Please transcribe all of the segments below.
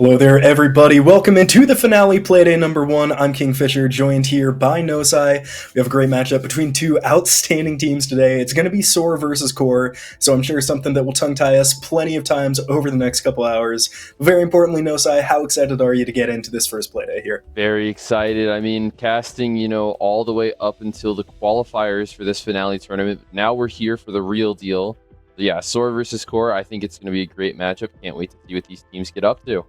Hello there, everybody. Welcome into the finale, Playday number 1. I'm Kingfisher, joined here by Nosai. We have a great matchup between two outstanding teams today. It's going to be SOAR versus QOR, so I'm sure something that will tongue-tie us plenty of times over the next couple hours. Very importantly, Nosai, how excited are you to get into this first Playday here? Very excited. I mean, casting, all the way up until the qualifiers for this finale tournament. Now we're here for the real deal. So yeah, SOAR versus QOR. I think it's going to be a great matchup. Can't wait to see what these teams get up to.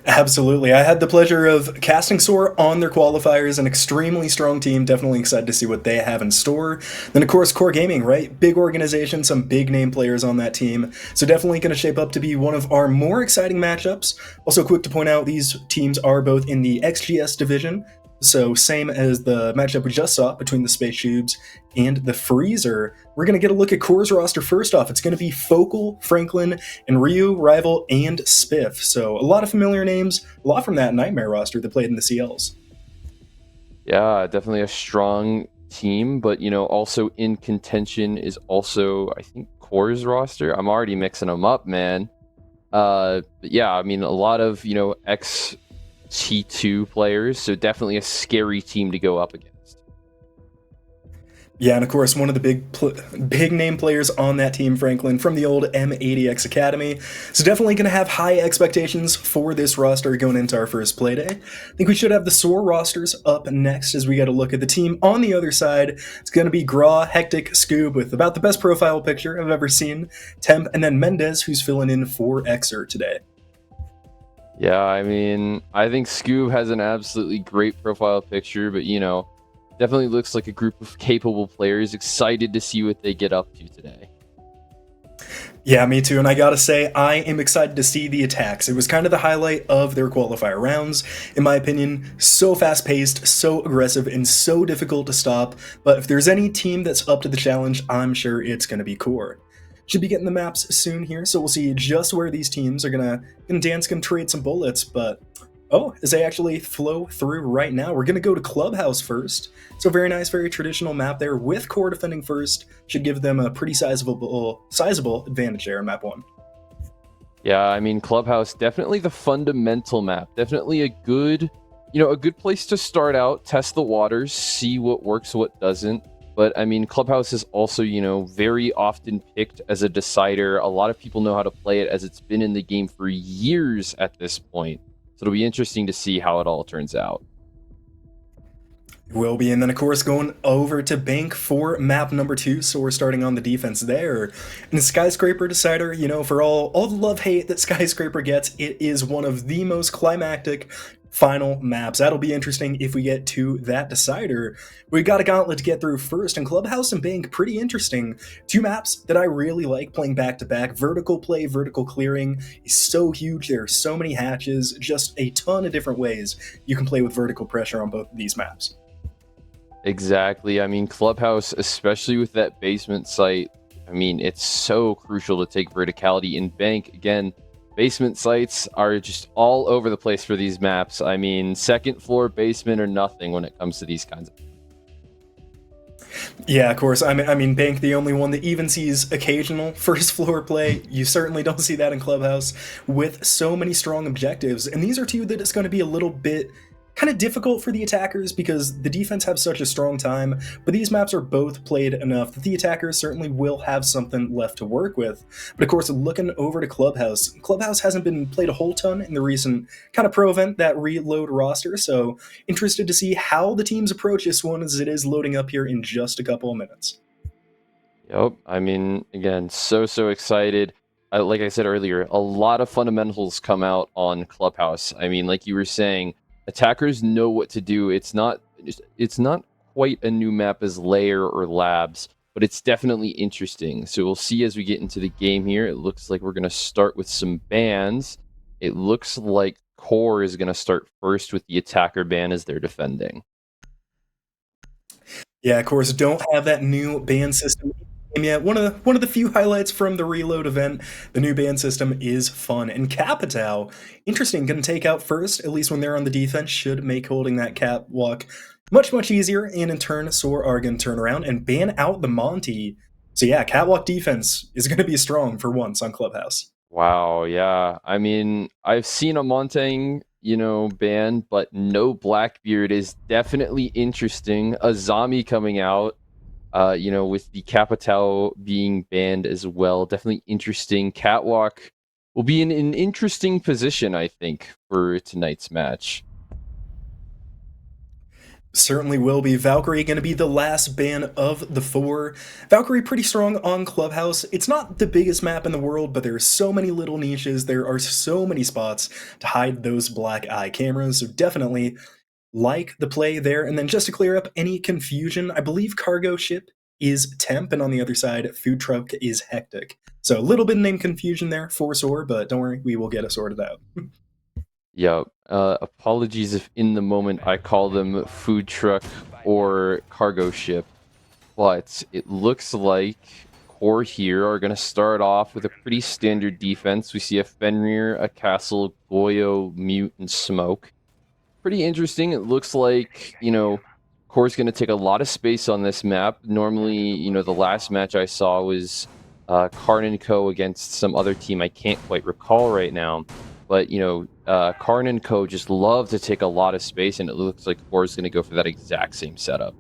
Absolutely. I had the pleasure of casting SOAR on their qualifiers, an extremely strong team. Definitely excited to see what they have in store. Then, of course, QOR Gaming, right? Big organization, some big name players on that team. So definitely going to shape up to be one of our more exciting matchups. Also, quick to point out, these teams are both in the XGS division. So same as the matchup we just saw between the Space Tubes and the Freezer. We're going to get a look at QOR's roster first off. It's going to be Focal, Franklin, and Ryu, Rival, and Spiff. So a lot of familiar names, a lot from that Nightmare roster that played in the CLs. Yeah, definitely a strong team, but also in contention is also, I think, QOR's roster. I'm already mixing them up, man. But yeah, I mean, a lot of, ex T2 players, so definitely a scary team to go up against. Yeah, and of course, one of the big name players on that team, Franklin, from the old M80X Academy. So definitely going to have high expectations for this roster going into our first Playday. I think we should have the SOAR rosters up next as we got to look at the team on the other side. It's going to be Graw, Hectic, Scoob with about the best profile picture I've ever seen, Temp, and then Mendez, who's filling in for Xer today. Yeah, I mean, I think Scoob has an absolutely great profile picture, but definitely looks like a group of capable players. Excited to see what they get up to today. Yeah, me too, and I gotta say, I am excited to see the attacks. It was kind of the highlight of their qualifier rounds, in my opinion. So fast-paced, so aggressive, and so difficult to stop, but if there's any team that's up to the challenge, I'm sure it's gonna be QOR. Should be getting the maps soon here, so we'll see just where these teams are gonna dance, gonna trade some bullets, but as they actually flow through right now, we're gonna go to Clubhouse first. So very nice, very traditional map there with QOR defending first. Should give them a pretty sizable advantage there in map 1. Yeah, I mean, Clubhouse, definitely the fundamental map. Definitely a good place to start out, test the waters, see what works, what doesn't. But I mean, Clubhouse is also, very often picked as a decider. A lot of people know how to play it as it's been in the game for years at this point. So it'll be interesting to see how it all turns out. Will be, and then of course going over to Bank for map number 2, so we're starting on the defense there. And the Skyscraper Decider, for all the love-hate that Skyscraper gets, it is one of the most climactic final maps. That'll be interesting if we get to that decider. We got a gauntlet to get through first, and Clubhouse and Bank, pretty interesting. Two maps that I really like playing back-to-back. Vertical play, vertical clearing is so huge. There are so many hatches, just a ton of different ways you can play with vertical pressure on both of these maps. Exactly. I mean, Clubhouse, especially with that basement site, I mean, it's so crucial to take verticality in Bank. Again, basement sites are just all over the place for these maps. I mean, second floor basement or nothing when it comes to these kinds of things. Yeah, of course. I mean, Bank, the only one that even sees occasional first floor play. You certainly don't see that in Clubhouse with so many strong objectives. And these are two that it's going to be a little bit kind of difficult for the attackers because the defense have such a strong time, but these maps are both played enough that the attackers certainly will have something left to work with. But of course, looking over to Clubhouse, Clubhouse hasn't been played a whole ton in the recent kind of pro event, that reload roster, so interested to see how the teams approach this one as it is loading up here in just a couple of minutes. Yep. I mean, again, so excited. Like I said earlier, a lot of fundamentals come out on Clubhouse. I mean, like you were saying, attackers know what to do. It's not quite a new map as Lair or Labs, but it's definitely interesting. So we'll see as we get into the game here. It looks like we're going to start with some bans. It looks like QOR is going to start first with the attacker ban as they're defending. Yeah, of course, don't have that new ban system yet. One of the few highlights from the reload event, the new ban system is fun. And Capitao, interesting, going to take out first, at least when they're on the defense, should make holding that catwalk much easier. And in turn, SOAR are going to turn around and ban out the Monty. So yeah, catwalk defense is going to be strong for once on Clubhouse. Wow, yeah. I mean, I've seen a Montang, ban, but no Blackbeard is definitely interesting. A zombie coming out, with the Capitao being banned as well. Definitely interesting. Catwalk will be in an interesting position, I think, for tonight's match. Certainly will be. Valkyrie going to be the last ban of the four. Valkyrie pretty strong on Clubhouse. It's not the biggest map in the world, but there are so many little niches. There are so many spots to hide those black eye cameras. So definitely like the play there. And then just to clear up any confusion, I believe cargo ship is temp, and on the other side, food truck is hectic. So a little bit of name confusion there for SOAR, but don't worry, we will get it sorted out. Yeah. Apologies if in the moment I call them food truck or cargo ship, but it looks like Core here are going to start off with a pretty standard defense. We see a Fenrir, a Castle, Goyo, Mute, and Smoke. Pretty interesting. It looks like, Core's going to take a lot of space on this map. Normally, the last match I saw was Karn and Co. against some other team I can't quite recall right now. But, Karn and Co. just love to take a lot of space, and it looks like Core's going to go for that exact same setup.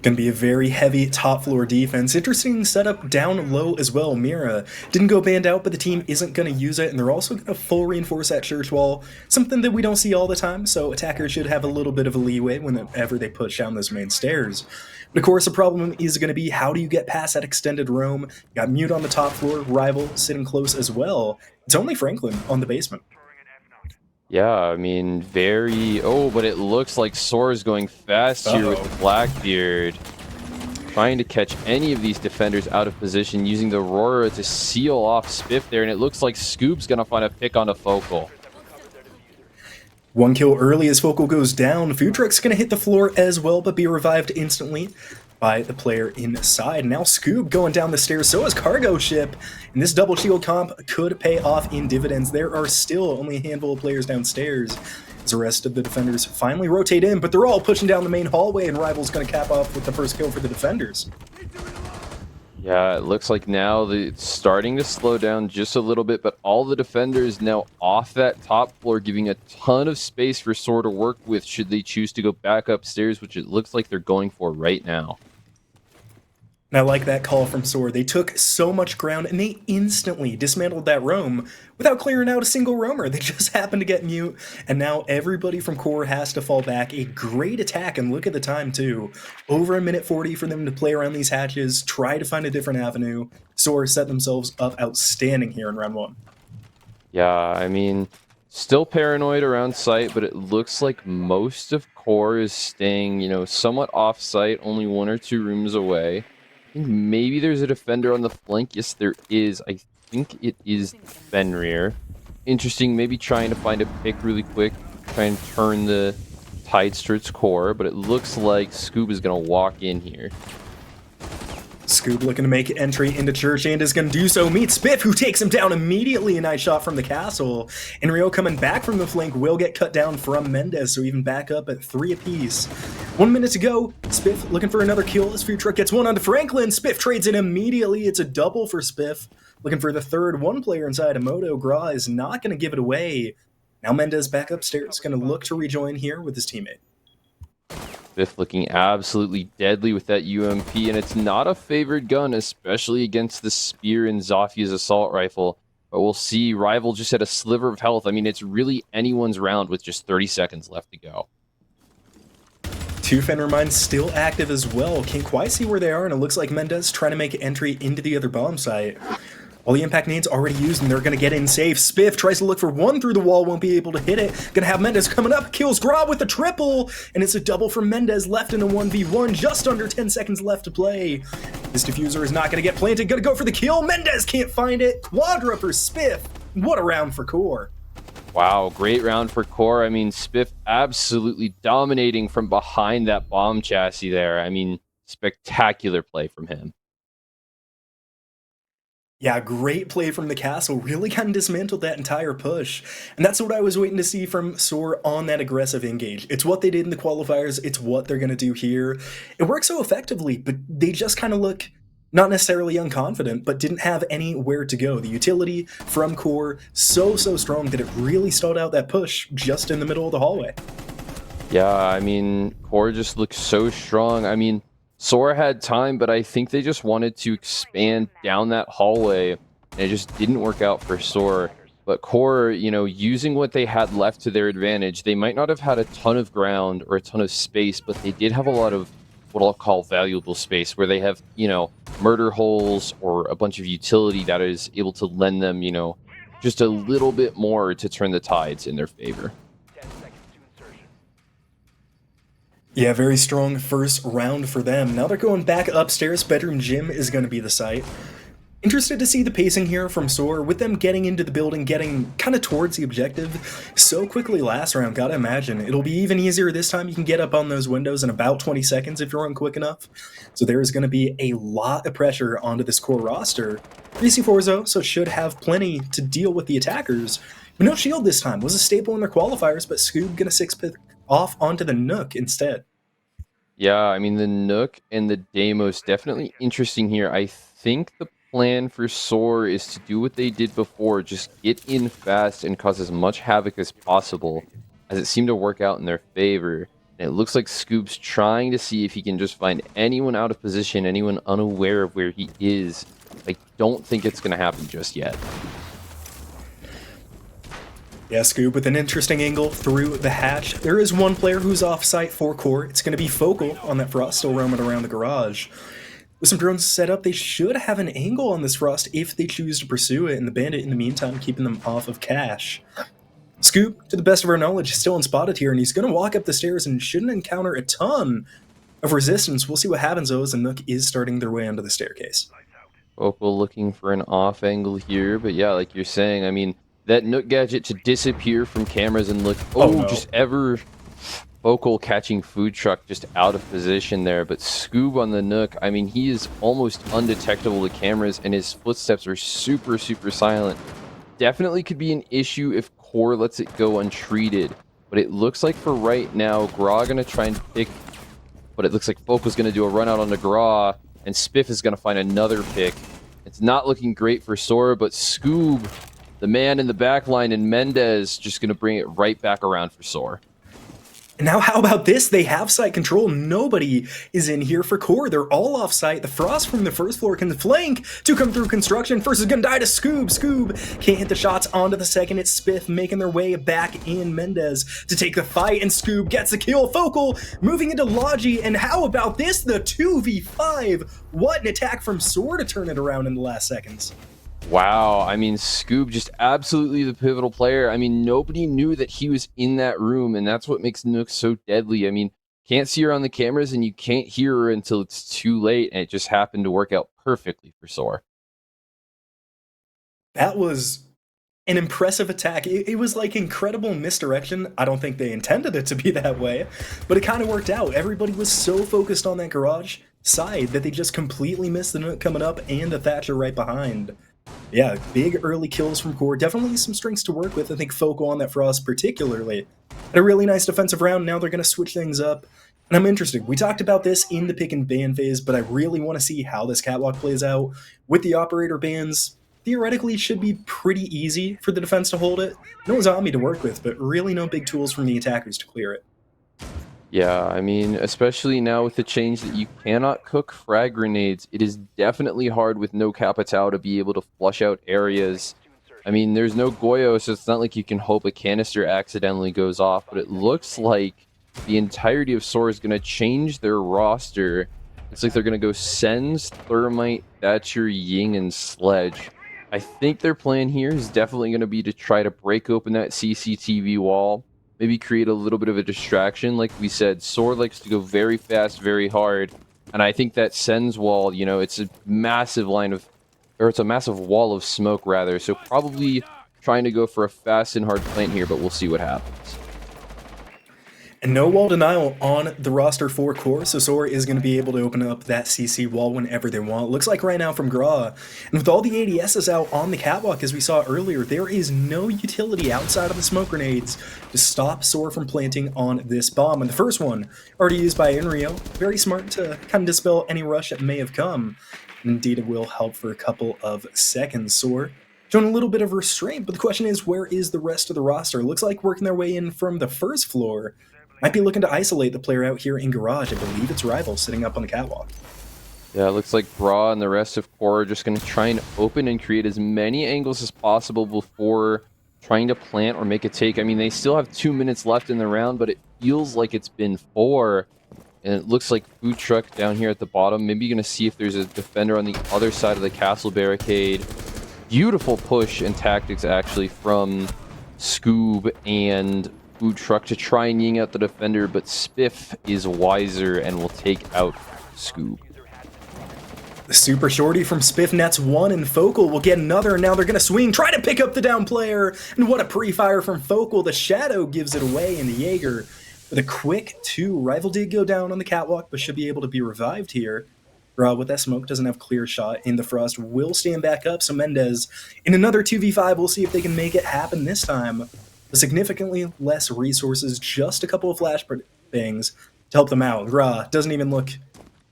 Going to be a very heavy top floor defense. Interesting setup down low as well. Mira didn't go banned out, but the team isn't going to use it, and they're also going to full reinforce that church wall, something that we don't see all the time, so attackers should have a little bit of a leeway whenever they push down those main stairs. But of course, the problem is going to be how do you get past that extended roam? Got Mute on the top floor, Rival sitting close as well. It's only Franklin on the basement. Yeah, I mean, very... Oh, but it looks like SOAR is going fast here with the Blackbeard. Trying to catch any of these defenders out of position, using the Aurora to seal off Spiff there, and it looks like Scoop's going to find a pick on the Focal. One kill early as Focal goes down. Food Truck's going to hit the floor as well, but be revived instantly by the player inside. Now Scoop going down the stairs, so is Cargo Ship. And this double shield comp could pay off in dividends. There are still only a handful of players downstairs as the rest of the defenders finally rotate in, but they're all pushing down the main hallway, and Rival's going to cap off with the first kill for the defenders. Yeah, it looks like now it's starting to slow down just a little bit, but all the defenders now off that top floor, giving a ton of space for SOAR to work with should they choose to go back upstairs, which it looks like they're going for right now. And I like that call from SOAR. They took so much ground, and they instantly dismantled that roam without clearing out a single roamer. They just happened to get Mute, and now everybody from Core has to fall back. A great attack, and look at the time, too. Over a minute 40 for them to play around these hatches, try to find a different avenue. SOAR set themselves up outstanding here in round one. Yeah, I mean, still paranoid around site, but it looks like most of Core is staying, somewhat off site, only 1 or 2 rooms away. Maybe there's a defender on the flank. Yes, there is. I think it is Fenrir. Interesting, maybe trying to find a pick really quick, try and turn the tide towards Core, but it looks like Scoob is going to walk in here. Scoob looking to make entry into Church and is going to do so. Meets Spiff, who takes him down immediately. A nice shot from the castle. And Rio coming back from the flank will get cut down from Mendez, so even back up at 3 apiece. 1 minute to go. Spiff looking for another kill as Food Truck gets one onto Franklin. Spiff trades it immediately. It's a double for Spiff. Looking for the third. One player inside. Emoto Gra is not going to give it away. Now Mendez back upstairs, going to look to rejoin here with his teammate. Spiff looking absolutely deadly with that UMP, and it's not a favored gun, especially against the Spear and Zafia's assault rifle. But we'll see. Rival just had a sliver of health. I mean, it's really anyone's round with just 30 seconds left to go. 2 Fenrir mines still active as well. Can't quite see where they are, and it looks like Mendez trying to make entry into the other bomb site. All the impact nades already used, and they're going to get in safe. Spiff tries to look for one through the wall, won't be able to hit it. Gonna have Mendez coming up, kills Gra with a triple, and it's a double for Mendez, left in a 1v1, just under 10 seconds left to play. This diffuser is not going to get planted, gonna go for the kill. Mendez can't find it. Quadra for Spiff. What a round for Core. Wow, great round for Core. I mean, Spiff absolutely dominating from behind that bomb chassis there. I mean, spectacular play from him. Yeah, great play from the castle. Really kind of dismantled that entire push. And that's what I was waiting to see from SOAR on that aggressive engage. It's what they did in the qualifiers. It's what they're going to do here. It works so effectively, but they just kind of look Not necessarily unconfident, but didn't have anywhere to go. The utility from Core so strong that it really stalled out that push just in the middle of the hallway. Yeah, I mean, Core just looks so strong. I mean, Sora had time, but I think they just wanted to expand down that hallway, and it just didn't work out for Sora. But Core, using what they had left to their advantage, they might not have had a ton of ground or a ton of space, but they did have a lot of what I'll call valuable space, where they have, murder holes or a bunch of utility that is able to lend them, just a little bit more to turn the tides in their favor. Yeah, very strong first round for them. Now they're going back upstairs. Bedroom gym is going to be the site. Interested to see the pacing here from SOAR, with them getting into the building, getting kind of towards the objective so quickly last round. Gotta imagine it'll be even easier this time. You can get up on those windows in about 20 seconds if you run quick enough. So there is going to be a lot of pressure onto this Core roster. 3C4s though, so should have plenty to deal with the attackers. But no shield this time. Was a staple in their qualifiers, but Scoob gonna 6-pick off onto the Nook instead. Yeah, I mean, the Nook and the Deimos definitely interesting here. I think the plan for SOAR is to do what they did before, just get in fast and cause as much havoc as possible, as it seemed to work out in their favor. And it looks like Scoop's trying to see if he can just find anyone out of position, anyone unaware of where he is. I don't think it's going to happen just yet. Yeah, Scoob with an interesting angle through the hatch. There is one player who's off-site for Core. It's going to be Focal on that Frost, still roaming around the garage. With some drones set up, they should have an angle on this Frost if they choose to pursue it, and the Bandit, in the meantime, keeping them off of cash. Scoob, to the best of our knowledge, is still unspotted here, and he's going to walk up the stairs and shouldn't encounter a ton of resistance. We'll see what happens, though, as the Nook is starting their way onto the staircase. Focal looking for an off angle here, but yeah, like you're saying, I mean, that Nook gadget to disappear from cameras and look, no. just ever Focal catching food truck just out of position there. But Scoob on the Nook, I mean, he is almost undetectable to cameras, and his footsteps are super silent. Definitely could be an issue if Core lets it go untreated, but it looks like for right now, Gra gonna try and pick, but it looks like Focal's gonna do a run out on the Gra, and Spiff is gonna find another pick. It's not looking great for Sora, but Scoob, the man in the back line, and Mendez just going to bring it right back around for Soar. And now how about this? They have site control. Nobody is in here for Core. They're all off site. The Frost from the first floor can flank to come through construction. First is going to die to Scoob. Scoob can't hit the shots onto the second. It's Spiff making their way back in. Mendez to take the fight, and Scoob gets the kill. Focal moving into Logi. And how about this? The 2v5. What an attack from SOAR to turn it around in the last seconds. Wow, I mean, Scoob just absolutely the pivotal player. I mean, nobody knew that he was in that room, and that's what makes Nook so deadly. I mean, can't see her on the cameras, and you can't hear her until it's too late, and it just happened to work out perfectly for Soar. That was an impressive attack. It was like incredible misdirection. I don't think they intended it to be that way, but it kind of worked out. Everybody was so focused on that garage side that they just completely missed the Nook coming up and the Thatcher right behind. Yeah, big early kills from Core. Definitely some strings to work with. I think Focal on that Frost particularly had a really nice defensive round. Now they're going to switch things up. And I'm interested. We talked about this in the pick and ban phase, but I really want to see how this catwalk plays out. With the operator bans, theoretically it should be pretty easy for the defense to hold it. No zombie to work with, but really no big tools from the attackers to clear it. Yeah, I mean, especially now with the change that you cannot cook frag grenades, it is definitely hard with no Capitao to be able to flush out areas. I mean, there's no Goyo, so it's not like you can hope a canister accidentally goes off, but it looks like the entirety of SOAR is going to change their roster. It's like they're going to go Sens, Thermite, Thatcher, Ying, and Sledge. I think their plan here is definitely going to be to try to break open that CCTV wall. Maybe create a little bit of a distraction. Like we said, SOAR likes to go very fast, very hard. And I think that Sens wall, it's a massive it's a massive wall of smoke, rather. So probably trying to go for a fast and hard plant here, but we'll see what happens. And no wall denial on the roster for Core, so SOAR is going to be able to open up that CC wall whenever they want. Looks like right now from Gra. And with all the ADSs out on the catwalk, as we saw earlier, there is no utility outside of the smoke grenades to stop SOAR from planting on this bomb. And the first one, already used by Inrio, very smart to kind of dispel any rush that may have come. And indeed, it will help for a couple of seconds. SOAR showing a little bit of restraint, but the question is, where is the rest of the roster? Looks like working their way in from the first floor. Might be looking to isolate the player out here in Garage. I believe it's Rival sitting up on the catwalk. Yeah, it looks like Bra and the rest of Core are just going to try and open and create as many angles as possible before trying to plant or make a take. I mean, they still have 2 minutes left in the round, but it feels like it's been 4. And it looks like Food Truck down here at the bottom. Maybe you're going to see if there's a defender on the other side of the castle barricade. Beautiful push and tactics, actually, from Scoob and Food Truck to try and ying out the defender, but Spiff is wiser and will take out Scoob. The super shorty from Spiff nets one, and Focal will get another, and now they're going to swing, try to pick up the down player, and what a pre-fire from Focal. The Shadow gives it away, and the Jaeger with a quick 2. Rival did go down on the catwalk, but should be able to be revived here. With that smoke, doesn't have clear shot in the Frost, will stand back up, so Mendez in another 2v5, we'll see if they can make it happen this time. Significantly less resources, just a couple of flash bangs to help them out. Ra doesn't even look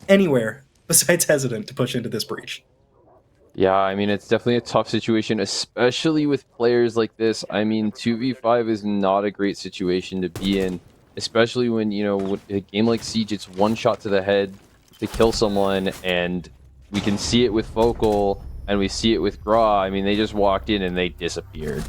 anywhere besides hesitant to push into this breach. Yeah, I mean, it's definitely a tough situation, especially with players like this. I mean, 2v5 is not a great situation to be in, especially when, you know, with a game like Siege, it's one shot to the head to kill someone, and we can see it with Focal, and we see it with Gra. I mean, they just walked in and they disappeared.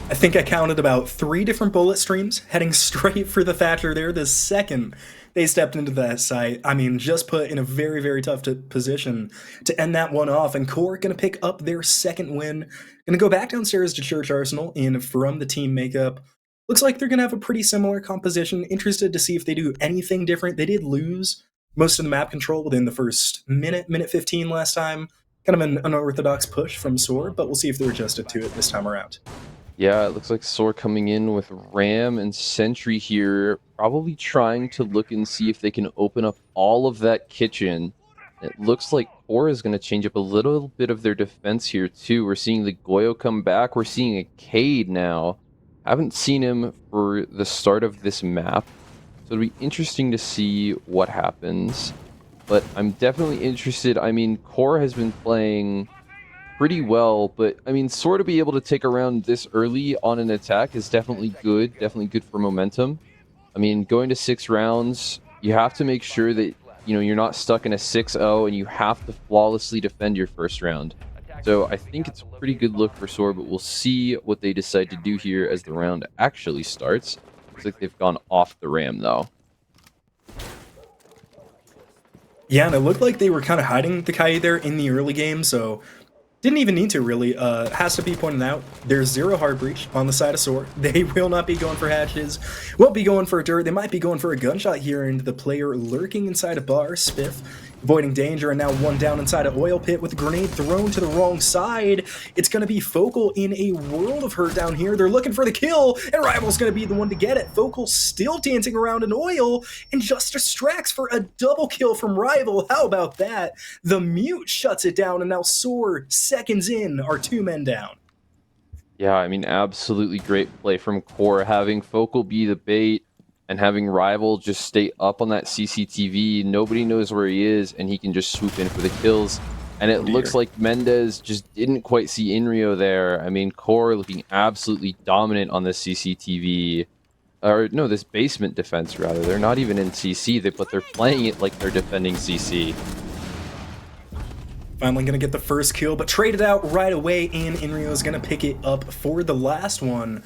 I think I counted about 3 different bullet streams heading straight for the Thatcher there the second they stepped into that site. I mean, just put in a very, very tough position to end that one off. And Core going to pick up their second win. Going to go back downstairs to Church Arsenal in from the team makeup. Looks like they're going to have a pretty similar composition. Interested to see if they do anything different. They did lose most of the map control within the first minute 15 last time. Kind of an unorthodox push from SOAR, but we'll see if they're adjusted to it this time around. Yeah, it looks like SOAR coming in with Ram and Sentry here, probably trying to look and see if they can open up all of that kitchen. It looks like Core is going to change up a little bit of their defense here, too. We're seeing the Goyo come back. We're seeing a Cade now. Haven't seen him for the start of this map, so it'll be interesting to see what happens. But I'm definitely interested. I mean, Core has been playing pretty well, but I mean, SOAR to be able to take a round this early on an attack is definitely good for momentum. I mean, going to 6 rounds, you have to make sure that, you know, you're not stuck in a 6-0 and you have to flawlessly defend your first round. So I think it's a pretty good look for SOAR, but we'll see what they decide to do here as the round actually starts. Looks like they've gone off the Ram, though. Yeah, and it looked like they were kind of hiding the Kai there in the early game, so didn't even need to, really. Has to be pointed out, there's 0 hard breach on the side of SOAR. They will not be going for hatches, won't be going for a dirt. They might be going for a gunshot here into the player lurking inside a bar. Spiff avoiding danger, and now one down inside an oil pit with a grenade thrown to the wrong side. It's going to be Focal in a world of hurt down here. They're looking for the kill, and Rival's going to be the one to get it. Focal still dancing around in oil, and just distracts for a double kill from Rival. How about that? The mute shuts it down, and now SOAR, seconds in, are 2 men down. Yeah, I mean, absolutely great play from Core, having Focal be the bait and having Rival just stay up on that CCTV. Nobody knows where he is, and he can just swoop in for the kills. And it looks like Mendez just didn't quite see Inrio there. I mean, Core looking absolutely dominant on this CCTV. Or, no, this basement defense, rather. They're not even in CC, but they're playing it like they're defending CC. Finally going to get the first kill, but traded out right away, and Inrio's going to pick it up for the last one.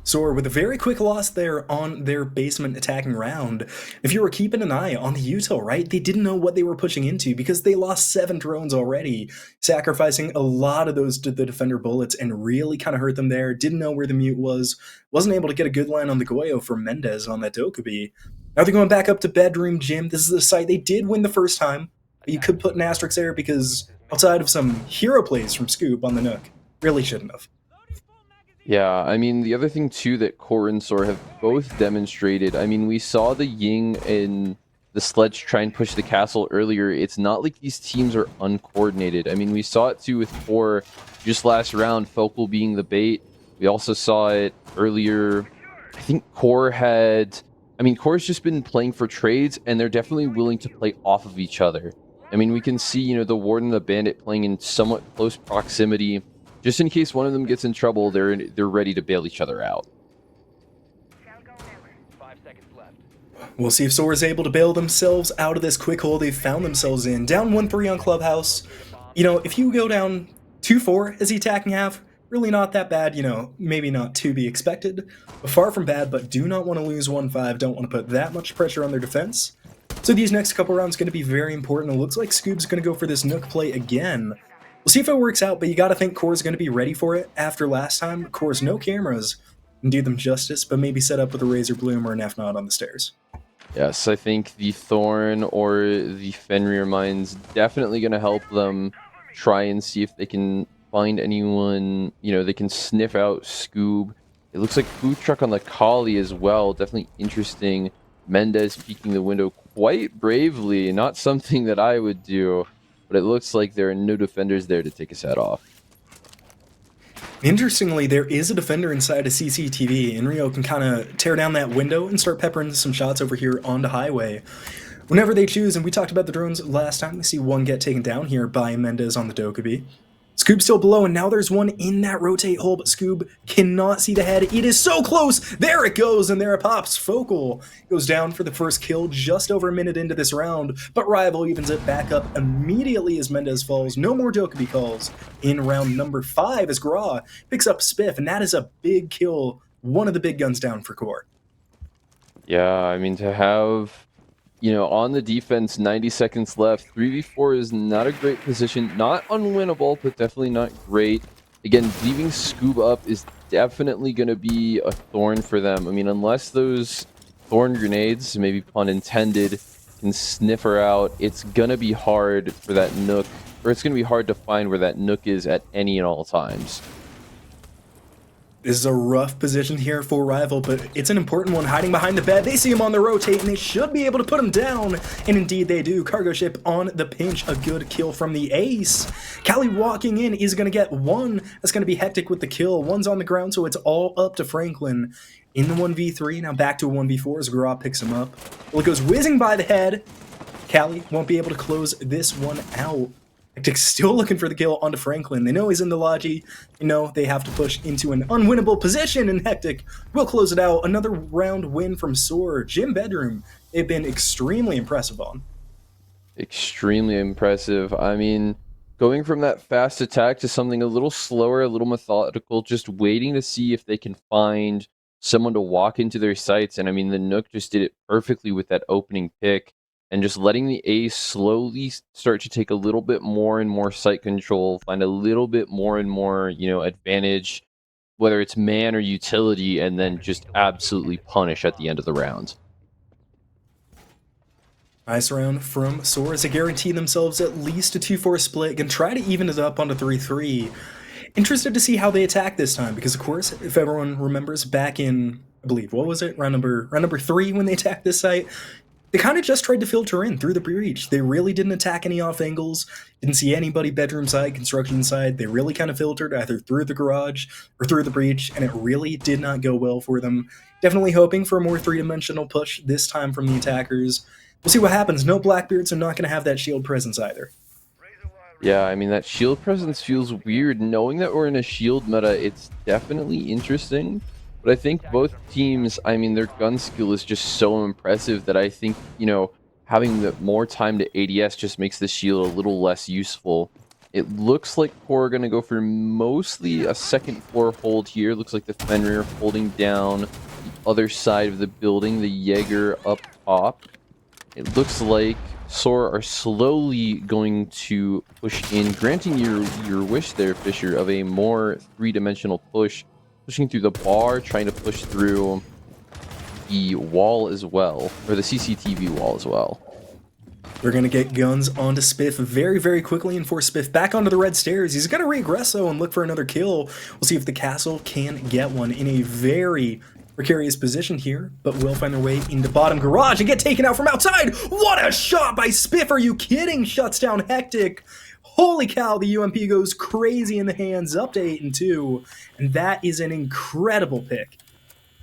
SOAR with a very quick loss there on their basement attacking round. If you were keeping an eye on the util, right, they didn't know what they were pushing into because they lost 7 drones already, sacrificing a lot of those to the defender bullets and really kind of hurt them there. Didn't know where the mute was, wasn't able to get a good line on the Goyo for Mendez on that Dokubi. Now they're going back up to Bedroom Gym. This is the site they did win the first time, but you could put an asterisk there because outside of some hero plays from Scoop on the Nook, really shouldn't have. Yeah, I mean, the other thing too that Core and Soar have both demonstrated, I mean, we saw the Ying and the Sledge try and push the castle earlier. It's not like these teams are uncoordinated. I mean, we saw it too with Core just last round, Focal being the bait. We also saw it earlier. I think Core had, I mean, Core's just been playing for trades, and they're definitely willing to play off of each other. I mean, we can see, the Warden and the Bandit playing in somewhat close proximity just in case one of them gets in trouble, they're ready to bail each other out. We'll see if SOAR is able to bail themselves out of this quick hole they've found themselves in. Down 1-3 on Clubhouse. If you go down 2-4 as the attacking half, really not that bad, maybe not to be expected. But far from bad, but do not want to lose 1-5, don't want to put that much pressure on their defense. So these next couple rounds going to be very important. It looks like Scoob's going to go for this Nook play again. We'll see if it works out, but you got to think Core's going to be ready for it after last time. Of course, no cameras can do them justice, but maybe set up with a Razor Bloom or an F-Nod on the stairs. Yes, I think the Thorn or the Fenrir Mine's definitely going to help them try and see if they can find anyone, they can sniff out Scoob. It looks like Food Truck on the Collie as well. Definitely interesting. Mendez peeking the window quite bravely. Not something that I would do, but it looks like there are no defenders there to take his head off. Interestingly, there is a defender inside a CCTV, and Rio can kind of tear down that window and start peppering some shots over here onto Highway. Whenever they choose, and we talked about the drones last time, we see one get taken down here by Mendez on the Dokkaebi. Scoob's still below, and now there's one in that rotate hole, but Scoob cannot see the head. It is so close! There it goes, and there it pops. Focal goes down for the first kill just over a minute into this round, but Rival evens it back up immediately as Mendez falls. No more Dokkaebi calls in round number 5 as Gra picks up Spiff, and that is a big kill. One of the big guns down for Core. Yeah, I mean, to have on the defense, 90 seconds left. 3v4 is not a great position. Not unwinnable, but definitely not great. Again, leaving Scoob up is definitely going to be a thorn for them. I mean, unless those thorn grenades, maybe pun intended, can sniff her out, it's going to be hard for that Nook, or it's going to be hard to find where that Nook is at any and all times. This is a rough position here for Rival, but it's an important one. Hiding behind the bed, they see him on the rotate, and they should be able to put him down. And indeed they do. Cargo ship on the pinch. A good kill from the ace. Callie walking in is going to get one. That's going to be hectic with the kill. One's on the ground, so it's all up to Franklin. In the 1v3, now back to a 1v4 as Gra picks him up. Well, it goes whizzing by the head. Callie won't be able to close this one out. Hectic's still looking for the kill onto Franklin. They know he's in the Logi. They have to push into an unwinnable position, and Hectic will close it out. Another round win from SOAR. Jim Bedroom, they've been extremely impressive on. Extremely impressive. I mean, going from that fast attack to something a little slower, a little methodical, just waiting to see if they can find someone to walk into their sights. And I mean, the Nook just did it perfectly with that opening pick. And just letting the ace slowly start to take a little bit more and more sight control, find a little bit more and more, advantage, whether it's man or utility, and then just absolutely punish at the end of the round. Nice round from SOAR as they guarantee themselves at least a 2-4 split. Can try to even it up onto 3-3. Interested to see how they attack this time, because of course, if everyone remembers back in, I believe, what was it? Round number 3 when they attacked this site. They kind of just tried to filter in through the breach. They really didn't attack any off angles, didn't see anybody bedroom side, construction side. They really kind of filtered either through the garage or through the breach, and it really did not go well for them. Definitely hoping for a more three-dimensional push this time from the attackers. We'll see what happens. No Blackbeards are not going to have that shield presence either. Yeah, I mean, that shield presence feels weird. Knowing that we're in a shield meta, it's definitely interesting. But I think both teams, I mean, their gun skill is just so impressive that I think, having the more time to ADS just makes the shield a little less useful. It looks like Core are going to go for mostly a second floor hold here. Looks like the Fenrir holding down the other side of the building, the Jaeger up top. It looks like SOAR are slowly going to push in, granting your wish there, Fisher, of a more three-dimensional push. Pushing through the bar, trying to push through the wall as well, or the CCTV wall as well. We're going to get guns onto Spiff very, very quickly and force Spiff back onto the red stairs. He's going to regress, though, and look for another kill. We'll see if the castle can get one in a very precarious position here, but will find their way into bottom garage and get taken out from outside. What a shot by Spiff! Are you kidding? Shuts down Hectic. Holy cow, the UMP goes crazy in the hands, up to 8-2, and that is an incredible pick.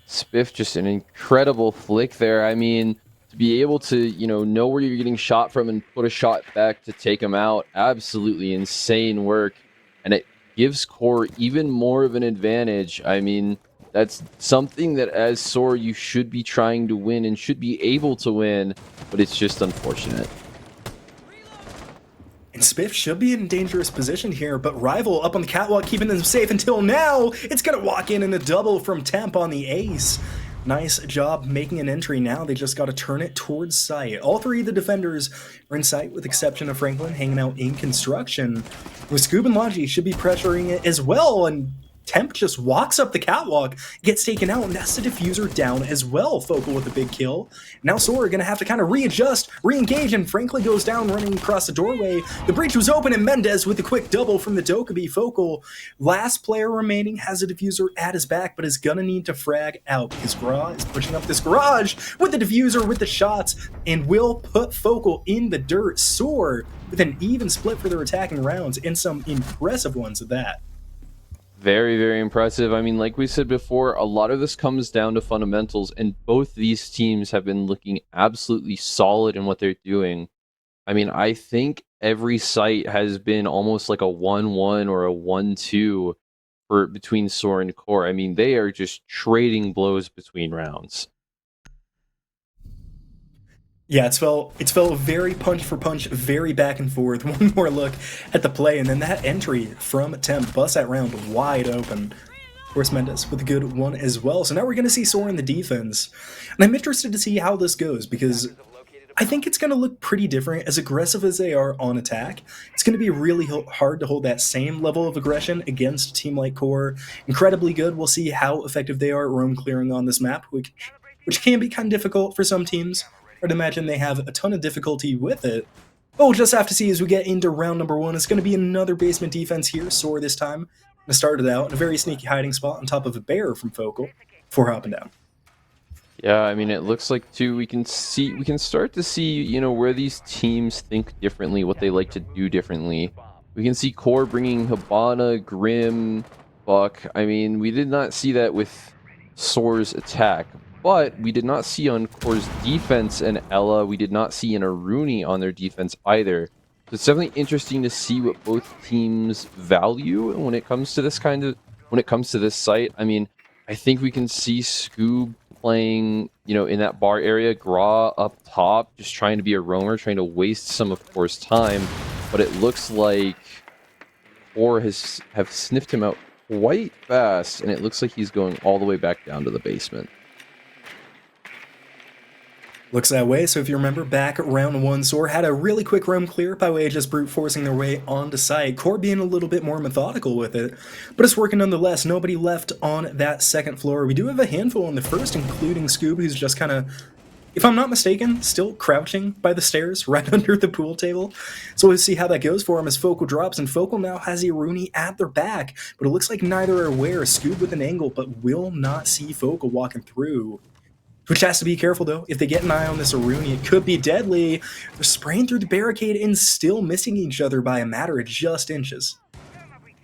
Spiff, just an incredible flick there. I mean, to be able to, know where you're getting shot from and put a shot back to take him out, absolutely insane work. And it gives Core even more of an advantage. I mean, that's something that as SOAR you should be trying to win and should be able to win, but it's just unfortunate. And Spiff should be in a dangerous position here, but Rival up on the catwalk, keeping them safe until now. It's going to walk in a double from Temp on the ace. Nice job making an entry now. They just got to turn it towards sight. All three of the defenders are in sight, with the exception of Franklin hanging out in construction. With Scoob and Logi should be pressuring it as well, and Temp just walks up the catwalk, gets taken out, and that's the diffuser down as well. Focal with a big kill. Now SOAR are going to have to kind of readjust, re-engage, and Franklin goes down running across the doorway. The breach was open, and Mendez with a quick double from the Dokkaebi. Focal, last player remaining, has a diffuser at his back, but is going to need to frag out because Gra is pushing up this garage with the diffuser, with the shots, and will put Focal in the dirt. SOAR with an even split for their attacking rounds, and some impressive ones at that. Very, very impressive. I mean, like we said before, a lot of this comes down to fundamentals, and both these teams have been looking absolutely solid in what they're doing. I mean, I think every site has been almost like a 1-1 or a 1-2 for between SOAR and Core. I mean, they are just trading blows between rounds. Yeah, it's felt very punch for punch, very back and forth. One more look at the play, and then that entry from Temp busts that round wide open. Of course, Mendez with a good one as well. So now we're going to see SOAR in the defense. And I'm interested to see how this goes, because I think it's going to look pretty different. As aggressive as they are on attack, it's going to be really hard to hold that same level of aggression against a team like Core. Incredibly good. We'll see how effective they are at roam clearing on this map, which can be kind of difficult for some teams. I'd imagine they have a ton of difficulty with it. But we'll just have to see as we get into round number 1. It's going to be another basement defense here. SOAR this time. Going to start it out in a very sneaky hiding spot on top of a bear from Focal before hopping down. Yeah, I mean, it looks like too we can start to see, where these teams think differently, what they like to do differently. We can see Core bringing Hibana, Grim, Buck. I mean, we did not see that with SOAR's attack. But we did not see on Core's defense and Ella. We did not see an Aruni on their defense either. So it's definitely interesting to see what both teams value when it comes to this site. I mean, I think we can see Scoob playing, in that bar area, Gra up top, just trying to be a roamer, trying to waste some of Core's time. But it looks like Core have sniffed him out quite fast, and it looks like he's going all the way back down to the basement. Looks that way. So if you remember back at round 1, SOAR had a really quick roam clear by way of just brute forcing their way onto site. Core being a little bit more methodical with it, but it's working nonetheless. Nobody left on that second floor. We do have a handful on the first, including Scoob, who's just kind of, if I'm not mistaken, still crouching by the stairs right under the pool table. So we'll see how that goes for him as Focal drops, and Focal now has Iruni at their back, but it looks like neither are aware. Scoob with an angle, but will not see Focal walking through. Which has to be careful, though. If they get an eye on this Aruni, it could be deadly. They're spraying through the barricade and still missing each other by a matter of just inches.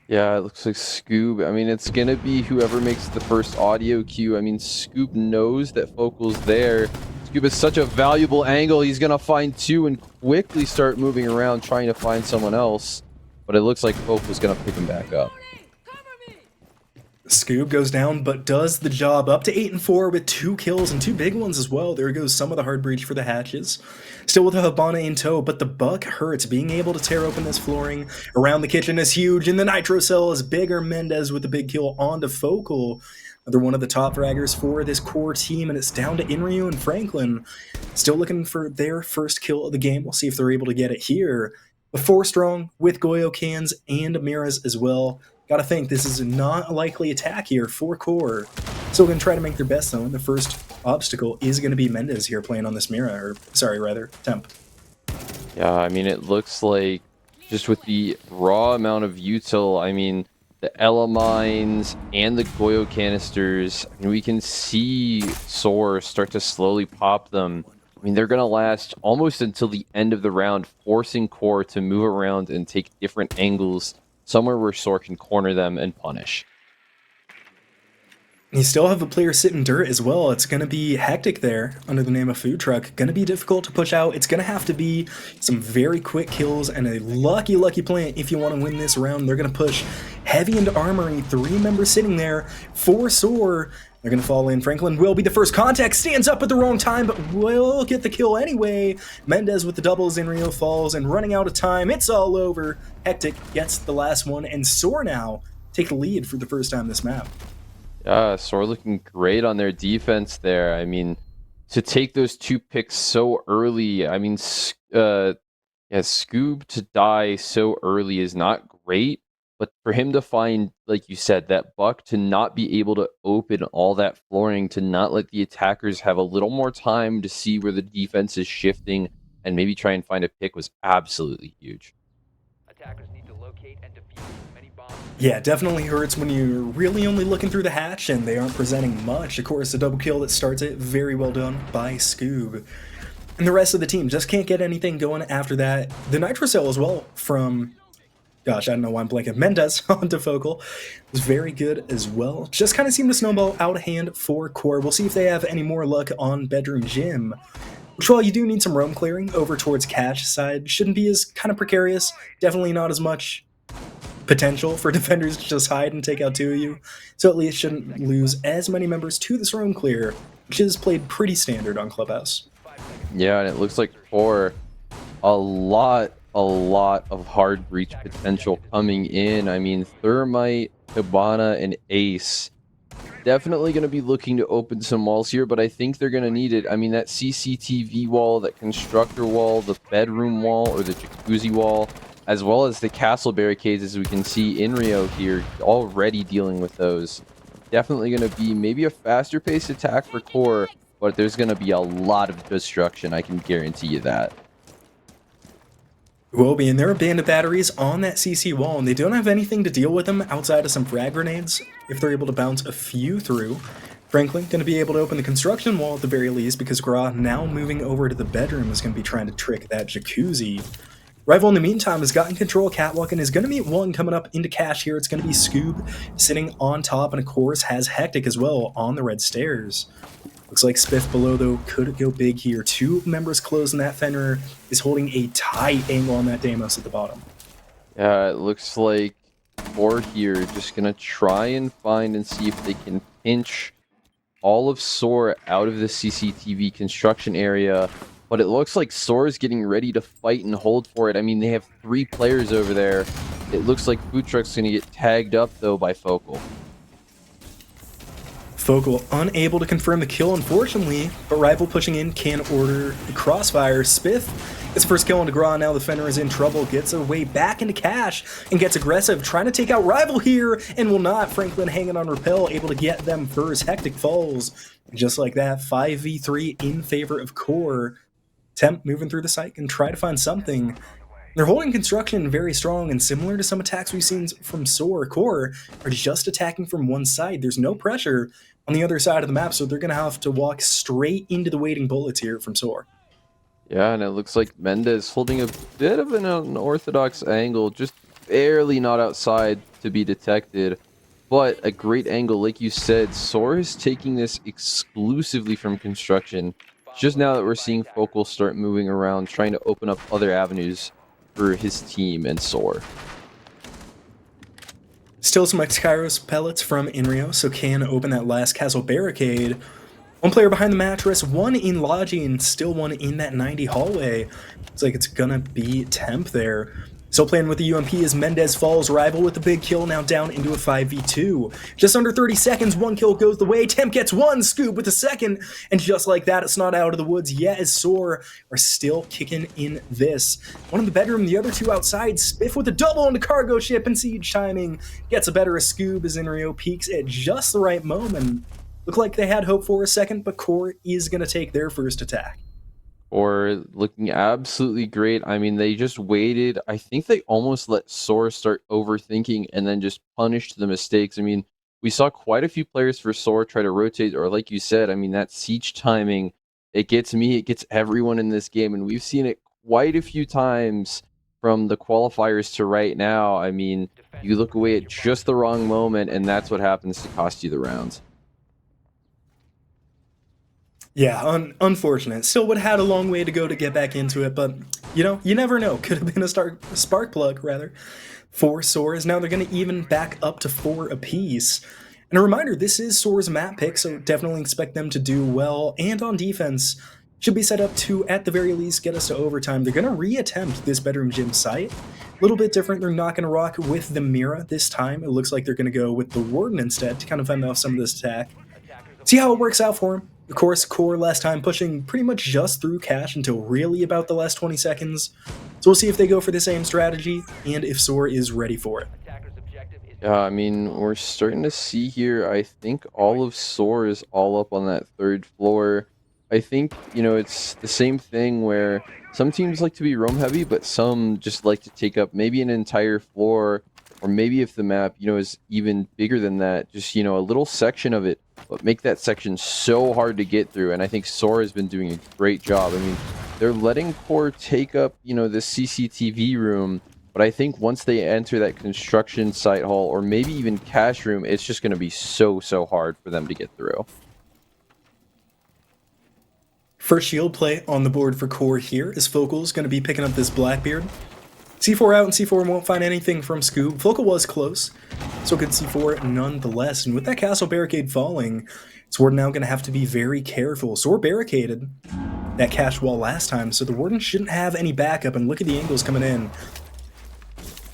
Yeah, it looks like Scoob. I mean, it's going to be whoever makes the first audio cue. I mean, Scoob knows that Focal's there. Scoob is such a valuable angle. He's going to find 2 and quickly start moving around trying to find someone else. But it looks like Focal's going to pick him back up. Scoob goes down, but does the job, up to 8-4 with 2 kills and 2 big ones as well. There goes some of the hard breach for the hatches. Still with a Hibana in tow, but the buck hurts. Being able to tear open this flooring around the kitchen is huge, and the nitro cell is bigger. Mendez with the big kill onto Focal. Another one of the top fraggers for this Core team, and it's down to Inryu and Franklin. Still looking for their first kill of the game. We'll see if they're able to get it here. But 4 strong with Goyo cans and Miras as well. Gotta think this is not a likely attack here for Core. Still gonna try to make their best though, and the first obstacle is gonna be Mendez here playing on this Mira, or sorry, rather, Temp. Yeah, I mean, it looks like just with the raw amount of util, I mean, the Ela mines and the Goyo canisters, I mean, we can see SOAR start to slowly pop them. I mean, they're going to last almost until the end of the round, forcing Core to move around and take different angles somewhere where SOAR can corner them and punish. You still have a player sitting dirt as well. It's going to be hectic there under the name of Food Truck. Going to be difficult to push out. It's going to have to be some very quick kills and a lucky plant if you want to win this round. They're going to push heavy into Armory. 3 members sitting there for SOAR. They're going to fall in. Franklin will be the first contact. Stands up at the wrong time, but will get the kill anyway. Mendez with the doubles. Rio falls and running out of time. It's all over. Hectic gets the last one, and SOAR now take the lead for the first time this map. Yeah, SOAR looking great on their defense there. I mean, to take those 2 picks so early, I mean, yeah, Scoob to die so early is not great, but for him to find, like you said, that buck to not be able to open all that flooring, to not let the attackers have a little more time to see where the defense is shifting and maybe try and find a pick was absolutely huge. Attackers need to locate and defuse as many bombs. Yeah, definitely hurts when you're really only looking through the hatch and they aren't presenting much. Of course, the double kill that starts it, very well done by Scoob. And the rest of the team just can't get anything going after that. The Nitro Cell as well from, gosh, I don't know why I'm blanking, Mendez onto Focal was very good as well. Just kind of seemed to snowball out of hand for Core. We'll see if they have any more luck on Bedroom Gym. Which, while you do need some roam clearing over towards Cache side, shouldn't be as kind of precarious. Definitely not as much potential for defenders to just hide and take out 2 of you, so at least shouldn't lose as many members to this roam clear, which is played pretty standard on Clubhouse. Yeah, and it looks like for a lot of hard breach potential coming in. I mean, Thermite, Hibana, and Ace definitely going to be looking to open some walls here, but I think they're going to need it. I mean, that CCTV wall, that constructor wall, the bedroom wall, or the jacuzzi wall, as well as the castle barricades, as we can see in Rio here, already dealing with those. Definitely going to be maybe a faster paced attack for Core, but there's going to be a lot of destruction, I can guarantee you that. Will be, and there are bandit batteries on that CC wall, and they don't have anything to deal with them outside of some frag grenades, if they're able to bounce a few through. Franklin going to be able to open the construction wall at the very least, because Gra, now moving over to the bedroom, is going to be trying to trick that jacuzzi. Rival, in the meantime, has gotten control of Catwalk and is going to meet one coming up into Cache here. It's going to be Scoob sitting on top, and of course has Hectic as well on the red stairs. Looks like Spiff below, though, could go big here. 2 members close, and that Fenrir is holding a tight angle on that Deimos at the bottom. Yeah, it looks like Core here just going to try and find and see if they can pinch all of SOAR out of the CCTV construction area. But it looks like SOAR is getting ready to fight and hold for it. I mean, they have 3 players over there. It looks like Food Truck's going to get tagged up, though, by Focal. Focal unable to confirm the kill, unfortunately, but Rival pushing in can order the crossfire. Spiff gets the first kill on Gra. Now the Fenrir is in trouble, gets away back into Cache, and gets aggressive, trying to take out Rival here, and will not. Franklin hanging on Repel, able to get them first. Hectic falls. And just like that, 5v3 in favor of Core. Temp moving through the site and try to find something. They're holding construction very strong, and similar to some attacks we've seen from SOAR, Core are just attacking from one side. There's no pressure on the other side of the map, so they're going to have to walk straight into the waiting bullets here from SOAR. Yeah, and it looks like Mendez holding a bit of an unorthodox angle, just barely not outside to be detected, but a great angle. Like you said, SOAR is taking this exclusively from construction. It's just now that we're seeing Focal start moving around, trying to open up other avenues for his team and SOAR. Still some X-Kairos pellets from Inrio, so can open that last castle barricade. 1 player behind the mattress, 1 in lodging, still 1 in that 90 hallway. Looks like it's gonna be Temp there. Still playing with the UMP as Mendez falls. Rival with the big kill, now down into a 5v2. Just under 30 seconds, 1 kill goes the way. Temp gets 1, Scoob with the second, and just like that, it's not out of the woods yet as SOAR are still kicking in this. 1 in the bedroom, the other 2 outside. Spiff with a double on the cargo ship, and Siege chiming gets a better as Scoob as Inrio peaks at just the right moment. Looked like they had hope for a second, but Core is going to take their first attack. Or looking absolutely great. I mean, they just waited. I think they almost let SOAR start overthinking and then just punished the mistakes. I mean, we saw quite a few players for SOAR try to rotate, or like you said, I mean, that siege timing, it gets me, it gets everyone in this game, and we've seen it quite a few times from the qualifiers to right now. I mean, you look away at just the wrong moment, and that's what happens to cost you the rounds. Yeah, unfortunate. Still would have had a long way to go to get back into it, but you know, you never know. Could have been a spark plug, rather, for SOARs. Now they're going to even back up to 4 apiece. And a reminder, this is SOAR's map pick, so definitely expect them to do well. And on defense, should be set up to, at the very least, get us to overtime. They're going to reattempt this bedroom gym site. A little bit different. They're not going to rock with the Mira this time. It looks like they're going to go with the Warden instead to kind of fend off some of this attack. See how it works out for him. Of course, QOR last time pushing pretty much just through cash until really about the last 20 seconds. So we'll see if they go for the same strategy and if SOAR is ready for it. Yeah, I mean, we're starting to see here, I think all of SOAR is all up on that 3rd floor. I think, you know, it's the same thing where some teams like to be roam heavy, but some just like to take up maybe an entire floor, or maybe if the map, you know, is even bigger than that, just, you know, a little section of it, but make that section so hard to get through. And I think SOAR has been doing a great job. I mean, they're letting QOR take up, you know, this CCTV room, but I think once they enter that construction site hall, or maybe even cash room, it's just going to be so hard for them to get through. First shield play on the board for QOR here is Focal's going to be picking up this Blackbeard. C4 out, and C4 won't find anything from Scoob. Focal was close, so good C4 nonetheless. And with that castle barricade falling, SOAR now going to have to be very careful. SOAR barricaded that cash wall last time, so the Warden shouldn't have any backup. And look at the angles coming in.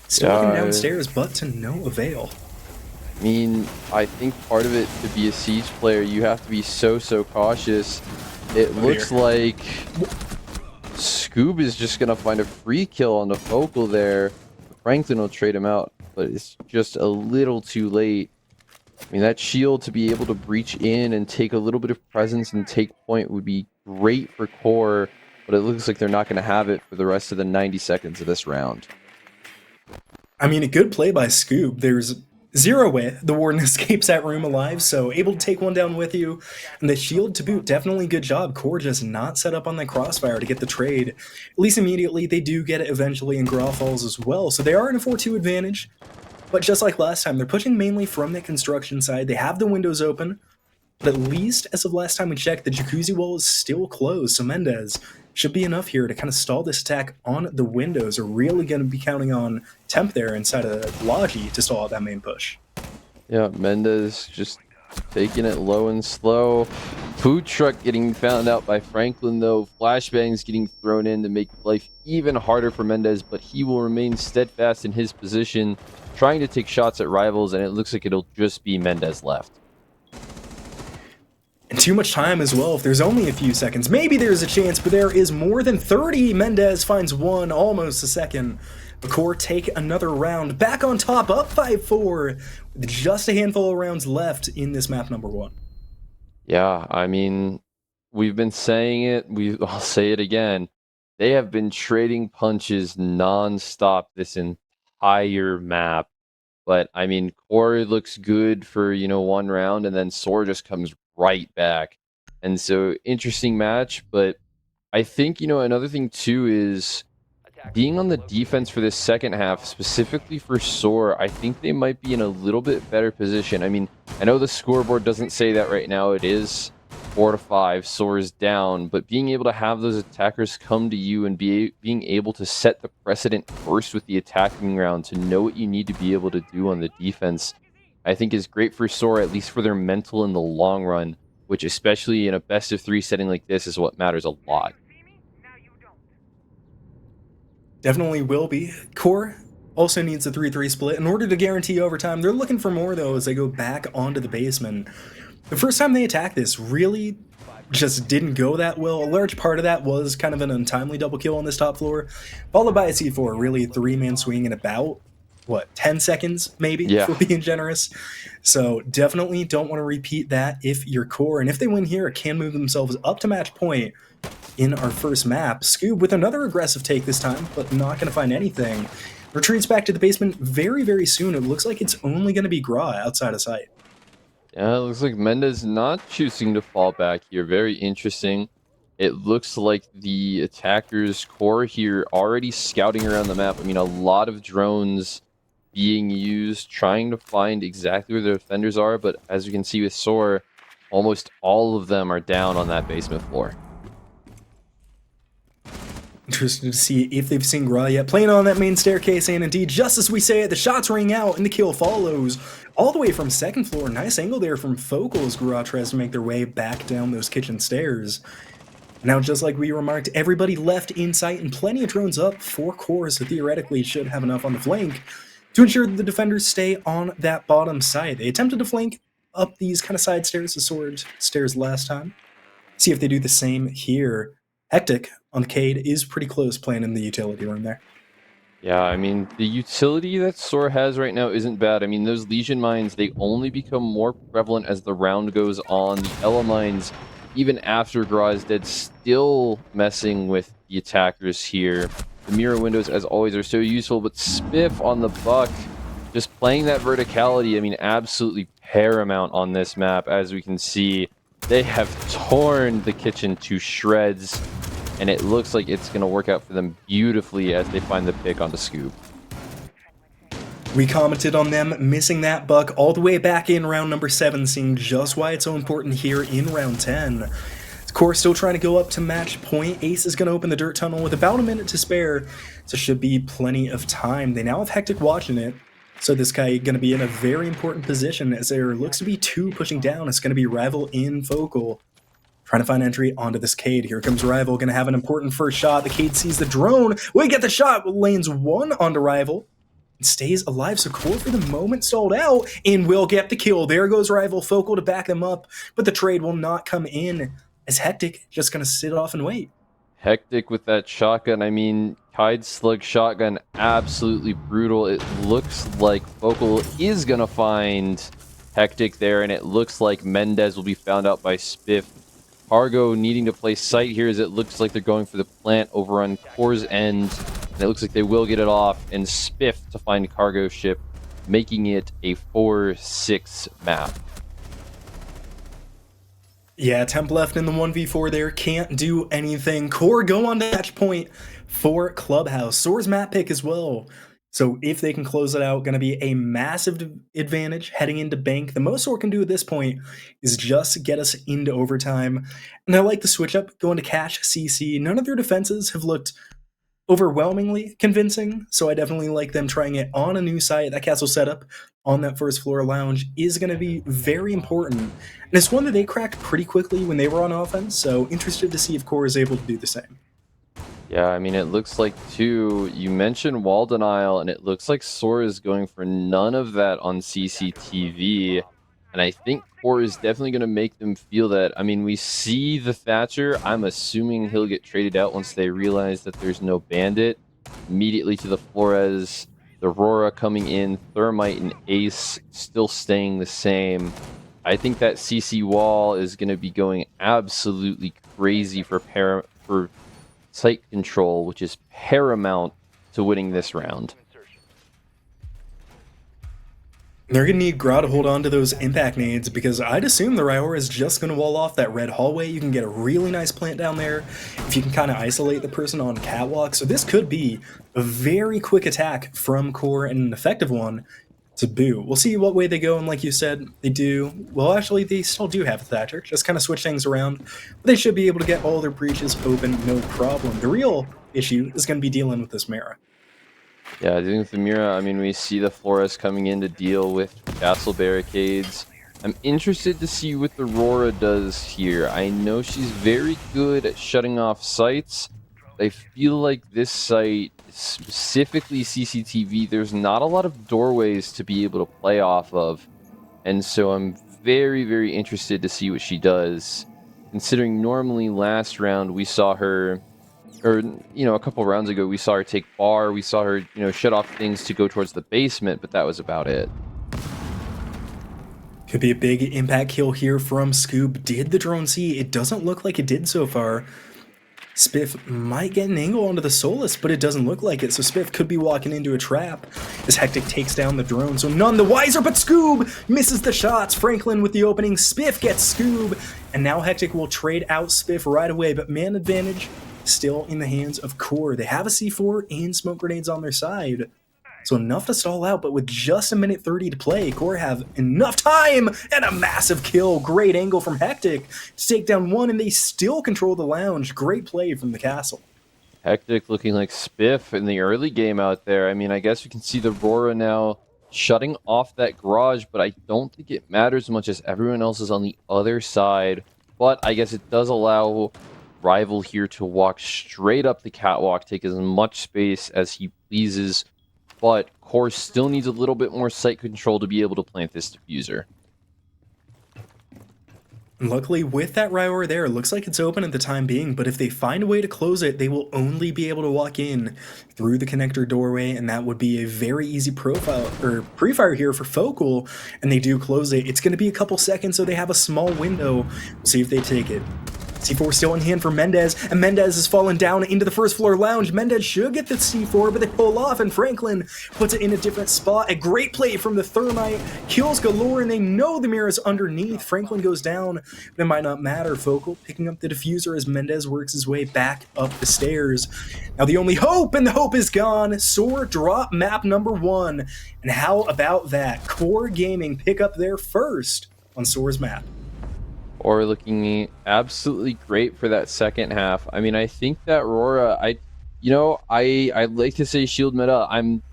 Still looking downstairs, but to no avail. I mean, I think part of it, to be a siege player, you have to be so cautious. It looks like Scoob is just going to find a free kill on the Focal there. Franklin will trade him out, but it's just a little too late. I mean, that shield to be able to breach in and take a little bit of presence and take point would be great for QOR, but it looks like they're not going to have it for the rest of the 90 seconds of this round. I mean, a good play by Scoob. There's zero way the Warden escapes that room alive, so able to take one down with you. And the shield to boot, definitely good job. QOR just not set up on that crossfire to get the trade. At least immediately, they do get it eventually in Graw Falls as well, so they are in a 4-2 advantage. But just like last time, they're pushing mainly from the construction side. They have the windows open, but at least as of last time we checked, the jacuzzi wall is still closed, so Mendez should be enough here to kind of stall this attack on the windows. Are really going to be counting on Temp there inside of Logi to stall out that main push. Yeah, Mendez just taking it low and slow. Food truck getting found out by Franklin, though. Flashbangs getting thrown in to make life even harder for Mendez, but he will remain steadfast in his position, trying to take shots at rivals, and it looks like it'll just be Mendez left. And too much time as well. If there's only a few seconds, maybe there's a chance, but there is more than 30. Mendez finds one, almost a second. The QOR take another round, back on top, up 5-4, with just a handful of rounds left in this map number 1. Yeah, I mean, we've been saying it, I'll say it again. They have been trading punches non-stop this entire map. But, I mean, QOR looks good for, you know, one round, and then SOAR just comes right back. And so, interesting match, but I think, you know, another thing, too, is being on the defense for this second half, specifically for SOAR, I think they might be in a little bit better position. I mean, I know the scoreboard doesn't say that right now. It is 4-5, SOAR is down, but being able to have those attackers come to you and being able to set the precedent first with the attacking round, to know what you need to be able to do on the defense, I think is great for SOAR, at least for their mental in the long run, which especially in a best-of-3 setting like this is what matters a lot. Definitely will be. QOR also needs a 3-3 split. In order to guarantee overtime, they're looking for more, though, as they go back onto the basement. The first time they attacked this really just didn't go that well. A large part of that was kind of an untimely double kill on this top floor, followed by a C4, really a 3-man swing in about, what, 10 seconds, maybe, yeah, for being generous. So definitely don't want to repeat that if you're QOR. And if they win here, it can move themselves up to match point in our first map. Scoob with another aggressive take this time, but not going to find anything. Retreats back to the basement very, very soon. It looks like it's only going to be Gra outside of sight. Yeah, it looks like Mendez not choosing to fall back here. Very interesting. It looks like the attackers' core here already scouting around the map. I mean, a lot of drones being used, trying to find exactly where the defenders are. But as you can see with SOAR, almost all of them are down on that basement floor. Interested to see if they've seen Gra yet. Playing on that main staircase, and indeed, just as we say it, the shots ring out and the kill follows. All the way from second floor. Nice angle there from Focal as Gra tries to make their way back down those kitchen stairs. Now, just like we remarked, everybody left in sight and plenty of drones up. 4 cores, so theoretically should have enough on the flank to ensure that the defenders stay on that bottom side. They attempted to flank up these kind of side stairs, the sword stairs last time. See if they do the same here. Hectic on the Cade is pretty close playing in the utility room there. Yeah, I mean, the utility that SOAR has right now isn't bad. I mean, those Legion mines, they only become more prevalent as the round goes on. The Ela mines, even after Gra is dead, still messing with the attackers here. The mirror windows, as always, are so useful, but Spiff on the Buck, just playing that verticality, I mean, absolutely paramount on this map. As we can see, they have torn the kitchen to shreds, and it looks like it's going to work out for them beautifully as they find the pick on the Scoop. We commented on them missing that buck all the way back in round number 7, seeing just why it's so important here in round 10. Core still trying to go up to match point. Ace is going to open the dirt tunnel with about a minute to spare, so should be plenty of time. They now have Hectic watching it, so this guy going to be in a very important position as there looks to be 2 pushing down. It's going to be Rival in Focal. Trying to find entry onto this Cade. Here comes Rival, going to have an important first shot. The Cade sees the drone. We get the shot. Lanes 1 onto Rival. And stays alive, so Core for the moment stalled out and will get the kill. There goes Rival. Focal to back them up, but the trade will not come in as Hectic just going to sit off and wait. Hectic with that shotgun. I mean, Kide Slug shotgun, absolutely brutal. It looks like Focal is going to find Hectic there, and it looks like Mendez will be found out by Spiff. Cargo needing to play sight here as it looks like they're going for the plant over on Core's end. And it looks like they will get it off, and Spiff to find Cargo ship, making it a 4-6 map. Yeah, Temp left in the 1v4 there, can't do anything. Core go on to match point for Clubhouse. SOAR's map pick as well. So if they can close it out, going to be a massive advantage heading into Bank. The most SOAR can do at this point is just get us into overtime. And I like the switch up, going to Cash CC. None of their defenses have looked overwhelmingly convincing, so I definitely like them trying it on a new site. That castle setup on that first floor lounge is going to be very important, and it's one that they cracked pretty quickly when they were on offense, so interested to see if Core is able to do the same. Yeah, I mean, it looks like, too, you mentioned wall denial, and it looks like SOAR is going for none of that on CCTV, and I think Core is definitely going to make them feel that. I mean, we see the Thatcher. I'm assuming he'll get traded out once they realize that there's no Bandit. Immediately to the Flores, the Aurora coming in, Thermite and Ace still staying the same. I think that CC wall is going to be going absolutely crazy for site control, which is paramount to winning this round. They're going to need Gra to hold on to those impact nades, because I'd assume the Ryora is just going to wall off that red hallway. You can get a really nice plant down there if you can kind of isolate the person on catwalk. So this could be a very quick attack from Core and an effective one to boot. We'll see what way they go, and like you said, they do. Well, actually, they still do have a Thatcher. Just kind of switch things around. But they should be able to get all their breaches open, no problem. The real issue is going to be dealing with this Mira. Yeah, dealing with the Mira, I mean, we see the Flores coming in to deal with castle barricades. I'm interested to see what the Aurora does here. I know she's very good at shutting off sites. I feel like this site, specifically CCTV, there's not a lot of doorways to be able to play off of. And so I'm very, very interested to see what she does. Considering normally last round we saw her, or, you know, a couple rounds ago, we saw her take bar, we saw her, you know, shut off things to go towards the basement, but that was about it. Could be a big impact kill here from Scoop. Did the drone see? It doesn't look like it did so far. Spiff might get an angle onto the Solus, but it doesn't look like it, so Spiff could be walking into a trap as Hectic takes down the drone, so none the wiser, but Scoob misses the shots. Franklin with the opening, Spiff gets Scoob, and now Hectic will trade out Spiff right away, but man advantage still in the hands of QOR. They have a C4 and smoke grenades on their side, so enough to stall out, but with just a minute 30 to play, QOR have enough time and a massive kill. Great angle from Hectic to take down one, and they still control the lounge. Great play from the castle. Hectic looking like Spiff in the early game out there. I mean, I guess we can see the Aurora now shutting off that garage, but I don't think it matters much as everyone else is on the other side. But I guess it does allow Rival here to walk straight up the catwalk, take as much space as he pleases. But QOR still needs a little bit more site control to be able to plant this diffuser. And luckily, with that Ryour there, it looks like it's open at the time being, but if they find a way to close it, they will only be able to walk in through the connector doorway, and that would be a very easy profile or pre-fire here for Focal, and they do close it. It's going to be a couple seconds, so they have a small window. See if they take it. C4 still in hand for Mendez, and Mendez has fallen down into the first floor lounge. Mendez should get the C4, but they pull off, and Franklin puts it in a different spot. A great play from the Thermite, kills galore, and they know the mirror is underneath. Franklin goes down, but it might not matter. Focal picking up the diffuser as Mendez works his way back up the stairs. Now the only hope, and the hope is gone. SOAR drop map number 1. And how about that? QOR Gaming pick up their first on SOAR's map. Or looking absolutely great for that second half. I mean, I think that Aurora, I like to say shield meta. I'm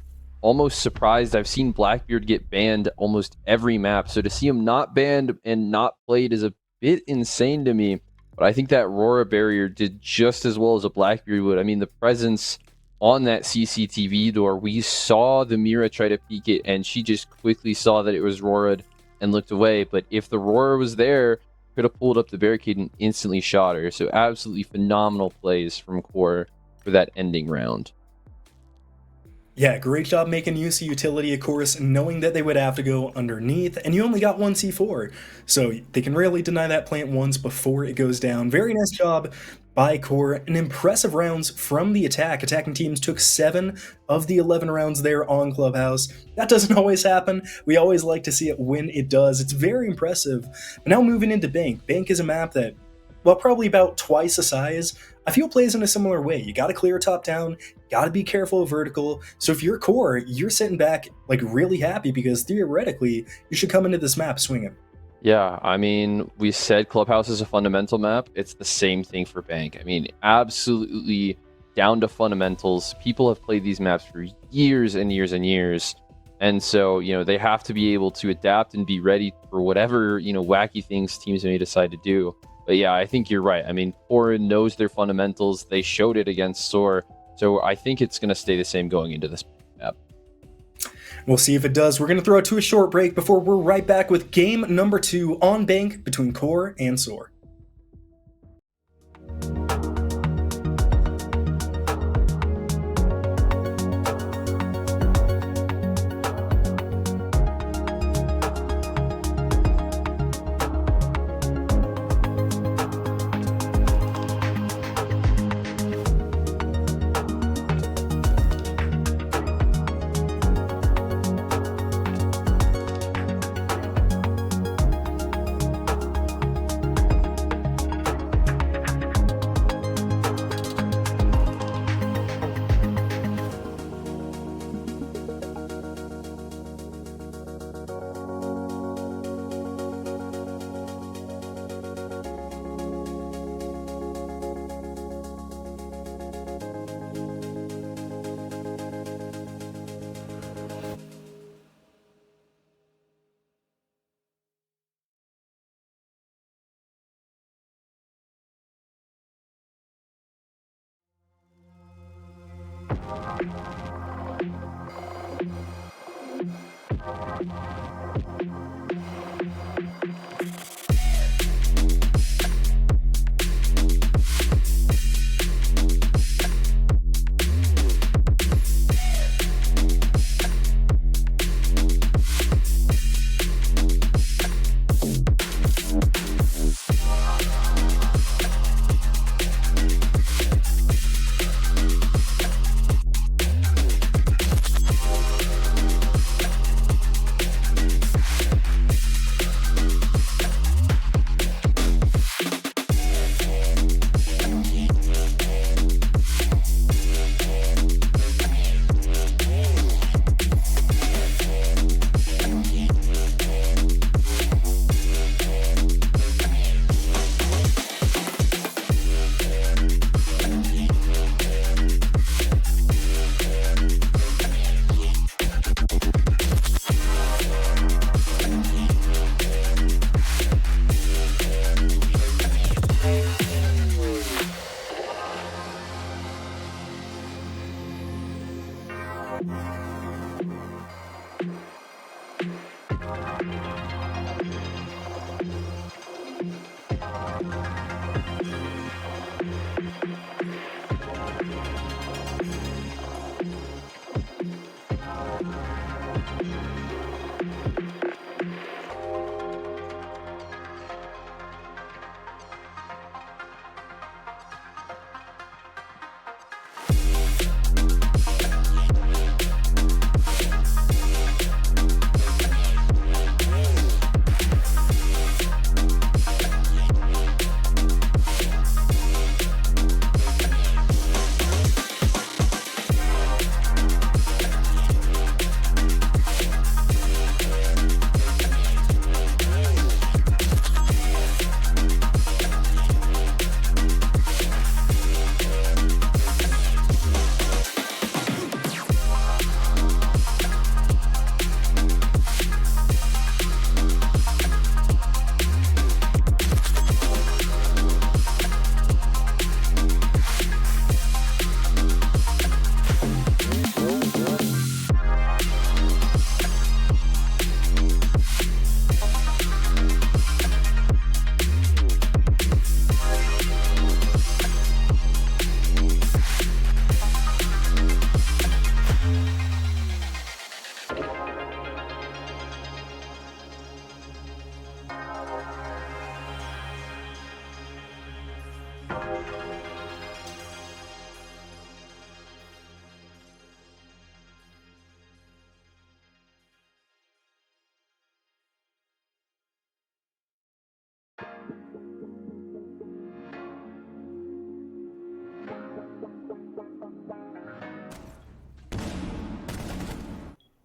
almost surprised. I've seen Blackbeard get banned almost every map, so to see him not banned and not played is a bit insane to me. But I think that Aurora barrier did just as well as a Blackbeard would. I mean, the presence on that CCTV door, we saw the Mira try to peek it, and she just quickly saw that it was Aurora and looked away. But if the Aurora was there, could have pulled up the barricade and instantly shot her. So absolutely phenomenal plays from QOR for that ending round. Yeah, great job making use of utility, of course, knowing that they would have to go underneath, and you only got one C4, so they can rarely deny that plant once before it goes down. Very nice job by QOR, and impressive rounds from the attack. Attacking teams took 7 of the 11 rounds there on Clubhouse. That doesn't always happen. We always like to see it when it does. It's very impressive. But now moving into Bank. Bank is a map that, well, probably about twice the size, I feel plays in a similar way. You gotta clear top down, gotta be careful of vertical. So if you're QOR, you're sitting back like really happy because theoretically, you should come into this map swinging. Yeah, I mean, we said Clubhouse is a fundamental map. It's the same thing for Bank. I mean, absolutely down to fundamentals. People have played these maps for years and years and years. And so, they have to be able to adapt and be ready for whatever, wacky things teams may decide to do. But yeah, I think you're right. I mean, QOR knows their fundamentals. They showed it against SOAR. So I think it's going to stay the same going into this map. We'll see if it does. We're going to throw it to a short break before we're right back with game number 2 on Bank between QOR and SOAR.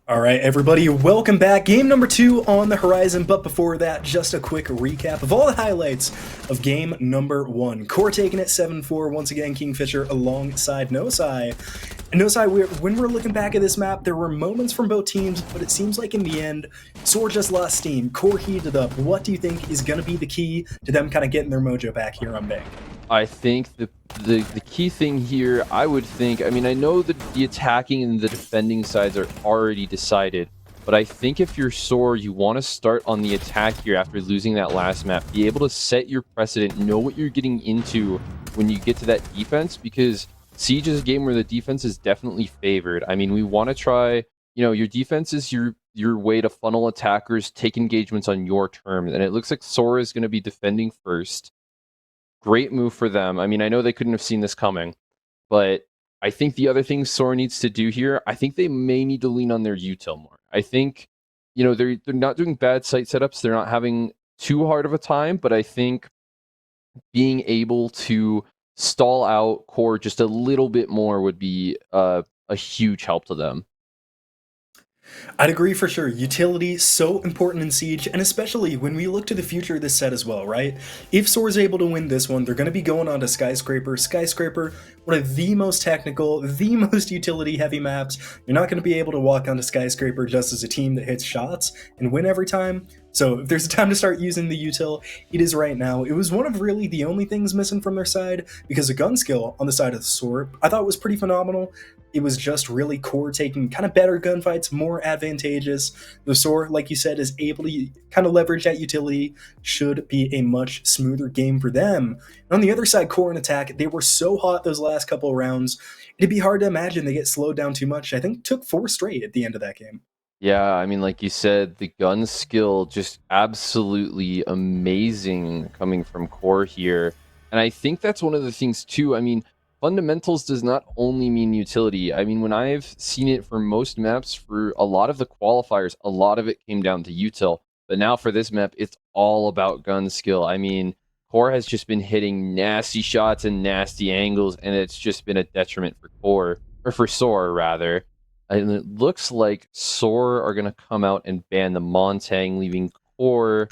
All right, everybody, welcome back. Game number 2 on the horizon, but before that, just a quick recap of all the highlights of game number 1. Core taking it 7-4, once again, Kingfisher alongside Nosai. And Nosai, when we're looking back at this map, there were moments from both teams, but it seems like in the end, SOAR just lost steam. Core heated up. What do you think is going to be the key to them kind of getting their mojo back here on Bank? I think the key thing here, I would think, I mean, I know that the attacking and the defending sides are already decided, but I think if you're SOAR, you want to start on the attack here after losing that last map. Be able to set your precedent, know what you're getting into when you get to that defense, because Siege is a game where the defense is definitely favored. I mean, we want to try, your defense is your way to funnel attackers, take engagements on your terms, and it looks like SOAR is going to be defending first. Great move for them. I mean, I know they couldn't have seen this coming, but I think the other thing SOAR needs to do here, I think they may need to lean on their util more. I think, they're not doing bad site setups. They're not having too hard of a time, but I think being able to stall out core just a little bit more would be a huge help to them. I'd agree for sure. Utility so important in Siege, and especially when we look to the future of this set as well, right? If SOAR's able to win this one, they're going to be going on to Skyscraper. Skyscraper, one of the most technical, the most utility-heavy maps. You're not going to be able to walk onto Skyscraper just as a team that hits shots and win every time. So if there's a time to start using the util, it is right now. It was one of really the only things missing from their side, because the gun skill on the side of the SOAR I thought was pretty phenomenal. It was just really core taking kind of better gunfights, more advantageous. The SOAR, like you said, is able to kind of leverage that utility. Should be a much smoother game for them. And on the other side, core and attack, they were so hot those last couple of rounds. It'd be hard to imagine they get slowed down too much. I think it took 4 straight at the end of that game. Yeah, I mean, like you said, the gun skill just absolutely amazing coming from core here. And I think that's one of the things too. I mean, fundamentals does not only mean utility. I mean, when I've seen it for most maps, for a lot of the qualifiers, a lot of it came down to util. But now for this map, it's all about gun skill. I mean, core has just been hitting nasty shots and nasty angles, and it's just been a detriment for core, or for SOAR rather. And it looks like SOAR are going to come out and ban the Montang, leaving core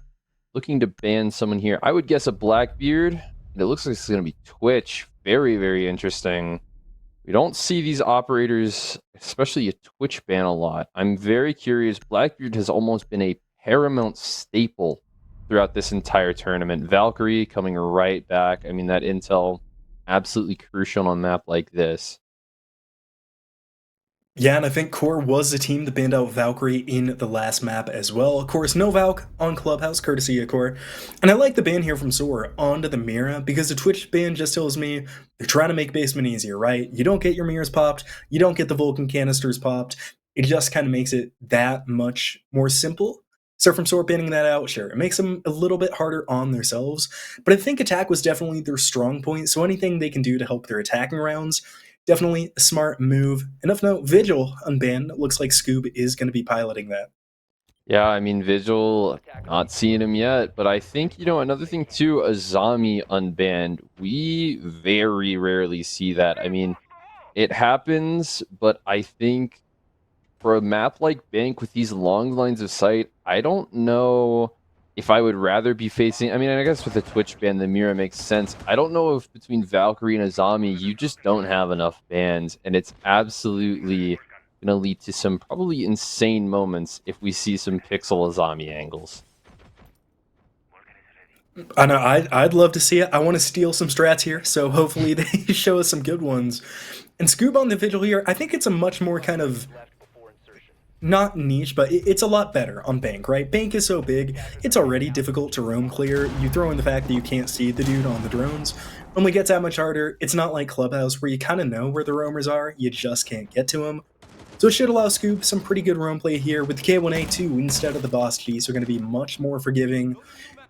looking to ban someone here. I would guess a Blackbeard. And it looks like it's going to be Twitch. Very, very interesting. We don't see these operators, especially a Twitch ban, a lot. I'm very curious. Blackbeard has almost been a paramount staple throughout this entire tournament. Valkyrie coming right back. I mean, that intel absolutely crucial on a map like this. Yeah, and I think core was the team that banned out Valkyrie in the last map as well. Of course, no Valk on Clubhouse, courtesy of core. And I like the ban here from SOAR onto the Mira, because the Twitch ban just tells me they're trying to make basement easier, right? You don't get your mirrors popped, you don't get the Vulcan canisters popped. It just kind of makes it that much more simple. So from SOAR banning that out, sure, it makes them a little bit harder on themselves. But I think attack was definitely their strong point, so anything they can do to help their attacking rounds, definitely a smart move. Enough note, Vigil unbanned. Looks like Scoob is going to be piloting that. Yeah, I mean, Vigil, not seeing him yet, but I think, another thing too, Azami unbanned. We very rarely see that. I mean, it happens, but I think for a map like Bank with these long lines of sight, I don't know if I would rather be facing... I mean, I guess with the Twitch ban, the Mira makes sense. I don't know if between Valkyrie and Azami, you just don't have enough bans, and it's absolutely going to lead to some probably insane moments if we see some pixel Azami angles. I know, I'd love to see it. I want to steal some strats here, so hopefully they show us some good ones. And Scoob on the Vigil here, I think it's a much more kind of... not niche, but it's a lot better on Bank, right? Bank is so big, it's already difficult to roam clear. You throw in the fact that you can't see the dude on the drones, only gets that much harder. It's not like Clubhouse where you kind of know where the roamers are, you just can't get to them. So it should allow Scoob some pretty good roam play here. With the K1A2 instead of the Boss Chiefs, are going to be much more forgiving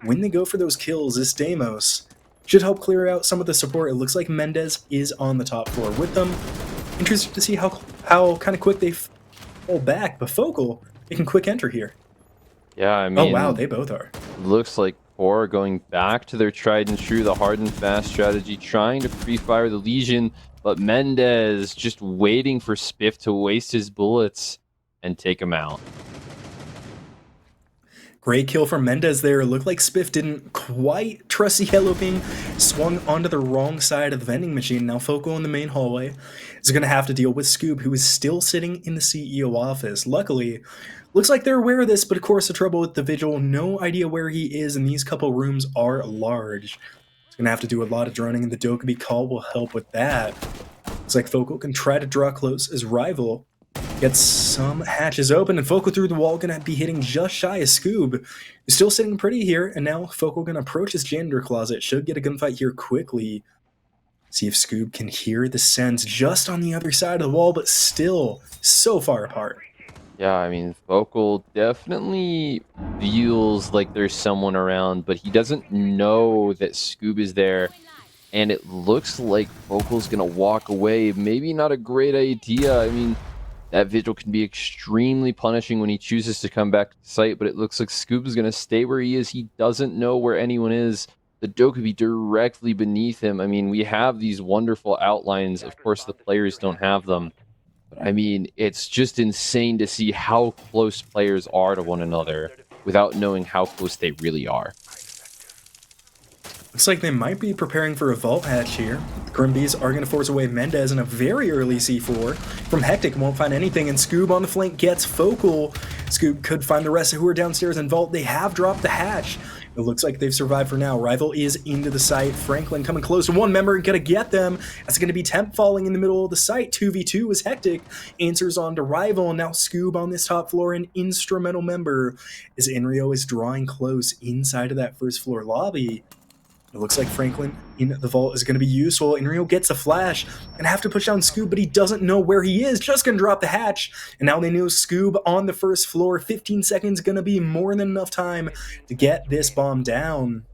when they go for those kills. This Deimos should help clear out some of the support. It looks like Mendez is on the top floor with them. Interesting to see how kind of quick they fall back, but Focal, they can quick enter here. Yeah, I mean... oh wow, they both are. Looks like core going back to their tried and true, the hard and fast strategy, trying to pre-fire the Legion, but Mendez just waiting for Spiff to waste his bullets. and take him out. Great kill from Mendez there. Looked like Spiff didn't quite trust the yellow ping, swung onto the wrong side of the vending machine. Now Foco in the main hallway is going to have to deal with Scoob, who is still sitting in the CEO office. Luckily, looks like they're aware of this, but of course the trouble with the Vigil, no idea where he is, and these couple rooms are large. He's going to have to do a lot of droning, and the Dokkaebi call will help with that. Looks like Foco can try to draw close as Rival gets some hatches open, and Foco through the wall gonna be hitting just shy of Scoob. He's still sitting pretty here, and now Foco gonna approach his janitor closet. Should get a gunfight here quickly. See if Scoob can hear the sense just on the other side of the wall, but still so far apart. Yeah, I mean, Focal definitely feels like there's someone around, but he doesn't know that Scoob is there. And it looks like Focal's gonna walk away. Maybe not a great idea. I mean, that Vigil can be extremely punishing when he chooses to come back to site, but it looks like Scoob is going to stay where he is. He doesn't know where anyone is. The Dokkaebi directly beneath him. I mean, we have these wonderful outlines. Of course, the players don't have them. But I mean, it's just insane to see how close players are to one another without knowing how close they really are. Looks like they might be preparing for a vault hatch here. The Grimbees are going to force away Mendez in a very early C4. From Hectic, won't find anything, and Scoob on the flank gets Focal. Scoob could find the rest who are downstairs in vault. They have dropped the hatch. It looks like they've survived for now. Rival is into the site. Franklin coming close to one member and gonna get them. That's gonna be Temp falling in the middle of the site. 2v2 is Hectic. Answers on to Rival, and now Scoob on this top floor. An instrumental member as Inrio is drawing close inside of that first floor lobby. It looks like Franklin in the vault is going to be useful. Inrio gets a flash and have to push down Scoob, but he doesn't know where he is. Just going to drop the hatch. And now they know Scoob on the first floor. 15 seconds going to be more than enough time to get this bomb down.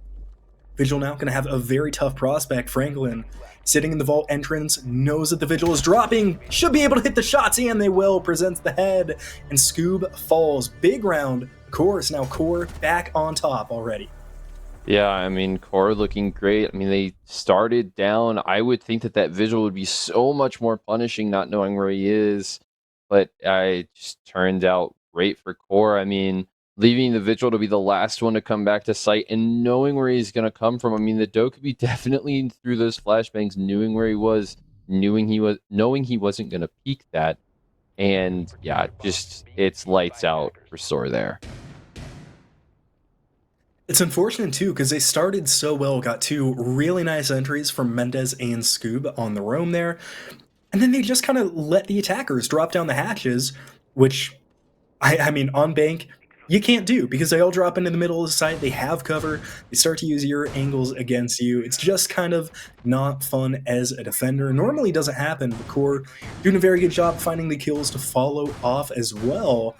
Vigil now going to have a very tough prospect. Franklin sitting in the vault entrance, knows that the Vigil is dropping, should be able to hit the shots, and they will. Presents the head, and Scoob falls. Big round, of course. Now Core back on top already. Yeah, I mean, Core looking great. I mean, they started down. I would think that that Vigil would be so much more punishing not knowing where he is. But it just turned out great for Core. I mean, leaving the Vigil to be the last one to come back to site and knowing where he's going to come from. I mean, the Dokkaebi definitely through those flashbangs, knowing where he was, knowing he wasn't going to peek that. And yeah, just it's lights out for SOAR there. It's unfortunate, too, because they started so well, got two really nice entries from Mendez and Scoob on the roam there, and then they just kind of let the attackers drop down the hatches, which, I mean, on bank, you can't do, because they all drop into the middle of the site, they have cover, they start to use your angles against you. It's just kind of not fun as a defender. Normally doesn't happen, but Core doing a very good job finding the kills to follow off as well.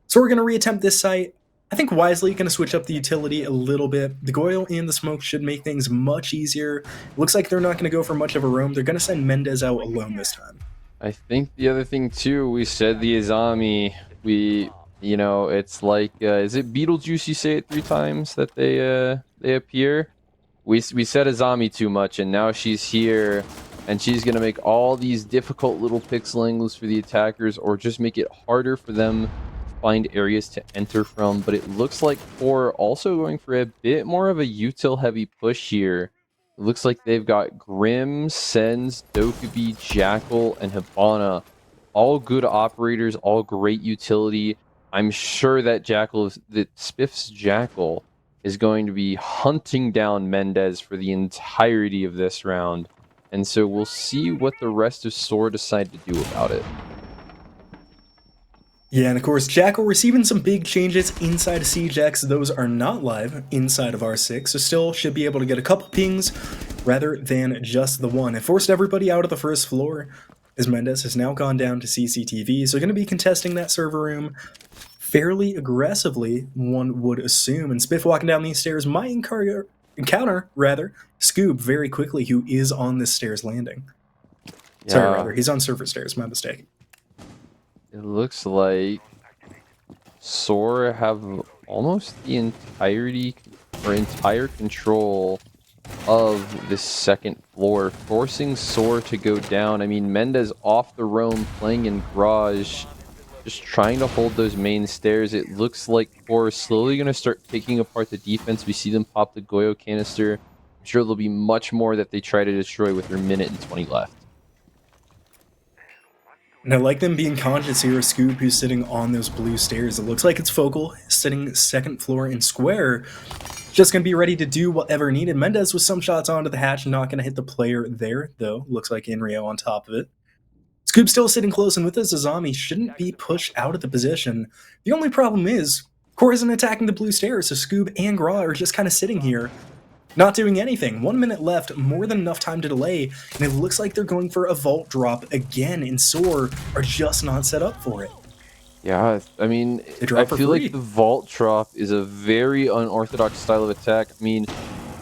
So we're going to reattempt this site. I think wisely going to switch up the utility a little bit. The Goyle and the smoke should make things much easier. Looks like they're not going to go for much of a roam. They're going to send Mendez out alone this time. I think the other thing too, we said the Azami, it's like, is it Beetlejuice? You say it 3 times that they appear. We said Azami too much, and now she's here, and she's gonna make all these difficult little pixel angles for the attackers, or just make it harder for them find areas to enter from. But it looks like Core also going for a bit more of a util heavy push here. It looks like they've got Grim, Sens, Dokkaebi, Jackal, and Hibana. All good operators, all great utility. I'm sure that Spiff's Jackal is going to be hunting down Mendez for the entirety of this round. And so we'll see what the rest of SOAR decide to do about it. Yeah, and of course, Jackal receiving some big changes inside of CJX. Those are not live inside of R6, so still should be able to get a couple pings rather than just the one. It forced everybody out of the first floor, as Mendez has now gone down to CCTV, so going to be contesting that server room fairly aggressively, one would assume. And Spiff walking down these stairs might encounter, Scoob very quickly, who is on this stairs landing. Yeah. Sorry, he's on server stairs, my mistake. It looks like SOAR have almost the entire control of the second floor, forcing SOAR to go down. I mean, Mendez off the roam, playing in garage. just trying to hold those main stairs. It looks like QOR is slowly going to start picking apart the defense. We see them pop the Goyo canister. I'm sure there'll be much more that they try to destroy with their minute and 20 left. And I like them being conscious here. Scoob, who's sitting on those blue stairs. It looks like it's Focal, sitting second floor in square. Just going to be ready to do whatever needed. Mendez with some shots onto the hatch, not going to hit the player there, though. Looks like Inrio on top of it. Scoob still sitting close, and with this, Azami shouldn't be pushed out of the position. The only problem is, QOR isn't attacking the blue stairs, so Scoob and Gra are just kind of sitting here, not doing anything. 1 minute left, more than enough time to delay, and it looks like they're going for a vault drop again, and SOAR are just not set up for it. Yeah, I mean, I feel like the vault drop is a very unorthodox style of attack. I mean,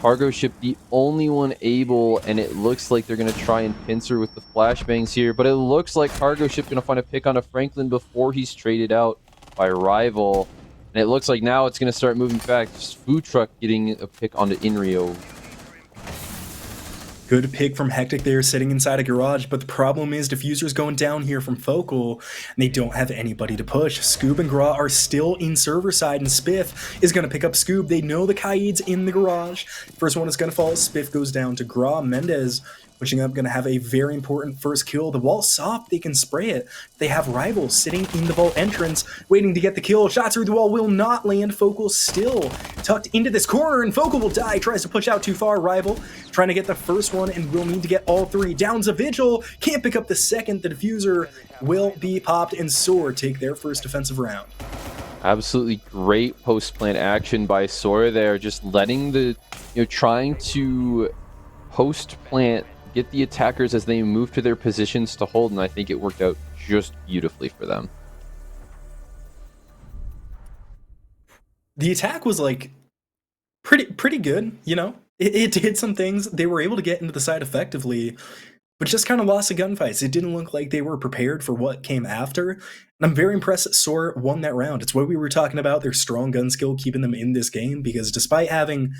Cargo Ship the only one able, and it looks like they're going to try and pincer with the flashbangs here, but it looks like Cargo Ship going to find a pick on a Franklin before he's traded out by Rival. And it looks like now it's going to start moving back. Just Food Truck getting a pick onto Inrio. Good pick from Hectic there, sitting inside a garage, but the problem is Diffuser's going down here from Focal, and they don't have anybody to push. Scoob and Gra are still in server side, and Spiff is going to pick up Scoob. They know the Kaid's in the garage. First one is going to fall. Spiff goes down to Gra. Mendez pushing up, going to have a very important first kill. The wall's soft, they can spray it. They have Rivals sitting in the vault entrance, waiting to get the kill. Shot through the wall will not land. Focal still tucked into this corner, and Focal will die. Tries to push out too far. Rival trying to get the first one, and will need to get all three. Downs a Vigil, can't pick up the second. The Diffuser will be popped, and SOAR take their first defensive round. Absolutely great post-plant action by SOAR there, just letting the, trying to post-plant, get the attackers as they move to their positions to hold, and I think it worked out just beautifully for them. The attack was like pretty good, It did some things. They were able to get into the side effectively, but just kind of lost the gunfights. It didn't look like they were prepared for what came after. And I'm very impressed that SOAR won that round. It's what we were talking about, their strong gun skill keeping them in this game, because despite having,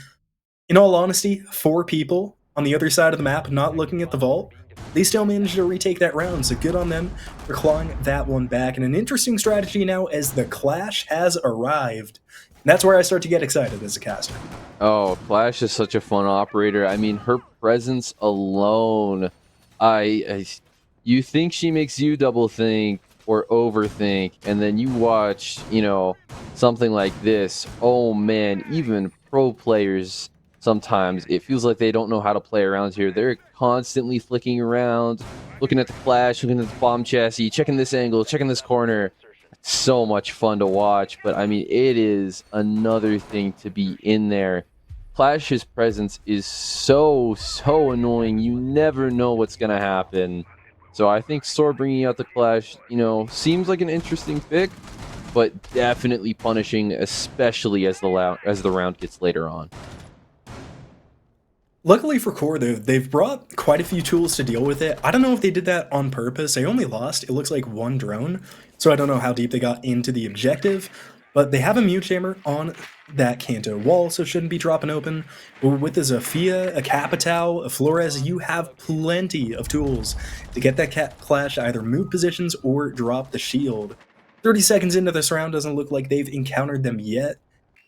in all honesty, 4 people on the other side of the map not looking at the vault, they still managed to retake that round, so good on them for clawing that one back. And an interesting strategy now as the Clash has arrived. And that's where I start to get excited as a caster. Oh, Clash is such a fun operator. I mean, her presence alone, you think she makes you double think or overthink, and then you watch, something like this. Oh man, even pro players, sometimes it feels like they don't know how to play around here. They're constantly flicking around, looking at the Clash, looking at the bomb chassis, checking this angle, checking this corner. So much fun to watch, but I mean, it is another thing to be in there. Clash's presence is so annoying. You never know what's gonna happen. So I think SOAR bringing out the Clash, seems like an interesting pick, but definitely punishing, especially as the round gets later on. Luckily for QOR, they've brought quite a few tools to deal with it. I don't know if they did that on purpose. They only lost, it looks like, 1 drone, so I don't know how deep they got into the objective, but they have a mute chamber on that Kanto wall, so shouldn't be dropping open. But with a Zofia, a Capitao, a Flores, you have plenty of tools to get that Clash either move positions or drop the shield. 30 seconds into this round, doesn't look like they've encountered them yet.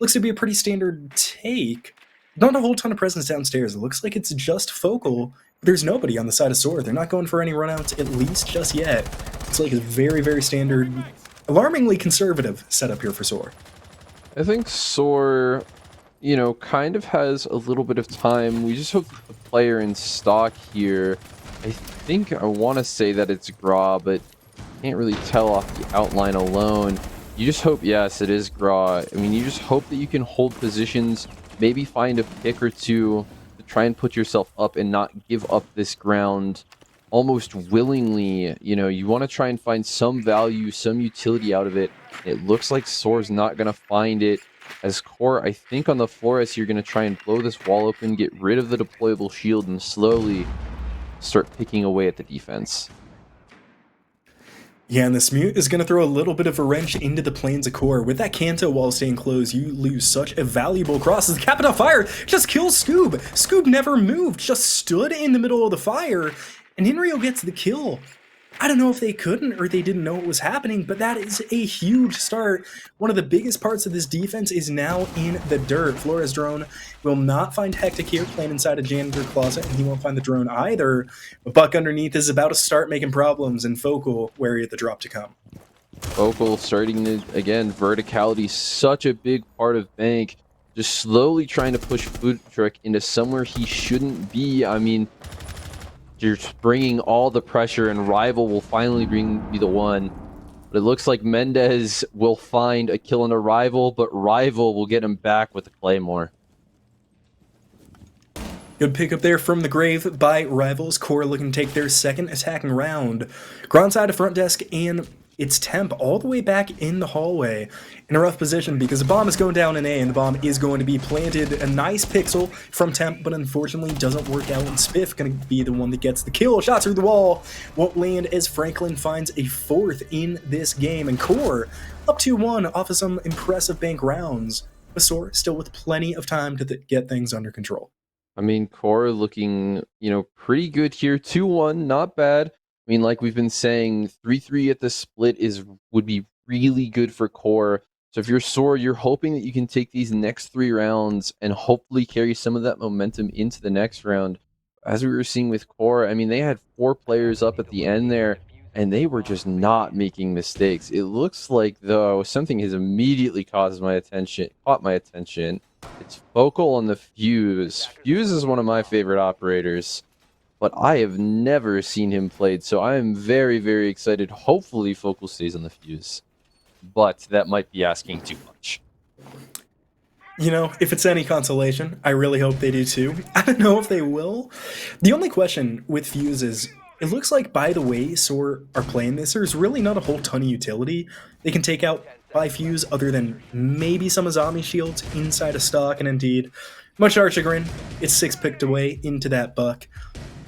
Looks to be a pretty standard take. Not a whole ton of presence downstairs. It looks like it's just Focal. There's nobody on the side of SOAR. They're not going for any runouts, at least just yet. It's like a very, very standard, alarmingly conservative setup here for SOAR. I think SOAR, kind of has a little bit of time. We just hope that the player in stock here, I want to say that it's Gra, but can't really tell off the outline alone. You just hope, yes, it is Gra. I mean, you just hope that you can hold positions, maybe find a pick or two to try and put yourself up and not give up this ground almost willingly. You want to try and find some value, some utility out of it. It looks like SOAR's not going to find it. As QOR, I think on the Flores, you're going to try and blow this wall open, get rid of the deployable shield, and slowly start picking away at the defense. Yeah, and this mute is going to throw a little bit of a wrench into the planes of QOR. With that Kanto wall staying closed, you lose such a valuable cross. As the Capitao fire just kills Scoob. Scoob never moved, just stood in the middle of the fire, and Inrio gets the kill. I don't know if they couldn't or they didn't know it was happening, but that is a huge start. One of the biggest parts of this defense is now in the dirt. Flores drone will not find Hectic here playing inside a janitor closet, and he won't find the drone either. But Buck underneath is about to start making problems, and Focal wary of the drop to come. Focal starting to, again, verticality, such a big part of Bank. Just slowly trying to push Food Truck into somewhere he shouldn't be. I mean, you're bringing all the pressure, and Rival will finally be the one. But it looks like Mendez will find a kill on a Rival, but Rival will get him back with the Claymore. Good pickup there from the grave by Rivals. Core looking to take their second attacking round. Ground side of front desk, and it's Temp all the way back in the hallway. In a rough position because the bomb is going down in A, and the bomb is going to be planted. A nice pixel from Temp, but unfortunately doesn't work out, and Spiff going to be the one that gets the kill. Shot through the wall. Won't land as Franklin finds a fourth in this game. And Core up 2-1 off of some impressive Bank rounds. But SOAR still with plenty of time to get things under control. I mean, Core looking, pretty good here. 2-1, not bad. I mean, like we've been saying, 3-3 at the split would be really good for Core. So if you're SOAR, you're hoping that you can take these next 3 rounds and hopefully carry some of that momentum into the next round. As we were seeing with Core, I mean, they had 4 players up at the end there, and they were just not making mistakes. It looks like, though, something has immediately caught my attention. It's Focal on the Fuse. Fuse is one of my favorite operators, but I have never seen him played, so I am very, very excited. Hopefully Focal stays on the Fuse, but that might be asking too much. If it's any consolation, I really hope they do too. I don't know if they will. The only question with Fuse is, it looks like by the way SOAR are playing this, there's really not a whole ton of utility they can take out by Fuse other than maybe some Azami shields inside of stock, and indeed, much to our chagrin, it's 6 picked away into that Buck.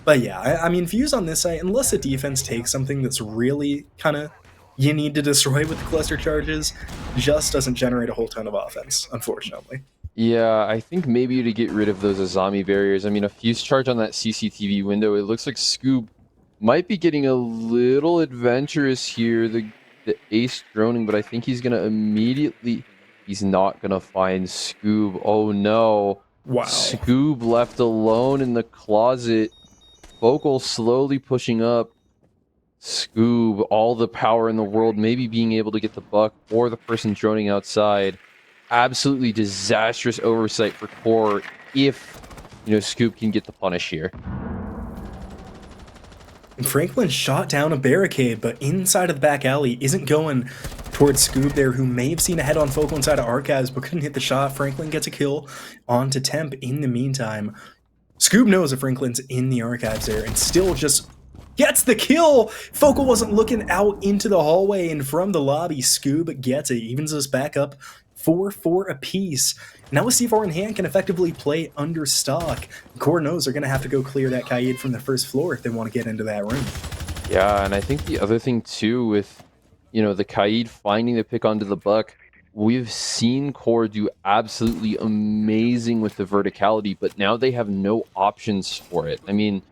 But yeah, I mean, Fuse on this side, unless the defense takes something that's really kind of you need to destroy with cluster charges, just doesn't generate a whole ton of offense, unfortunately. Yeah, I think maybe to get rid of those Azami barriers, I mean, a Fuse charge on that CCTV window, it looks like Scoob might be getting a little adventurous here, the ace droning, but I think he's going to immediately... He's not going to find Scoob. Oh, no. Wow. Scoob left alone in the closet. Focal slowly pushing up. Scoob, all the power in the world, maybe being able to get the Buck or the person droning outside. Absolutely disastrous oversight for Core if, Scoob can get the punish here. And Franklin shot down a barricade, but inside of the back alley isn't going towards Scoob there, who may have seen a head-on Focal inside of Archives, but couldn't hit the shot. Franklin gets a kill onto Temp in the meantime. Scoob knows that Franklin's in the Archives there, and still just gets the kill! Focal wasn't looking out into the hallway, and from the lobby, Scoob gets it. Evens us back up 4-4 apiece. Now a C4 in hand can effectively play under stock. Core knows they're going to have to go clear that Kaid from the first floor if they want to get into that room. Yeah, and I think the other thing too with, the Kaid finding the pick onto the Buck, we've seen Core do absolutely amazing with the verticality, but now they have no options for it. I mean,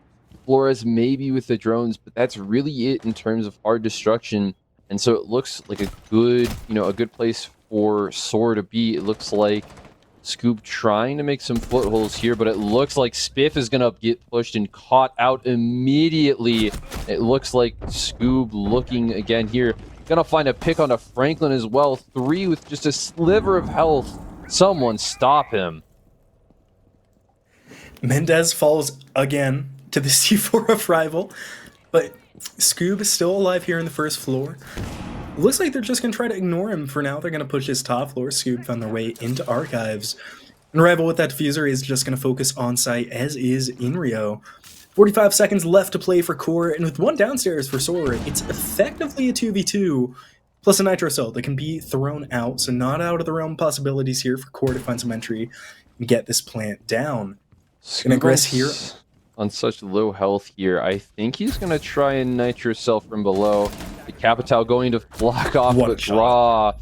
Flores maybe with the drones, but that's really it in terms of hard destruction. And so it looks like a good, a good place for SOAR to be. It looks like Scoob trying to make some footholds here, but it looks like Spiff is going to get pushed and caught out immediately. It looks like Scoob looking again here. Going to find a pick onto Franklin as well. 3 with just a sliver of health. Someone stop him. Mendez falls again to the C4 of Rival, but Scoob is still alive here in the first floor. Looks like they're just going to try to ignore him for now. They're going to push his top floor. Scoob found their way into Archives. And Rival with that diffuser is just going to focus on site, as is Inrio. 45 seconds left to play for Core, and with one downstairs for SOAR, it's effectively a 2v2, plus a Nitro Cell that can be thrown out, so not out of the realm of possibilities here for Core to find some entry and get this plant down. Gonna aggress here. On such low health here, I think he's going to try and Nitro Cell from below. The Capital going to block off, but Raw.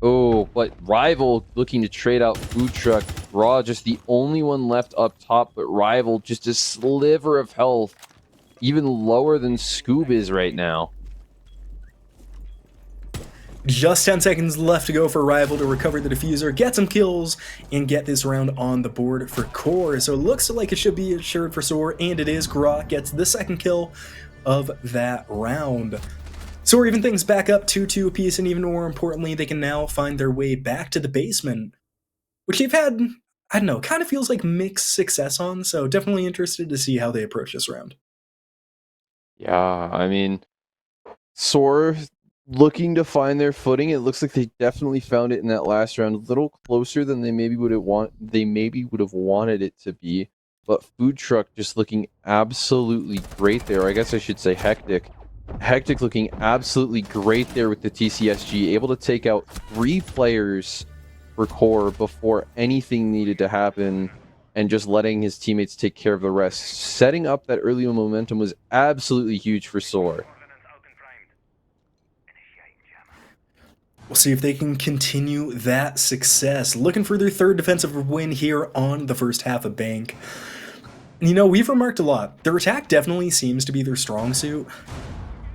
Oh, but Rival looking to trade out Food Truck. Raw just the only one left up top, but Rival just a sliver of health. even lower than Scoob is right now. Just 10 seconds left to go for Rival to recover the diffuser, get some kills, and get this round on the board for Core. So it looks like it should be assured for SOAR, and it is. Grok gets the second kill of that round. SOAR even things back up 2-2 apiece, and even more importantly, they can now find their way back to the basement, which they've had, I don't know, kind of feels like mixed success on, so definitely interested to see how they approach this round. Yeah, I mean, SOAR looking to find their footing. It looks like they definitely found it in that last round, a little closer than they maybe would have wanted it to be. But Food Truck just looking absolutely great there. I guess I should say Hectic. Hectic looking absolutely great there with the TCSG, able to take out 3 players for Core before anything needed to happen, and just letting his teammates take care of the rest. Setting up that early momentum was absolutely huge for SOAR. We'll see if they can continue that success. Looking for their third defensive win here on the first half of Bank. You know, we've remarked a lot. Their attack definitely seems to be their strong suit.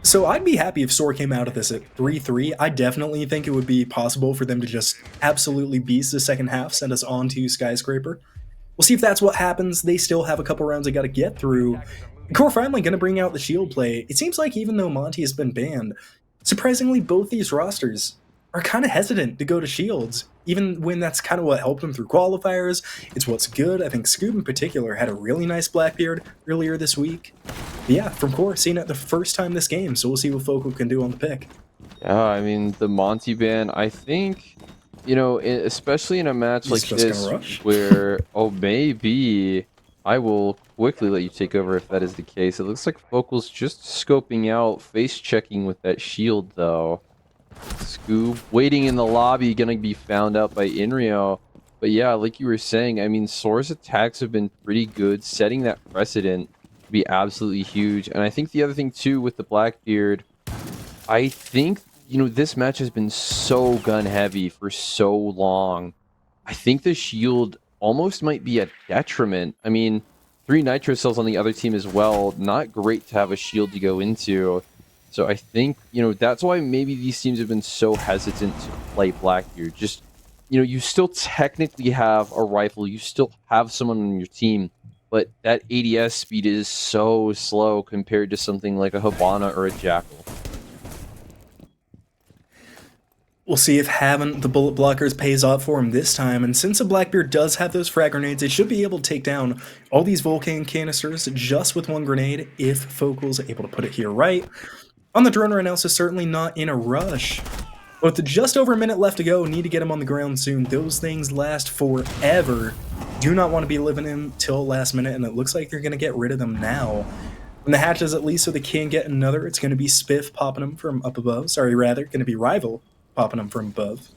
So I'd be happy if SOAR came out of this at 3-3. I definitely think it would be possible for them to just absolutely beast the second half, send us on to Skyscraper. We'll see if that's what happens. They still have a couple rounds they got to get through. Core finally going to bring out the shield play. It seems like even though Monty has been banned, surprisingly both these rosters are kind of hesitant to go to shields, even when that's kind of what helped them through qualifiers. It's what's good. I think Scoob in particular had a really nice Blackbeard earlier this week. But yeah, from Core, seeing it the first time this game, so we'll see what Focal can do on the pick. Yeah, I mean, the Monty ban, I think, you know, especially in a match like this where, oh, maybe I will quickly let you take over if that is the case. It looks like Focal's just scoping out, face checking with that shield, though. Scoob waiting in the lobby, gonna be found out by Inrio. But yeah, like you were saying, I mean, SOAR's attacks have been pretty good. Setting that precedent would be absolutely huge. And I think the other thing too with the Blackbeard, I think, you know, this match has been so gun heavy for so long. I think the shield almost might be a detriment. I mean, 3 nitro cells on the other team as well. Not great to have a shield to go into. So I think, you know, that's why maybe these teams have been so hesitant to play Blackbeard. Just, you know, you still technically have a rifle, you still have someone on your team, but that ADS speed is so slow compared to something like a Hibana or a Jackal. We'll see if having the bullet blockers pays off for him this time, and since the Blackbeard does have those frag grenades, it should be able to take down all these Volcan canisters just with 1 grenade if Focal's able to put it here right. On the drone right now, so certainly not in a rush. With just over a minute left to go, need to get him on the ground soon. Those things last forever. Do not want to be living in till last minute, and it looks like they're going to get rid of them now. When the hatches at least so they can get another, it's going to be Spiff popping them from up above. Sorry, rather, going to be Rival popping them from above.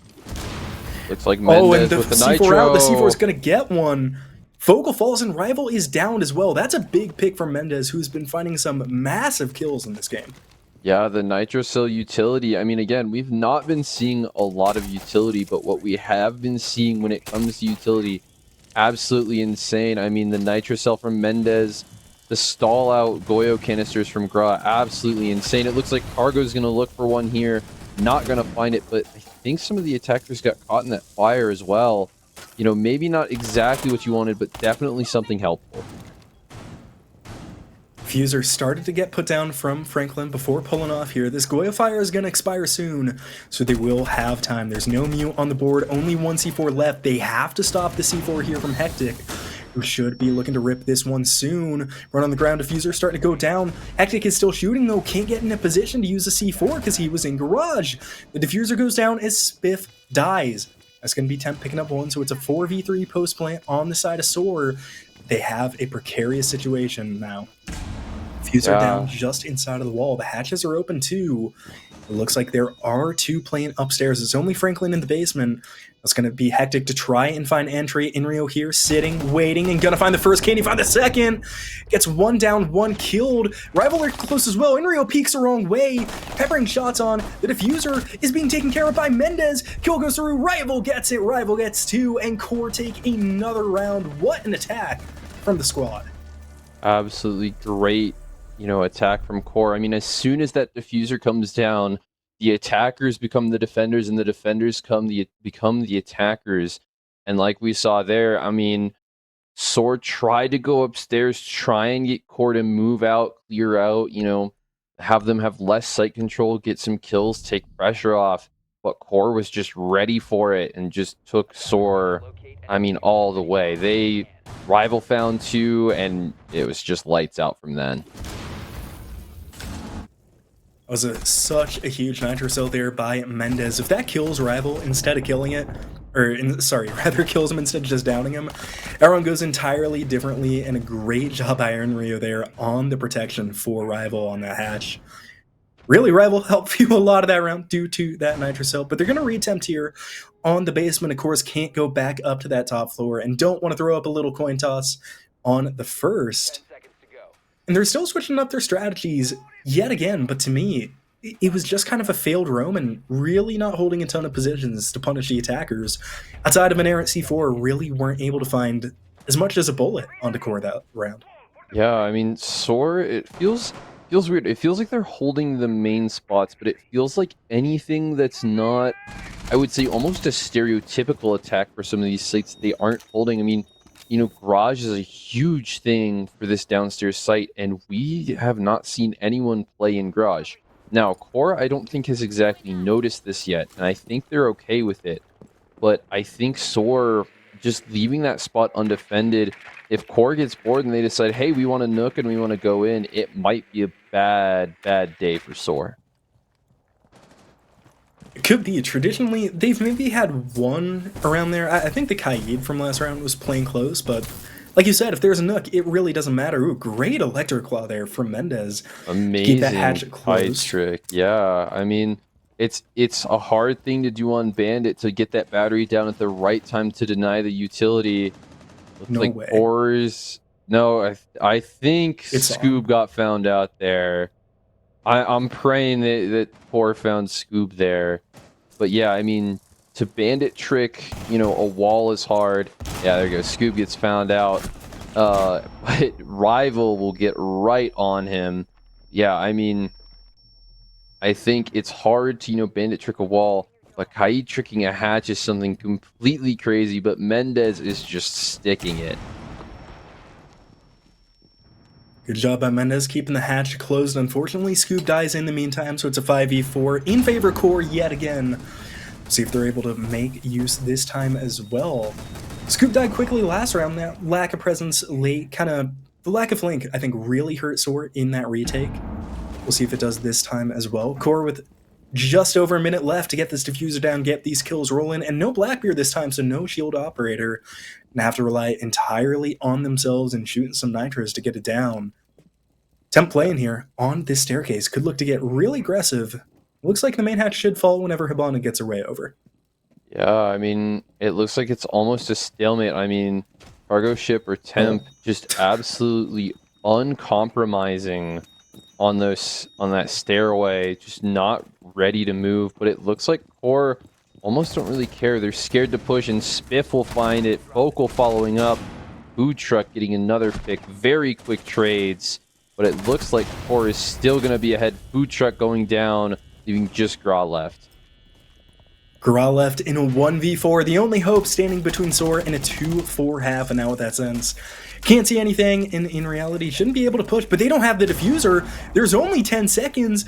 Looks like Mendez with the C4 nitro. out, the C4 is going to get one. Focal falls and Rival is downed as well. That's a big pick from Mendez, who's been finding some massive kills in this game. Yeah, the nitro cell utility. I mean, again, we've not been seeing a lot of utility, but what we have been seeing when it comes to utility, absolutely insane. I mean, the nitro cell from Mendez, the stall out Goyo canisters from Gra, absolutely insane. It looks like Cargo's going to look for one here, not going to find it, but I think some of the attackers got caught in that fire as well. You know, maybe not exactly what you wanted, but definitely something helpful. Fuser started to get put down from Franklin before pulling off here. This Goyo fire is going to expire soon, so they will have time. There's no mute on the board, only 1 C4 left. They have to stop the C4 here from Hectic, who should be looking to rip this one soon. Run on the ground, Diffuser starting to go down. Hectic is still shooting though, can't get in a position to use the C4 because he was in garage. The Diffuser goes down as Spiff dies. That's going to be Temp picking up one, so it's a 4v3 post plant on the side of SOAR. They have a precarious situation now. Fuser down just inside of the wall. The hatches are open too. It looks like there are 2 playing upstairs. It's only Franklin in the basement. It's going to be Hectic to try and find entry. Inrio here sitting, waiting, and going to find the first. Can he find the second? Gets 1 down, 1 killed. Rival are close as well. Inrio peeks the wrong way. Peppering shots on. The Diffuser is being taken care of by Mendez. Kill goes through. Rival gets it. Rival gets 2. And Core take another round. What an attack from the squad. Absolutely great attack from Core. I mean, as soon as that diffuser comes down, the attackers become the defenders, and the defenders become the attackers. And like we saw there, I mean, SOAR tried to go upstairs, try and get Core to move out, clear out, have them have less site control, get some kills, take pressure off. But Core was just ready for it and just took SOAR, I mean, all the way. They rival found 2, and it was just lights out from then. That was such a huge nitro cell there by Mendez. If that kills Rival instead of killing it, rather kills him instead of just downing him, everyone goes entirely differently, and a great job by Iron Rio there on the protection for Rival on that hatch. Really, Rival helped fuel a lot of that round due to that nitro cell, but they're going to reattempt here on the basement. Of course, can't go back up to that top floor and don't want to throw up a little coin toss on the first. And they're still switching up their strategies yet again, but to me, it was just kind of a failed roam and really not holding a ton of positions to punish the attackers. Outside of an errant C4, really weren't able to find as much as a bullet onto Core that round. Yeah, I mean, SOAR, it feels weird. It feels like they're holding the main spots, but it feels like anything that's not, I would say, almost a stereotypical attack for some of these sites they aren't holding. I mean, garage is a huge thing for this downstairs site, and we have not seen anyone play in garage. Now, Core, I don't think has exactly noticed this yet, and I think they're okay with it. But I think SOAR just leaving that spot undefended, if Core gets bored and they decide, hey, we want to nook and we want to go in, it might be a bad day for SOAR. It could be. Traditionally, they've maybe had one around there. I think the Kaid from last round was playing close, but like you said, if there's a nook, it really doesn't matter. Ooh, great electric claw there from Mendez. Amazing keep that hatchet closed. trick. Yeah, I mean, it's a hard thing to do on Bandit to get that battery down at the right time to deny the utility. Looks No like way. Core's... No, I think It's Scoob got found out there. I'm praying that Core found Scoob there. But yeah, I mean, to Bandit trick, a wall is hard. Yeah, there you go. Scoob gets found out. But Rival will get right on him. Yeah, I mean, I think it's hard to, Bandit trick a wall. But Kaid tricking a hatch is something completely crazy. But Mendez is just sticking it. Good job by Mendez keeping the hatch closed. Unfortunately, Scoob dies in the meantime, so it's a 5v4 in favor of Core yet again. See if they're able to make use this time as well. Scoob died quickly last round. That lack of presence late, the lack of flank, I think, really hurt SOAR in that retake. We'll see if it does this time as well. Core with just over a minute left to get this diffuser down, get these kills rolling, and no Blackbeard this time, so no shield operator. And have to rely entirely on themselves and shooting some nitros to get it down. Temp playing here on this staircase could look to get really aggressive. Looks like the main hatch should fall whenever Hibana gets her way over. Yeah, I mean, it looks like it's almost a stalemate. I mean, cargo ship or temp just absolutely uncompromising on that stairway, just not ready to move. But it looks like Core almost don't really care. They're scared to push, and Spiff will find it. Focal following up. Food Truck getting another pick. Very quick trades. But it looks like Core is still going to be ahead. Food Truck going down, leaving just Gra left. Gra left in a 1v4. The only hope standing between SOAR and a 2-4 half, and now with that sense. Can't see anything, and in reality, shouldn't be able to push, but they don't have the diffuser. There's only 10 seconds.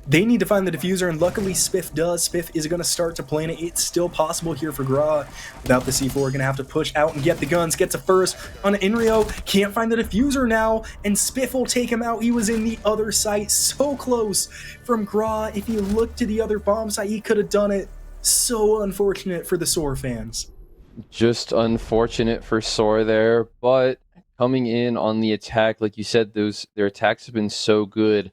They need to find the diffuser, and luckily Spiff does. Spiff is going to start to plan it. It's still possible here for Gra. Without the C4, going to have to push out and get the guns. Gets a first on Inrio. Can't find the diffuser now, and Spiff will take him out. He was in the other site, so close from Gra. If he looked to the other bomb site, he could have done it. So unfortunate for the SOAR fans. Just unfortunate for SOAR there, but coming in on the attack, like you said, their attacks have been so good.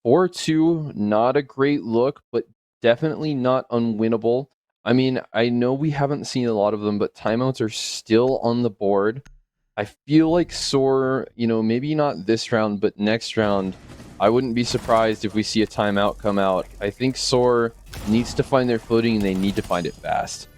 4-2, not a great look, but definitely not unwinnable. I mean, I know we haven't seen a lot of them, but timeouts are still on the board. I feel like SOAR, maybe not this round, but next round, I wouldn't be surprised if we see a timeout come out. I think SOAR needs to find their footing, and they need to find it fast.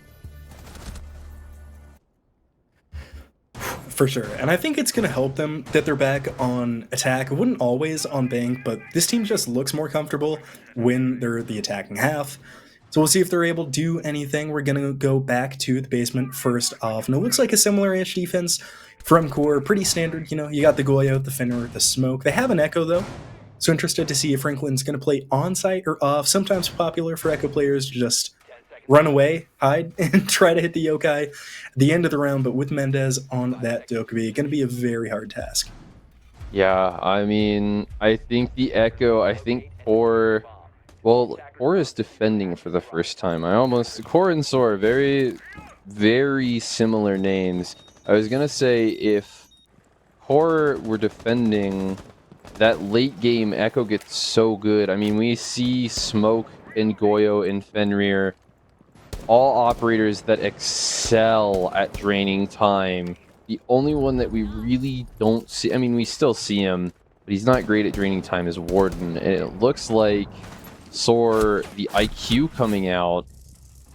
For sure, and I think it's going to help them that they're back on attack. It wouldn't always on bank, but this team just looks more comfortable when they're the attacking half. So we'll see if they're able to do anything. We're going to go back to the basement first off, and it looks like a similar-ish defense from Core. Pretty standard, you know, you got the Goyo, the Finner, the Smoke. They have an Echo, though, so interested to see if Franklin's going to play on-site or off. Sometimes popular for Echo players to just run away, hide, and try to hit the yokai at the end of the round, but with Mendez on that Dokkaebi, going to be a very hard task. Yeah, I mean, I think the Echo, I think Core, well, Core is defending for the first time. Core and SOAR, very, very similar names. I was going to say if Core were defending, that late game Echo gets so good. I mean, we see Smoke and Goyo and Fenrir, all operators that excel at draining time. The only one that we really don't see, I mean, we still see him, but he's not great at draining time, is Warden. And it looks like SOAR, the IQ coming out,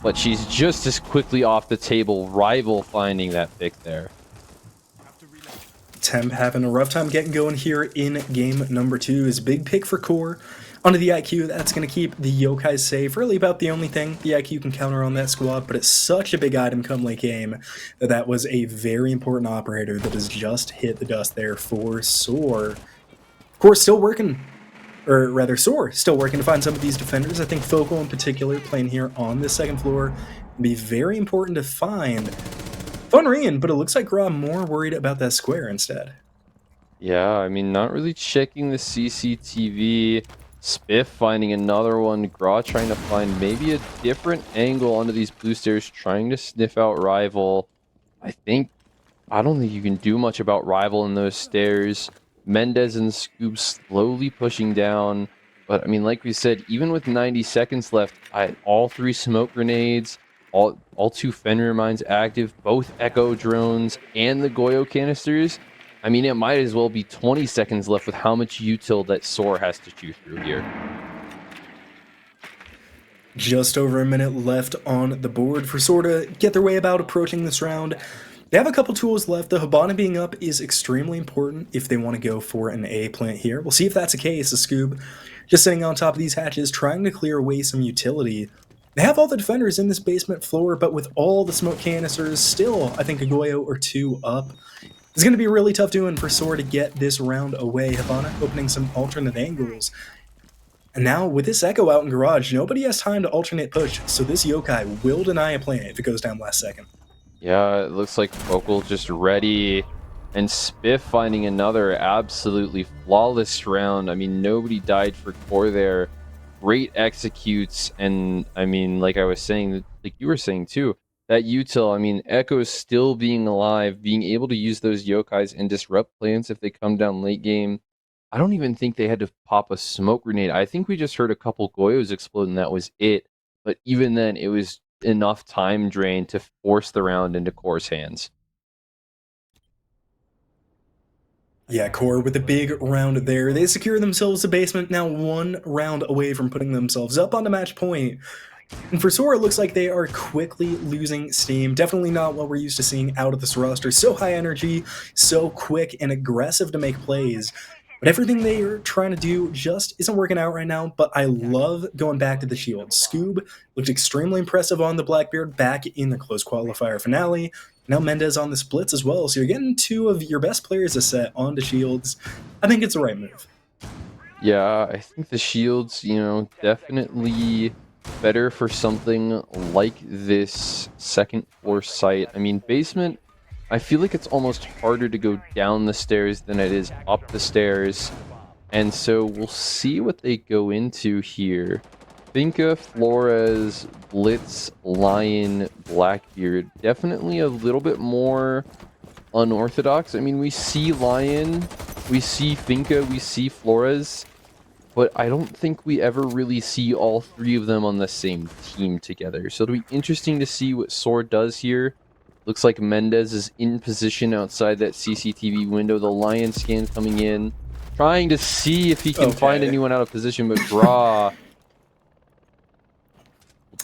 but she's just as quickly off the table. Rival finding that pick there. Temp having a rough time getting going here in game number 2. Is big pick for Core. Onto the IQ, that's going to keep the Yokai safe. Really about the only thing the IQ can counter on that squad, but it's such a big item come late game that that was a very important operator that has just hit the dust there for SOAR. Of course, still working, or rather SOAR still working to find some of these defenders. I think Focal in particular playing here on the second floor will be very important to find. Funrian, but it looks like Ra more worried about that square instead. Yeah, I mean, not really checking the CCTV. Spiff finding another one. Gra trying to find maybe a different angle onto these blue stairs, trying to sniff out Rival. I don't think you can do much about Rival in those stairs. Mendez and Scoob slowly pushing down. But, I mean, like we said, even with 90 seconds left, all 3 smoke grenades, all 2 Fenrir mines active, both Echo drones, and the Goyo canisters. I mean, it might as well be 20 seconds left with how much util that SOAR has to chew through here. Just over a minute left on the board for SOAR to get their way about approaching this round. They have a couple tools left. The Hibana being up is extremely important if they want to go for an A plant here. We'll see if that's the case. The Scoob just sitting on top of these hatches, trying to clear away some utility. They have all the defenders in this basement floor, but with all the smoke canisters, still, I think a Goyo or 2 up. It's going to be really tough doing for SOAR to get this round away. Hibana opening some alternate angles. And now, with this Echo out in Garage, nobody has time to alternate push, so this Yokai will deny a plant if it goes down last second. Yeah, it looks like Focal just ready. And Spiff finding another absolutely flawless round. I mean, nobody died for Core there. Great executes. And, I mean, like I was saying, like you were saying too, that util, I mean, Echo still being alive, being able to use those Yokais and disrupt plans if they come down late game. I don't even think they had to pop a smoke grenade. I think we just heard a couple Goyos explode and that was it. But even then, it was enough time drain to force the round into Core's hands. Yeah, Core with a big round there. They secure themselves a basement, now 1 round away from putting themselves up on the match point. And for SOAR, it looks like they are quickly losing steam. Definitely not what we're used to seeing out of this roster. So high energy, so quick and aggressive to make plays. But everything they are trying to do just isn't working out right now, but I love going back to the shield. Scoob looked extremely impressive on the Blackbeard back in the close qualifier finale. Now Mendez on the splits as well, so you're getting 2 of your best players a set onto shields. I think it's the right move. Yeah, I think the shields, you know, definitely better for something like this second floor site. I mean, basement, I feel like it's almost harder to go down the stairs than it is up the stairs. And so we'll see what they go into here. Finka, Flores, Blitz, Lion, Blackbeard. Definitely a little bit more unorthodox. I mean, we see Lion, we see Finka, we see Flores. But I don't think we ever really see all 3 of them on the same team together. So it'll be interesting to see what SOAR does here. Looks like Mendez is in position outside that CCTV window. The Lion scan coming in. Trying to see if he can find anyone out of position, but Draw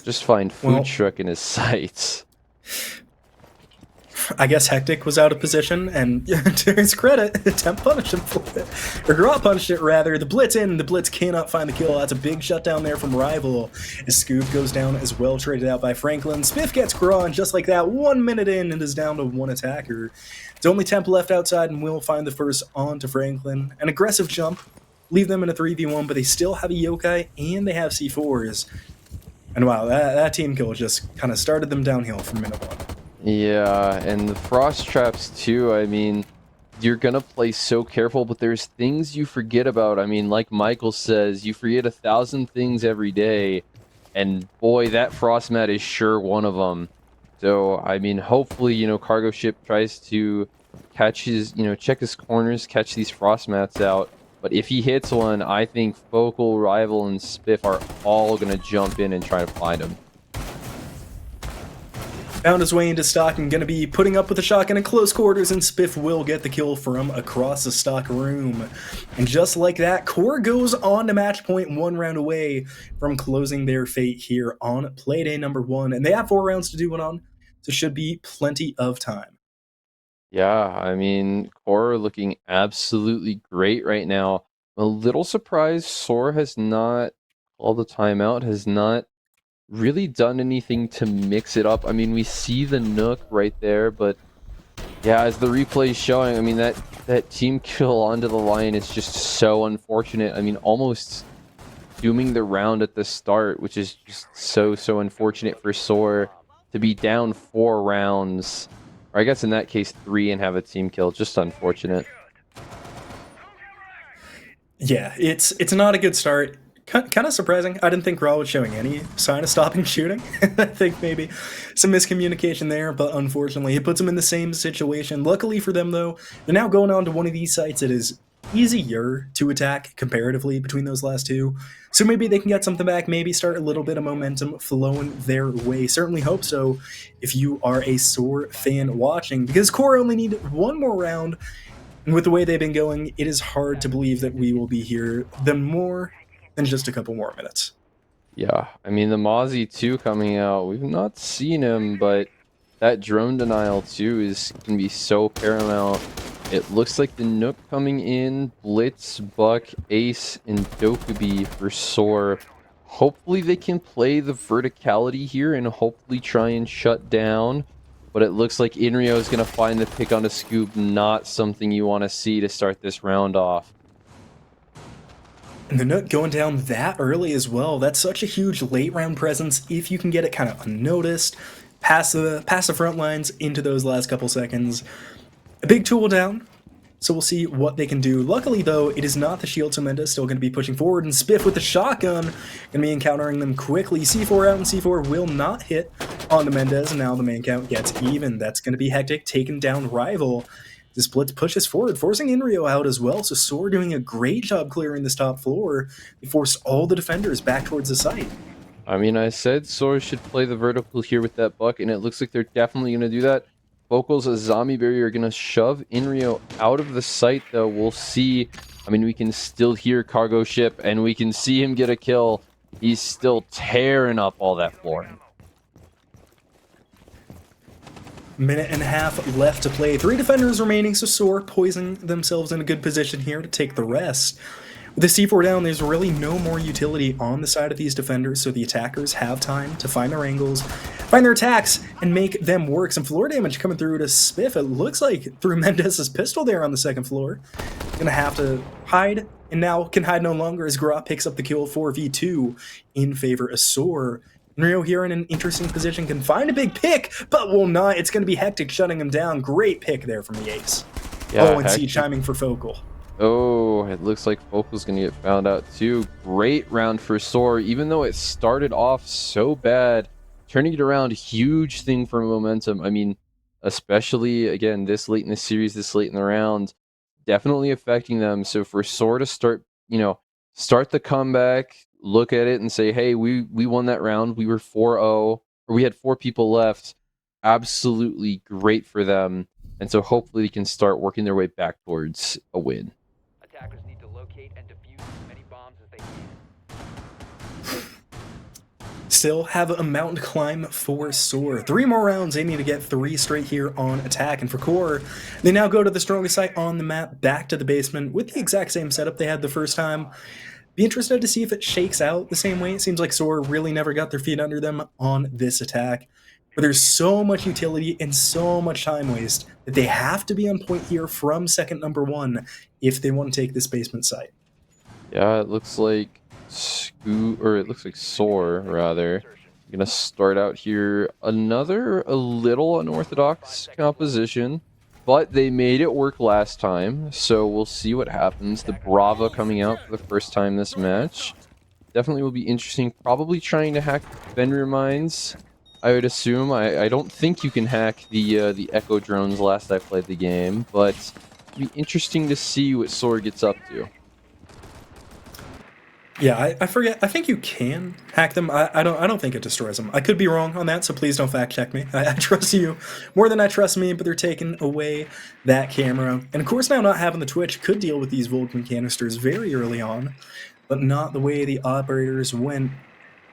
just find food truck in his sights. I guess Hectic was out of position, and to his credit, Temp punished him for it. Or Grot punished it, rather. The Blitz in, the Blitz cannot find the kill. That's a big shutdown there from Rival. As Scoob goes down as well, traded out by Franklin. Spiff gets Grot, and just like that, 1 minute in, and is down to one attacker. It's only Temp left outside, and will find the first on to Franklin. An aggressive jump, leave them in a 3v1, but they still have a Yokai, and they have C4s. And wow, that team kill just kind of started them downhill from minute 1. Yeah, and the frost traps too. I mean, you're gonna play so careful, but there's things you forget about. I mean, like Michael says, you forget 1,000 things every day, and boy, that frost mat is sure one of them. So, I mean, hopefully, cargo ship tries to catch his, check his corners, catch these frost mats out. But if he hits one, I think Focal, Rival, and Spiff are all gonna jump in and try to find him. Found his way into stock and gonna be putting up with a shotgun in close quarters, and Spiff will get the kill from across the stock room. And just like that, QOR goes on to match point 1 round away from closing their fate here on Playday number 1. And they have 4 rounds to do it on, so should be plenty of time. Yeah, I mean, QOR looking absolutely great right now. I'm a little surprised SOAR has not called the timeout, has not really done anything to mix it up. I mean, we see the Nook right there, but yeah, as the replay is showing, I mean, that team kill onto the line is just so unfortunate. I mean, almost dooming the round at the start, which is just so unfortunate for SOAR to be down 4 rounds. Or I guess in that case 3 and have a team kill. Just unfortunate. Yeah, it's not a good start. Kind of surprising. I didn't think Raw was showing any sign of stopping shooting. I think maybe some miscommunication there, but unfortunately it puts them in the same situation. Luckily for them, though, they're now going on to one of these sites that is easier to attack comparatively between those last two. So maybe they can get something back, maybe start a little bit of momentum flowing their way. Certainly hope so if you are a SOAR fan watching, because QOR only need 1 more round. And with the way they've been going, it is hard to believe that we will be here them more than just a couple more minutes. Yeah, I mean, the Mozzie 2 coming out, we've not seen him, but that drone denial too can be so paramount. It looks like the Nook coming in, Blitz, Buck, Ace, and Dokubi for SOAR. Hopefully they can play the verticality here and hopefully try and shut down. But it looks like Inrio is going to find the pick on a scoop, not something you want to see to start this round off. And the Nook going down that early as well, that's such a huge late round presence if you can get it kind of unnoticed, past the front lines into those last couple seconds. A big tool down, so we'll see what they can do. Luckily, though, it is not the shield, so Mendes still going to be pushing forward, and Spiff with the shotgun going to be encountering them quickly. C4 out, and C4 will not hit on the Mendes, and now the man count gets even. That's going to be Hectic, taking down Rival. This Blitz pushes forward, forcing Inrio out as well, so SOAR doing a great job clearing this top floor. They forced all the defenders back towards the site. I mean, I said SOAR should play the vertical here with that Buck, and it looks like they're definitely going to do that. Vocals, a zombie barrier, are going to shove Inrio out of the site, though. We'll see. I mean, we can still hear cargo ship, and we can see him get a kill. He's still tearing up all that flooring. Minute and a half left to play. 3 defenders remaining, so SOAR poising themselves in a good position here to take the rest. With the C4 down, there's really no more utility on the side of these defenders, so the attackers have time to find their angles, find their attacks, and make them work. Some floor damage coming through to Spiff. It looks like through Mendez's pistol there on the second floor. Gonna have to hide, and now can hide no longer as Grot picks up the kill 4v2 in favor of SOAR. Rio here in an interesting position, can find a big pick, but will not. It's going to be Hectic shutting him down. Great pick there from the Ace. Yeah, and C chiming for Focal. Oh, it looks like Focal's going to get found out too. Great round for SOAR, even though it started off so bad. Turning it around, huge thing for momentum. I mean, especially, again, this late in the series, this late in the round, definitely affecting them. So for SOAR to start the comeback, look at it and say, hey, we won that round. We were 4-0, or we had 4 people left. Absolutely great for them. And so hopefully they can start working their way back towards a win. Attackers need to locate and defuse as many bombs as they can. Still have a mountain to climb for SOAR. 3 more rounds, they need to get 3 straight here on attack, and for QOR, they now go to the strongest site on the map, back to the basement, with the exact same setup they had the first time. Be interested to see if it shakes out the same way. It seems like SOAR really never got their feet under them on this attack. But there's so much utility and so much time waste that they have to be on point here from second number 1 if they want to take this basement site. Yeah, it looks like SOAR rather. Gonna start out here a little unorthodox composition, but they made it work last time, so we'll see what happens. The Brava coming out for the first time this match definitely will be interesting. Probably trying to hack Fenrir mines, I would assume. I don't think you can hack the Echo drones last I played the game, but it'll be interesting to see what SOAR gets up to. Yeah, I forget. I think you can hack them. I don't think it destroys them. I could be wrong on that, so please don't fact check me. I trust you more than I trust me, but they're taking away that camera. And of course now not having the Twitch could deal with these Vulcan canisters very early on, but not the way the operators went.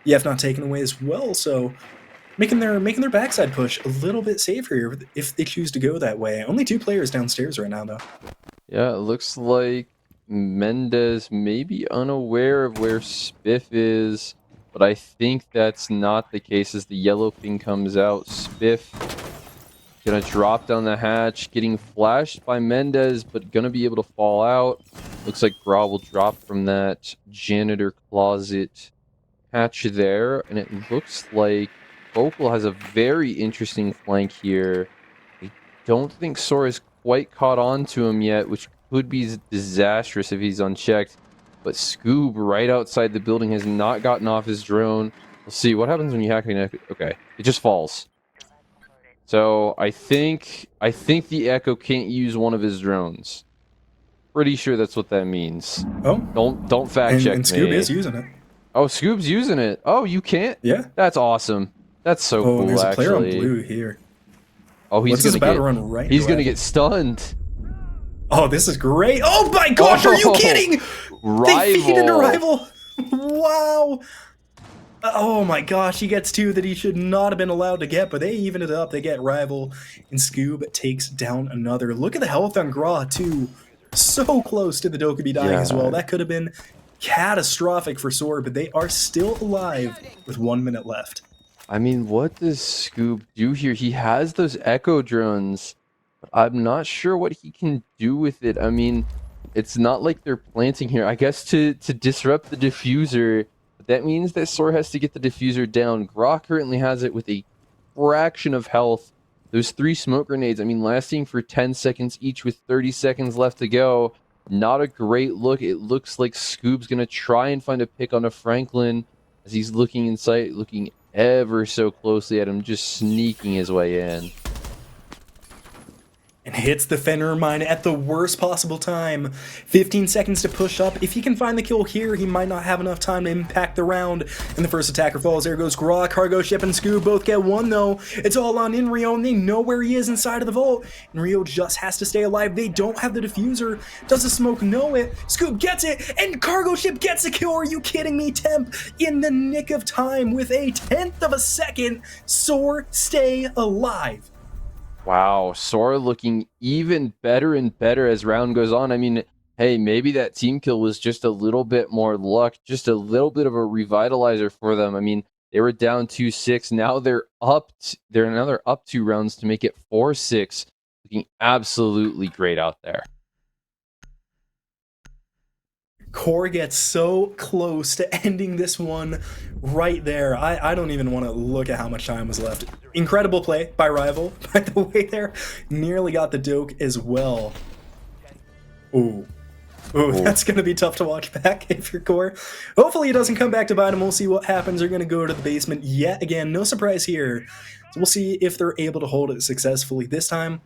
EF not taken away as well, so making their backside push a little bit safer if they choose to go that way. Only 2 players downstairs right now though. Yeah, it looks like Mendez may be unaware of where Spiff is, but I think that's not the case as the yellow ping comes out. Spiff gonna drop down the hatch, getting flashed by Mendez, but gonna be able to fall out. Looks like Gra will drop from that janitor closet hatch there, and it looks like Vocal has a very interesting flank here. I don't think SOAR has quite caught on to him yet, which could be disastrous if he's unchecked. But Scoob right outside the building has not gotten off his drone. We'll see what happens when you hack an Echo. Okay, it just falls. So I think the Echo can't use one of his drones. Pretty sure that's what that means. Oh, don't fact check and Scoob me. is using it. Oh, Scoob's using it. Oh, you can't? Yeah. That's awesome. That's so cool. There's a player on actually. blue here. Oh, he's about to run right. He's gonna get stunned. Oh, this is great! Oh my gosh, are you kidding? Rival. They feed into Rival. Wow. Oh my gosh, he gets 2 that he should not have been allowed to get, but they even it up. They get Rival, and Scoob takes down another. Look at the health on Gra too. So close to the Dokkaebi dying as well. That could have been catastrophic for SOAR, but they are still alive with 1 minute left. I mean, what does Scoob do here? He has those Echo drones. I'm not sure what he can do with it. I mean, it's not like they're planting here. I guess to disrupt the diffuser, that means that SOAR has to get the diffuser down. Gra currently has it with a fraction of health. Those 3 smoke grenades, I mean, lasting for 10 seconds each with 30 seconds left to go. Not a great look. It looks like Scoob's going to try and find a pick on a Franklin as he's looking in sight, looking ever so closely at him, just sneaking his way in. And hits the Fenrir mine at the worst possible time. 15 seconds to push up. If he can find the kill here, he might not have enough time to impact the round. And the first attacker falls. There goes Gra, Cargo Ship, and Scoob both get 1 though. It's all on in Rio, and they know where he is inside of the vault. And Rio just has to stay alive. They don't have the diffuser. Does the smoke know it? Scoob gets it, and Cargo Ship gets the kill. Are you kidding me? Temp in the nick of time with a 1/10 of a second. SOAR stay alive. Wow, SOAR looking even better and better as round goes on. I mean, hey, maybe that team kill was just a little bit more luck, just a little bit of a revitalizer for them. I mean, they were down 2-6. Now they're up. They're up 2 rounds to make it 4-6. Looking absolutely great out there. Core gets so close to ending this one right there. I don't even want to look at how much time was left. Incredible play by Rival, by the way there. Nearly got the Doke as well. Ooh. Ooh, that's going to be tough to watch back if you're Core. Hopefully it doesn't come back to bite him. We'll see what happens. They're going to go to the basement yet again. No surprise here. So we'll see if they're able to hold it successfully this time.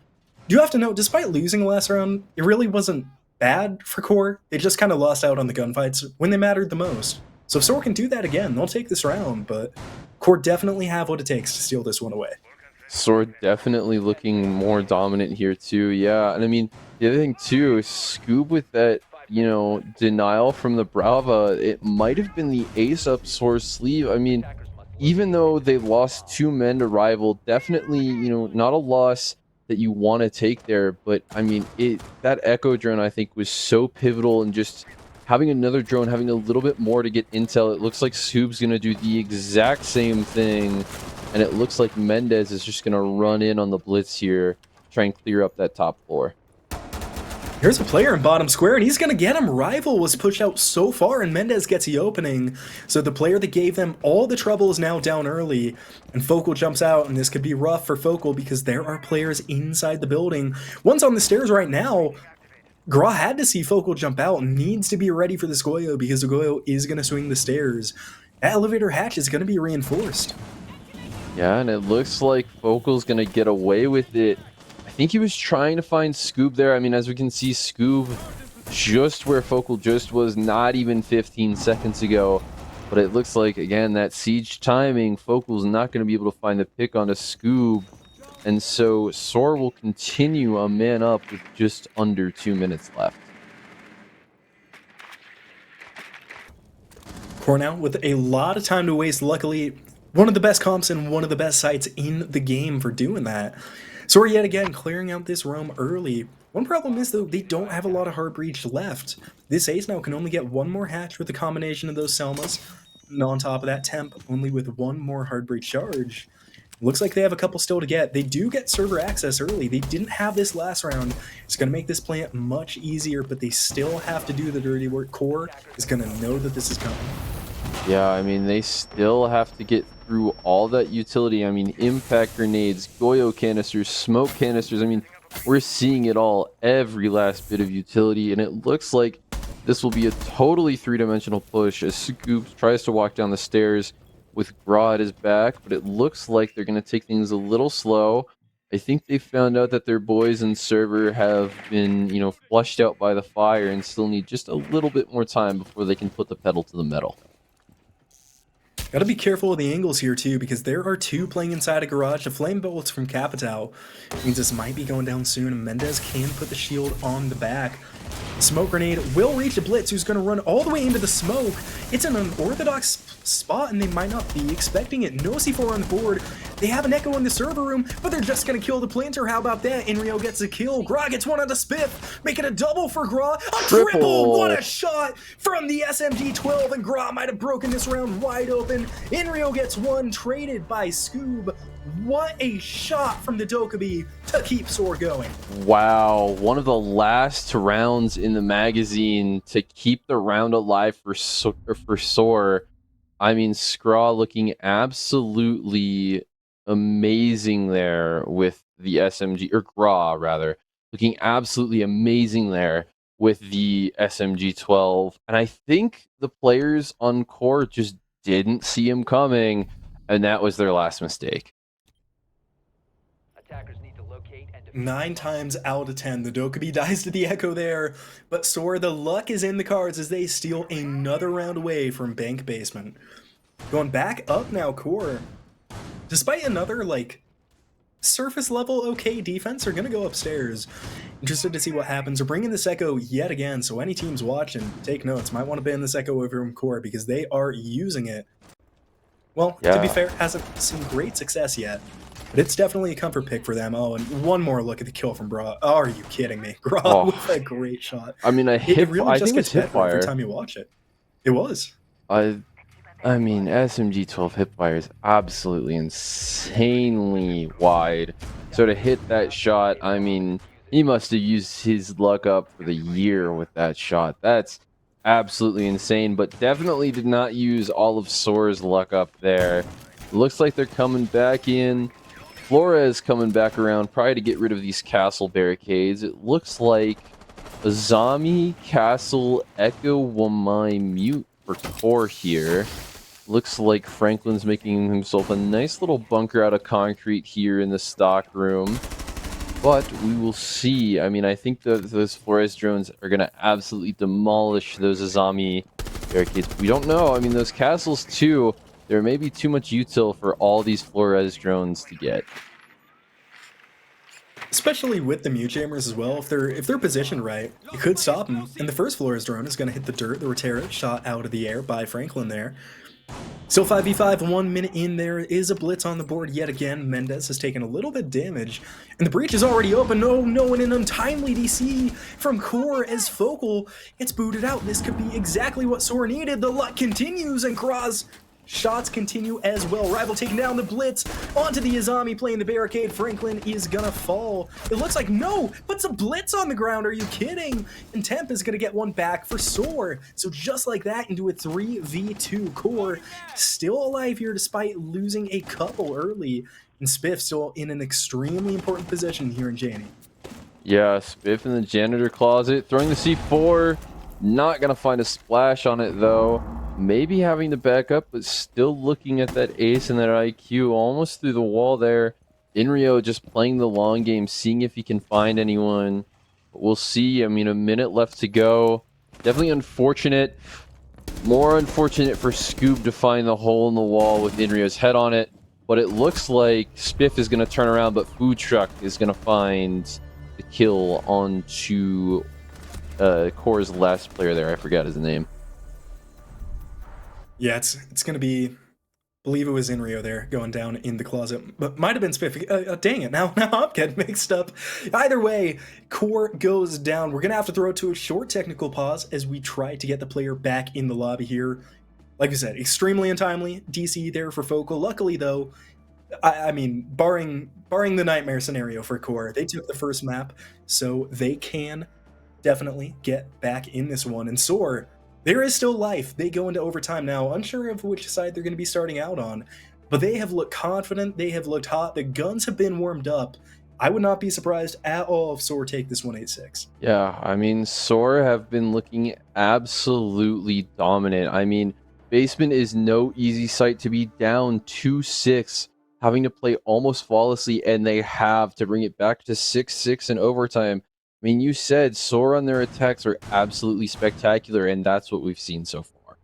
You have to know, despite losing the last round, it really wasn't bad for Core. They just kind of lost out on the gunfights when they mattered the most. So if SOAR can do that again, they'll take this round, but Core definitely have what it takes to steal this one away. SOAR definitely looking more dominant here too, yeah. And I mean, the other thing too, Scoob with that, you know, denial from the Brava, it might have been the ace up SOAR's sleeve. I mean, even though they lost 2 men to rival, definitely, not a loss that you want to take there. But I mean, that Echo drone I think was so pivotal, and just having another drone, having a little bit more to get intel. It looks like Soob's gonna do the exact same thing, and it looks like Mendez is just gonna run in on the blitz here, try and clear up that top floor. Here's a player in bottom square, and he's going to get him. Rival was pushed out so far, and Mendez gets the opening. So the player that gave them all the trouble is now down early, and Focal jumps out, and this could be rough for Focal because there are players inside the building. One's on the stairs right now. Gra had to see Focal jump out and needs to be ready for this Goyo because the Goyo is going to swing the stairs. That elevator hatch is going to be reinforced. Yeah, and it looks like Focal's gonna get away with it. I think he was trying to find Scoob there. I mean, as we can see, Scoob just where Focal just was not even 15 seconds ago. But it looks like, again, that siege timing, Focal's not going to be able to find the pick on a Scoob. And so SOAR will continue a man up with just under 2 minutes left. Cornell with a lot of time to waste. Luckily, one of the best comps and one of the best sites in the game for doing that. SOAR yet again clearing out this roam early. One problem is, though, they don't have a lot of hard breach left. This ace now can only get one more hatch with a combination of those Selmas. And on top of that, Temp only with one more hard breach charge. Looks like they have a couple still to get. They do get server access early. They didn't have this last round. It's going to make this plant much easier, but they still have to do the dirty work. Core is going to know that this is coming. Yeah, I mean, they still have to get through all that utility. I mean, impact grenades, Goyo canisters, smoke canisters. I mean, we're seeing it all, every last bit of utility, and it looks like this will be a totally three-dimensional push as Scoop tries to walk down the stairs with Gra at his back, but it looks like they're going to take things a little slow. I think they found out that their boys in server have been, flushed out by the fire and still need just a little bit more time before they can put the pedal to the metal. Gotta be careful of the angles here too, because there are two playing inside a garage. The flame bolts from Capital means this might be going down soon, and Mendez can put the shield on the back. Smoke grenade will reach a Blitz, who's going to run all the way into the smoke. It's an unorthodox spot, and they might not be expecting it. No C4 on the board. They have an Echo in the server room, but they're just going to kill the planter. How about that? Inrio gets a kill. Gra gets one on the spiff, making a double for Gra. A triple! What a shot from the SMG-12, and Gra might have broken this round wide open. Inrio gets one, traded by Scoob. What a shot from the Dokkaebi to keep SOAR going. Wow, one of the last rounds in the magazine to keep the round alive for SOAR. I mean, Scraw looking absolutely amazing there with the SMG, or Gra rather, looking absolutely amazing there with the SMG-12. And I think the players on core just didn't see him coming, and that was their last mistake. Attackers need to locate and defuse 9 times out of 10, the Dokkaebi dies to the Echo there, but SOAR, the luck is in the cards as they steal another round away from Bank Basement. Going back up now, Core. Despite another, surface level okay defense, are going to go upstairs. Interested to see what happens. They're bringing this Echo yet again, so any teams watching, take notes. Might want to ban this Echo over from Core because they are using it. Well, to be fair, hasn't seen great success yet. But it's definitely a comfort pick for them. Oh, and one more look at the kill from Gra. Oh, are you kidding me? Gra with a great shot. I mean, It really just gets better every time you watch it. It was. I mean, SMG-12 hipfire is absolutely insanely wide. So to hit that shot, I mean, he must have used his luck up for the year with that shot. That's absolutely insane, but definitely did not use all of SOAR's luck up there. Looks like they're coming back in. Flores coming back around, probably to get rid of these castle barricades. It looks like Azami, Castle, Echo, Wamai, Mute for core here. Looks like Franklin's making himself a nice little bunker out of concrete here in the stock room. But we will see. I mean, I think those Flores drones are going to absolutely demolish those Azami barricades. We don't know. I mean, those castles too. There may be too much util for all these Flores drones to get. Especially with the mute jammers as well. If they're positioned right, you could stop them. And the first Flores drone is going to hit the dirt. The Rotera shot out of the air by Franklin there. So 5v5, 1 minute in, there is a blitz on the board yet again. Mendez has taken a little bit damage, and the breach is already open. No, and an untimely DC from Core as Focal gets booted out. This could be exactly what SOAR needed. The luck continues, and Cross shots continue as well. Rival taking down the blitz onto the Izami playing the barricade. Franklin is gonna fall. It looks like no, puts a blitz on the ground. Are you kidding? And Temp is gonna get one back for SOAR. So just like that, into a 3v2. Core still alive here despite losing a couple early. And Spiff still in an extremely important position here in Janie. Yeah, Spiff in the janitor closet, throwing the C4. Not gonna find a splash on it though. Maybe having to back up, but still looking at that ace and that IQ almost through the wall there. Inrio just playing the long game, seeing if he can find anyone. But we'll see. I mean, a minute left to go. Definitely unfortunate. More unfortunate for Scoob to find the hole in the wall with Inrio's head on it. But it looks like Spiff is going to turn around, but Food Truck is going to find the kill onto Core's last player there. I forgot his name. Yeah, it's gonna be, I believe it was Inrio there going down in the closet, but might have been Spiff. Dang it, now I'm getting mixed up. Either way, Core goes down. We're gonna have to throw it to a short technical pause as we try to get the player back in the lobby here. Like I said, extremely untimely DC there for Focal. Luckily though, I mean, barring the nightmare scenario for Core, they took the first map, so they can definitely get back in this one. And SOAR, there is still life. They go into overtime now, unsure of which side they're going to be starting out on, but they have looked confident, they have looked hot, the guns have been warmed up. I would not be surprised at all if SOAR take this 1-8-6. Yeah, I mean, SOAR have been looking absolutely dominant. I mean, Basement is no easy sight to be down 2-6, having to play almost flawlessly, and they have to bring it back to 6-6 in overtime. I mean, you said SOAR on their attacks are absolutely spectacular, and that's what we've seen so far.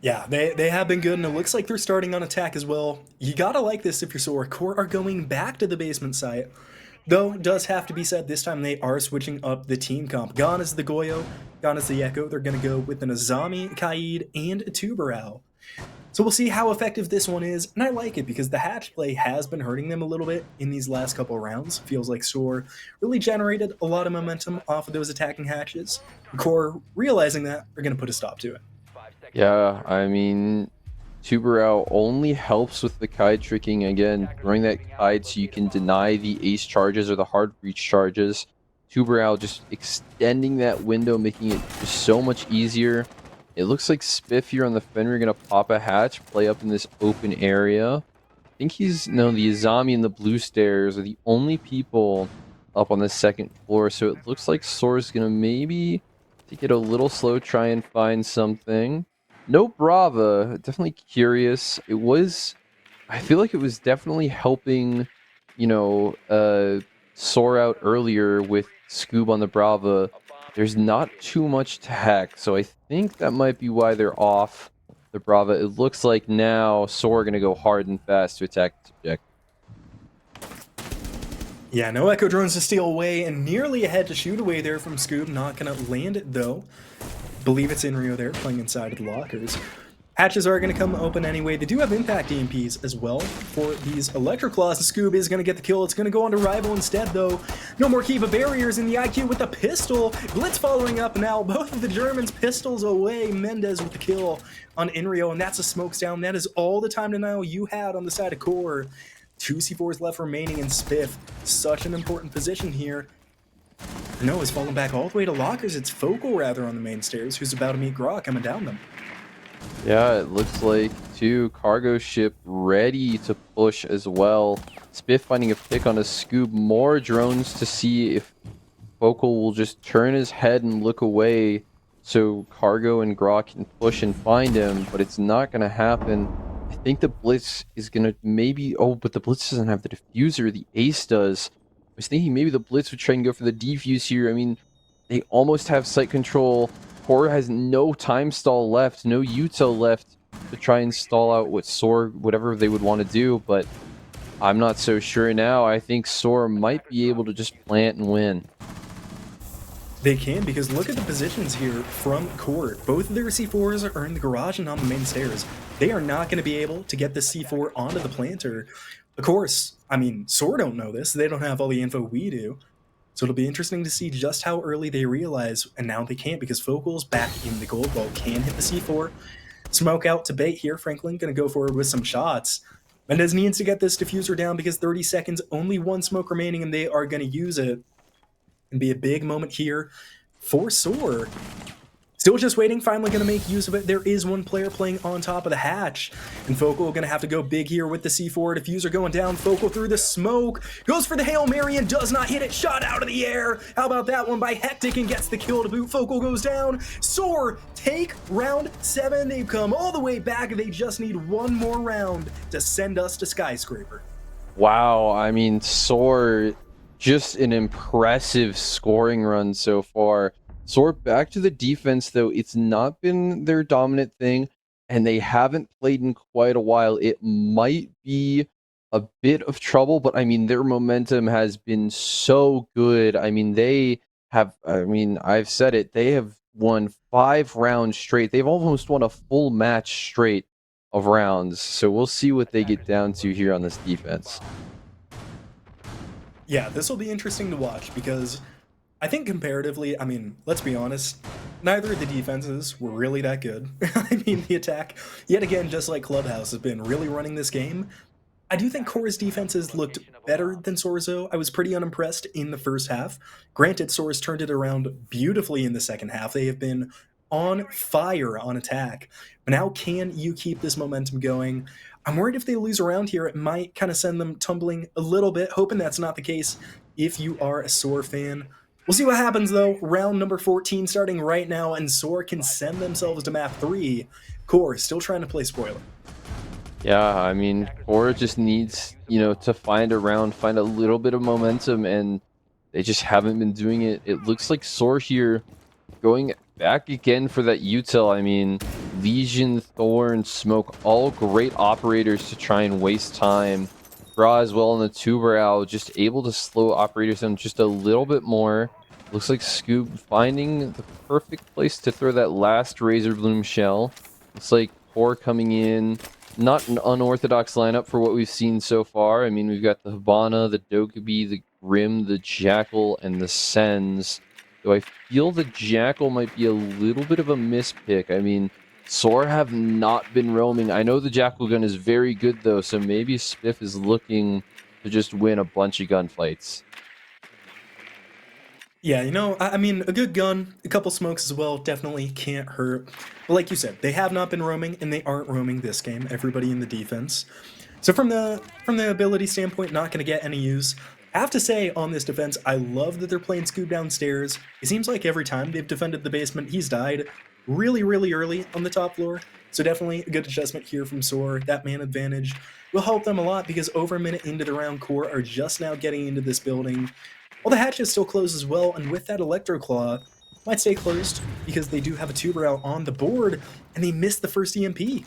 Yeah, they have been good, and it looks like they're starting on attack as well. You gotta like this if you're SOAR. Core are going back to the basement site. Though, it does have to be said, this time they are switching up the team comp. Gone is the Goyo, gone is the Echo. They're gonna go with an Azami, Kaid, and a Tubarao. So we'll see how effective this one is, and I like it because the hatch play has been hurting them a little bit in these last couple of rounds. Feels like SOAR really generated a lot of momentum off of those attacking hatches. Core, realizing that, are going to put a stop to it. Yeah, I mean, Tubarao only helps with the Kaid tricking. Again, throwing that Kaid so you can deny the ace charges or the hard breach charges. Tubarao just extending that window, making it just so much easier. It looks like Spiff here on the Fenrir going to pop a hatch, play up in this open area. I think he's... No, the Izami and the blue stairs are the only people up on the second floor. So it looks like SOAR's going to maybe take it a little slow, try and find something. No Brava. Definitely curious. It was... I feel like it was definitely helping, you know, SOAR out earlier with Scoob on the Brava. There's not too much to hack, so I think that might be why they're off the Brava. It looks like now SOAR are going to go hard and fast to attack the objective. Yeah, no Echo drones to steal away, and nearly ahead to shoot away there from Scoob. Not going to land it, though. Believe it's Inrio there, playing inside of the lockers. Hatches are going to come open anyway. They do have impact EMPs as well for these Electro Claws. Scoob is going to get the kill. It's going to go on to Rival instead, though. No more Kiva barriers in the IQ with the pistol. Blitz following up now. Both of the Germans pistols away. Mendez with the kill on Inrio, and that's a smokes down. That is all the time denial you had on the side of Core. 2 C4s left remaining in Spiff. Such an important position here. No, it's falling back all the way to lockers. It's Focal, rather, on the main stairs, who's about to meet Gra coming down them. Yeah, it looks like two cargo ship ready to push as well. Spiff finding a pick on a Scoob. More drones to see if Focal will just turn his head and look away so Cargo and Gra can push and find him, but it's not going to happen. I think the Blitz is going to maybe... Oh, but the Blitz doesn't have the diffuser. The Ace does. I was thinking maybe the Blitz would try and go for the defuse here. I mean, they almost have site control. Core has no time stall left, no util left to try and stall out what SOAR, whatever they would want to do, but I'm not so sure now. I think SOAR might be able to just plant and win. They can, because look at the positions here from court. Both of their C4s are in the garage and on the main stairs. They are not going to be able to get the C4 onto the planter. Of course, I mean, SOAR don't know this. They don't have all the info we do. So it'll be interesting to see just how early they realize, and now they can't because Focal's back in the gold ball, can hit the C4. Smoke out to bait here. Franklin going to go forward with some shots. Mendez needs to get this diffuser down because 30 seconds, only one smoke remaining, and they are going to use it. And be a big moment here for SOAR. Still just waiting, finally going to make use of it. There is one player playing on top of the hatch. And Focal going to have to go big here with the C4. Diffuser going down. Focal through the smoke. Goes for the Hail Mary and does not hit it. Shot out of the air. How about that one by Hectic and gets the kill to boot. Focal goes down. SOAR take round 7. They've come all the way back. They just need one more round to send us to Skyscraper. Wow, I mean, SOAR, just an impressive scoring run so far. SOAR back to the defense, though. It's not been their dominant thing, and they haven't played in quite a while. It might be a bit of trouble, but I mean, their momentum has been so good. I mean, I've said it, they have won 5 rounds straight. They've almost won a full match straight of rounds. So we'll see what they get down to here on this defense. Yeah, this will be interesting to watch because I think comparatively, I mean, let's be honest, neither of the defenses were really that good. I mean, the attack, yet again, just like Clubhouse, has been really running this game. I do think Core's defenses looked better than SOAR's, though. I was pretty unimpressed in the first half. Granted, SOAR's turned it around beautifully in the second half. They have been on fire on attack. But now, can you keep this momentum going? I'm worried if they lose around here, it might kind of send them tumbling a little bit, hoping that's not the case if you are a SOAR fan. We'll see what happens, though. Round number 14 starting right now, and SOAR can send themselves to map 3. Core still trying to play spoiler. Yeah, I mean, Core just needs, to find a round, find a little bit of momentum, and they just haven't been doing it. It looks like SOAR here going back again for that util. I mean, Legion, Thorn, Smoke, all great operators to try and waste time. Bra as well on the Tuberow, just able to slow operators down just a little bit more. Looks like Scoob finding the perfect place to throw that last Razor Bloom shell. Looks like Core coming in. Not an unorthodox lineup for what we've seen so far. I mean, we've got the Hibana, the Dokkaebi, the Grim, the Jackal, and the Sens. Though I feel the Jackal might be a little bit of a mispick. I mean, SOAR have not been roaming. I know the Jackal gun is very good, though, so maybe Spiff is looking to just win a bunch of gunfights. Yeah, I mean, a good gun, a couple smokes as well, definitely can't hurt. But like you said, they have not been roaming, and they aren't roaming this game, everybody in the defense. So from the ability standpoint, not going to get any use. I have to say, on this defense, I love that they're playing Scoob downstairs. It seems like every time they've defended the basement, he's died really, really early on the top floor. So definitely a good adjustment here from SOAR. That man advantage will help them a lot because over a minute into the round, Core are just now getting into this building. Well, the hatch is still closed as well, and with that Electro Claw, might stay closed because they do have a Tuberow on the board, and they missed the first EMP.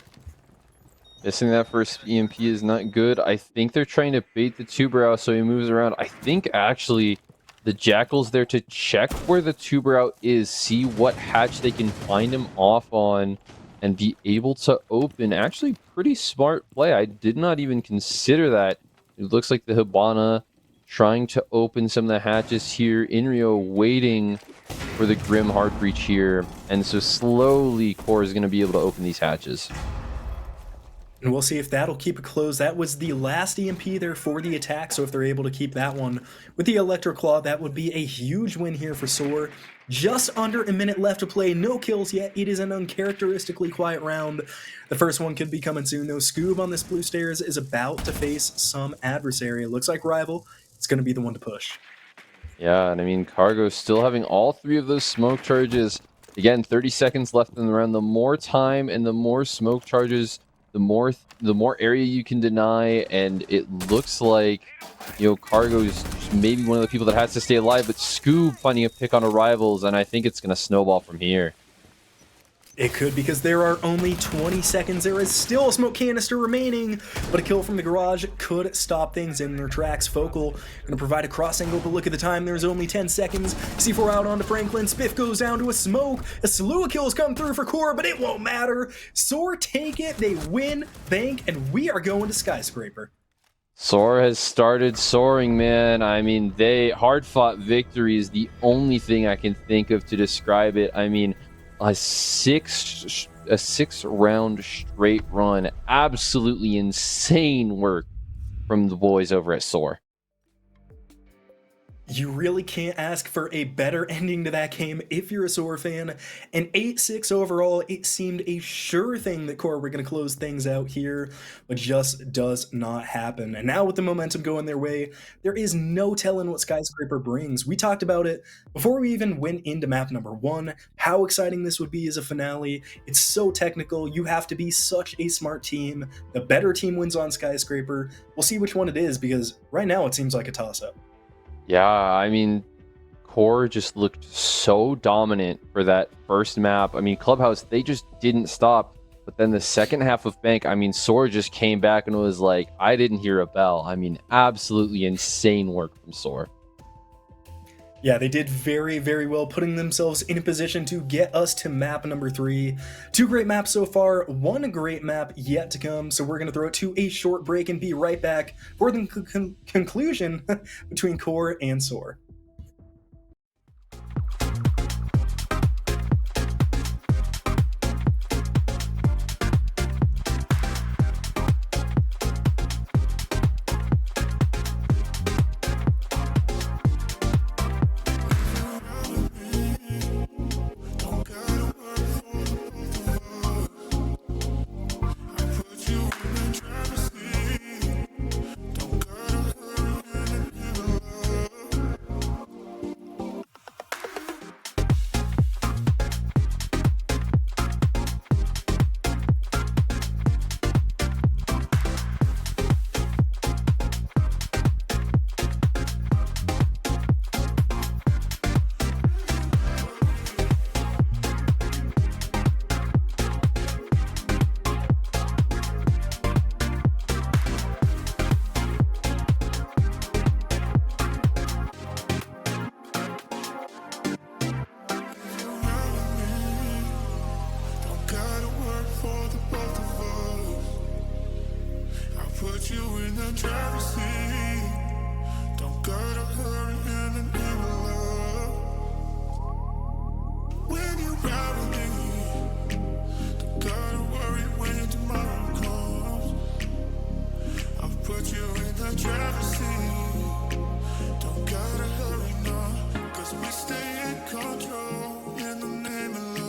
Missing that first EMP is not good. I think they're trying to bait the Tuberow so he moves around. I think actually the Jackal's there to check where the Tuberow is, see what hatch they can find him off on, and be able to open. Actually, pretty smart play. I did not even consider that. It looks like the Hibana trying to open some of the hatches here. Inrio waiting for the Grim Heart Breach here. And so slowly Core is going to be able to open these hatches. And we'll see if that'll keep it closed. That was the last EMP there for the attack, so if they're able to keep that one with the Electro Claw, that would be a huge win here for SOAR. Just under a minute left to play, no kills yet. It is an uncharacteristically quiet round. The first one could be coming soon, though. Scoob on this blue stairs is about to face some adversary. It looks like Rival. It's going to be the one to push. Yeah, and I mean, Cargo still having all 3 of those smoke charges. Again, 30 seconds left in the round. The more time and the more smoke charges, the more area you can deny, and it looks like, Cargo is maybe one of the people that has to stay alive, but Scoob finding a pick on arrivals, and I think it's going to snowball from here. It could, because there are only 20 seconds. There is still a smoke canister remaining, but a kill from the garage could stop things in their tracks. Focal gonna provide a cross angle, but look at the time. There's only 10 seconds. C4 out onto Franklin. Spiff goes down to a smoke. A slew of kills come through for QOR, but it won't matter. SOAR take it. They win, bank, and we are going to Skyscraper. SOAR has started soaring, man. I mean, hard-fought victory is the only thing I can think of to describe it. I mean, a six-round straight run, absolutely insane work from the boys over at SOAR. You really can't ask for a better ending to that game if you're a SOAR fan. An 8-6 overall, it seemed a sure thing that QOR were going to close things out here, but just does not happen. And now with the momentum going their way, there is no telling what Skyscraper brings. We talked about it before we even went into map number 1, how exciting this would be as a finale. It's so technical. You have to be such a smart team. The better team wins on Skyscraper. We'll see which one it is, because right now it seems like a toss-up. Yeah, I mean, QOR just looked so dominant for that first map. I mean, Clubhouse, they just didn't stop. But then the second half of Bank, I mean, SOAR just came back and was like, I didn't hear a bell. I mean, absolutely insane work from SOAR. Yeah, they did very, very well, putting themselves in a position to get us to map number 3. 2 great maps so far, 1 great map yet to come, so we're going to throw it to a short break and be right back for the conclusion between QOR and SOAR. Put you in the driver's seat. Don't gotta hurry in the name of love. When you ride with me, don't gotta worry when tomorrow comes. I'll put you in the driver's seat. Don't gotta hurry now, 'cause we stay in control in the name of love.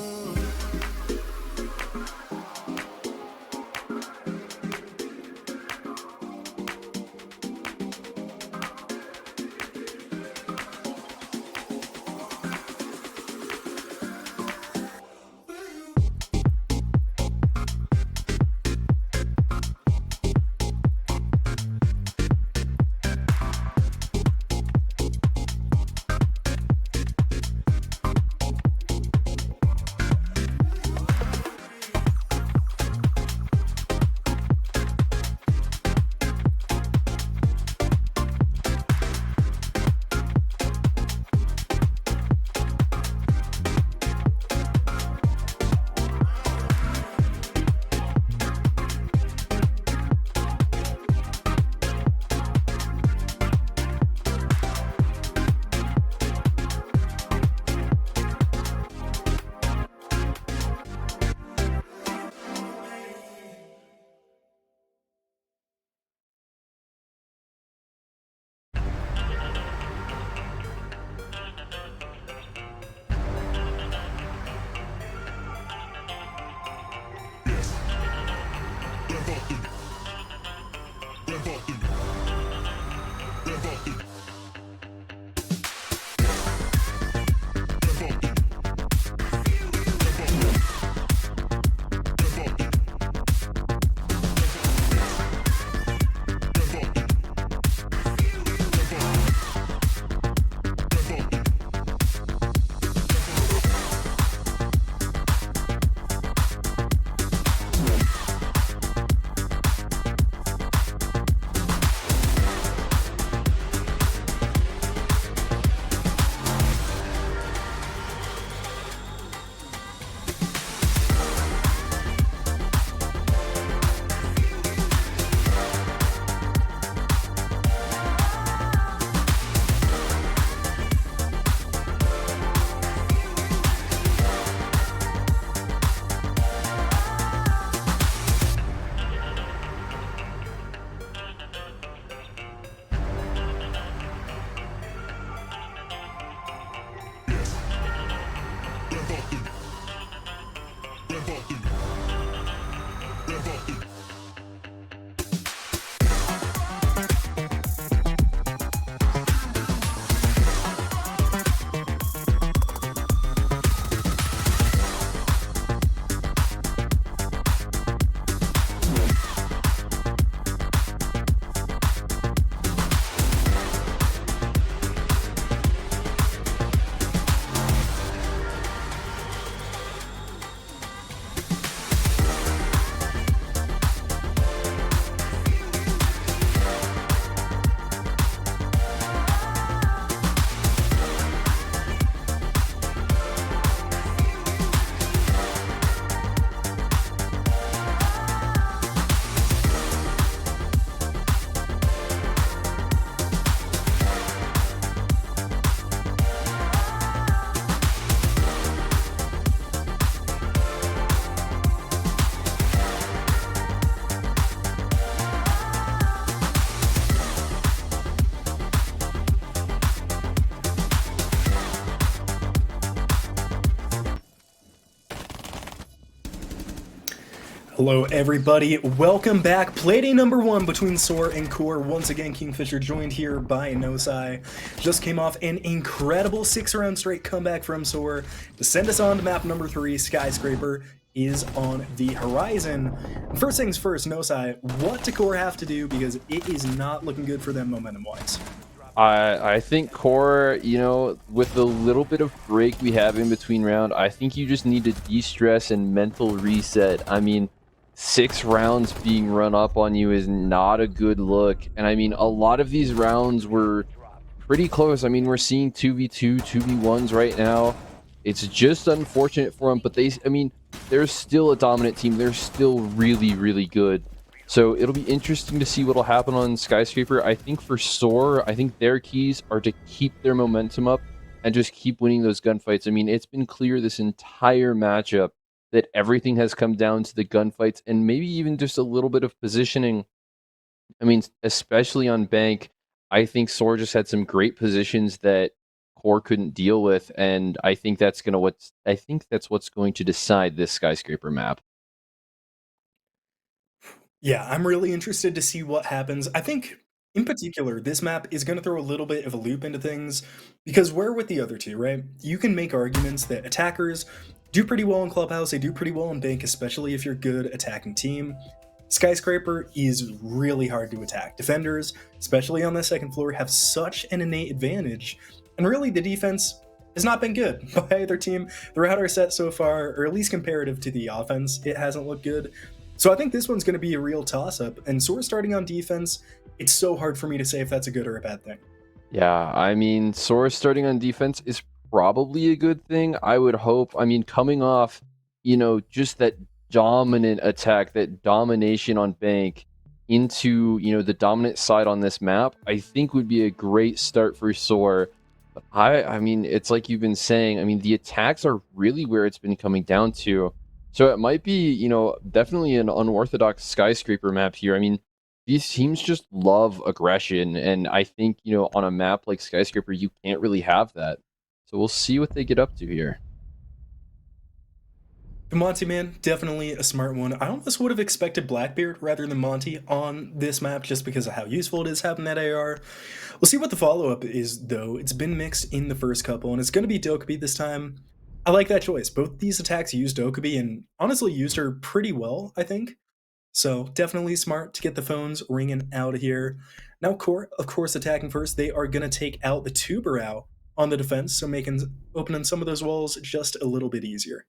Hello everybody, welcome back. Playday number 1 between SOAR and QOR. Once again, Kingfisher joined here by Nosai. Just came off an incredible 6-round straight comeback from SOAR to send us on to map number 3. Skyscraper is on the horizon. And first things first, Nosai, what do QOR have to do, because it is not looking good for them momentum-wise? I think Core, with the little bit of break we have in between round, I think you just need to de-stress and mental reset. I mean, 6 rounds being run up on you is not a good look. And I mean, a lot of these rounds were pretty close. I mean, we're seeing 2v2, 2v1s right now. It's just unfortunate for them, but they're still a dominant team. They're still really, really good. So it'll be interesting to see what'll happen on Skyscraper. I think for SOAR, I think their keys are to keep their momentum up and just keep winning those gunfights. I mean, it's been clear this entire matchup that everything has come down to the gunfights and maybe even just a little bit of positioning. I mean, especially on Bank, I think SOAR just had some great positions that Core couldn't deal with, and I think that's what's going to decide this Skyscraper map. Yeah, I'm really interested to see what happens. I think, in particular, this map is going to throw a little bit of a loop into things, because where with the other two, right? You can make arguments that attackers do pretty well in Clubhouse, they do pretty well in Bank, especially if you're a good attacking team. Skyscraper is really hard to attack. Defenders, especially on the second floor, have such an innate advantage, and really the defense has not been good by either team throughout our set so far, or at least comparative to the offense, it hasn't looked good. So I think this one's going to be a real toss-up, and SOAR starting on defense, it's so hard for me to say if that's a good or a bad thing. Yeah, I mean, SOAR starting on defense is probably a good thing. I would hope. I mean, coming off, just that dominant attack, that domination on Bank into, the dominant side on this map, I think would be a great start for SOAR. But I mean, it's like you've been saying, I mean, the attacks are really where it's been coming down to. So it might be, definitely an unorthodox Skyscraper map here. I mean, these teams just love aggression, and I think, on a map like Skyscraper, you can't really have that. So we'll see what they get up to here. The Monty man, definitely a smart one. I almost would have expected Blackbeard rather than Monty on this map just because of how useful it is having that AR. We'll see what the follow-up is, though. It's been mixed in the first couple, and it's going to be Dokkaebi this time. I like that choice. Both these attacks used Dokkaebi and honestly used her pretty well, I think. So definitely smart to get the phones ringing out of here. Now Core, of course, attacking first. They are going to take out the Tuberau on the defense, so opening some of those walls just a little bit easier.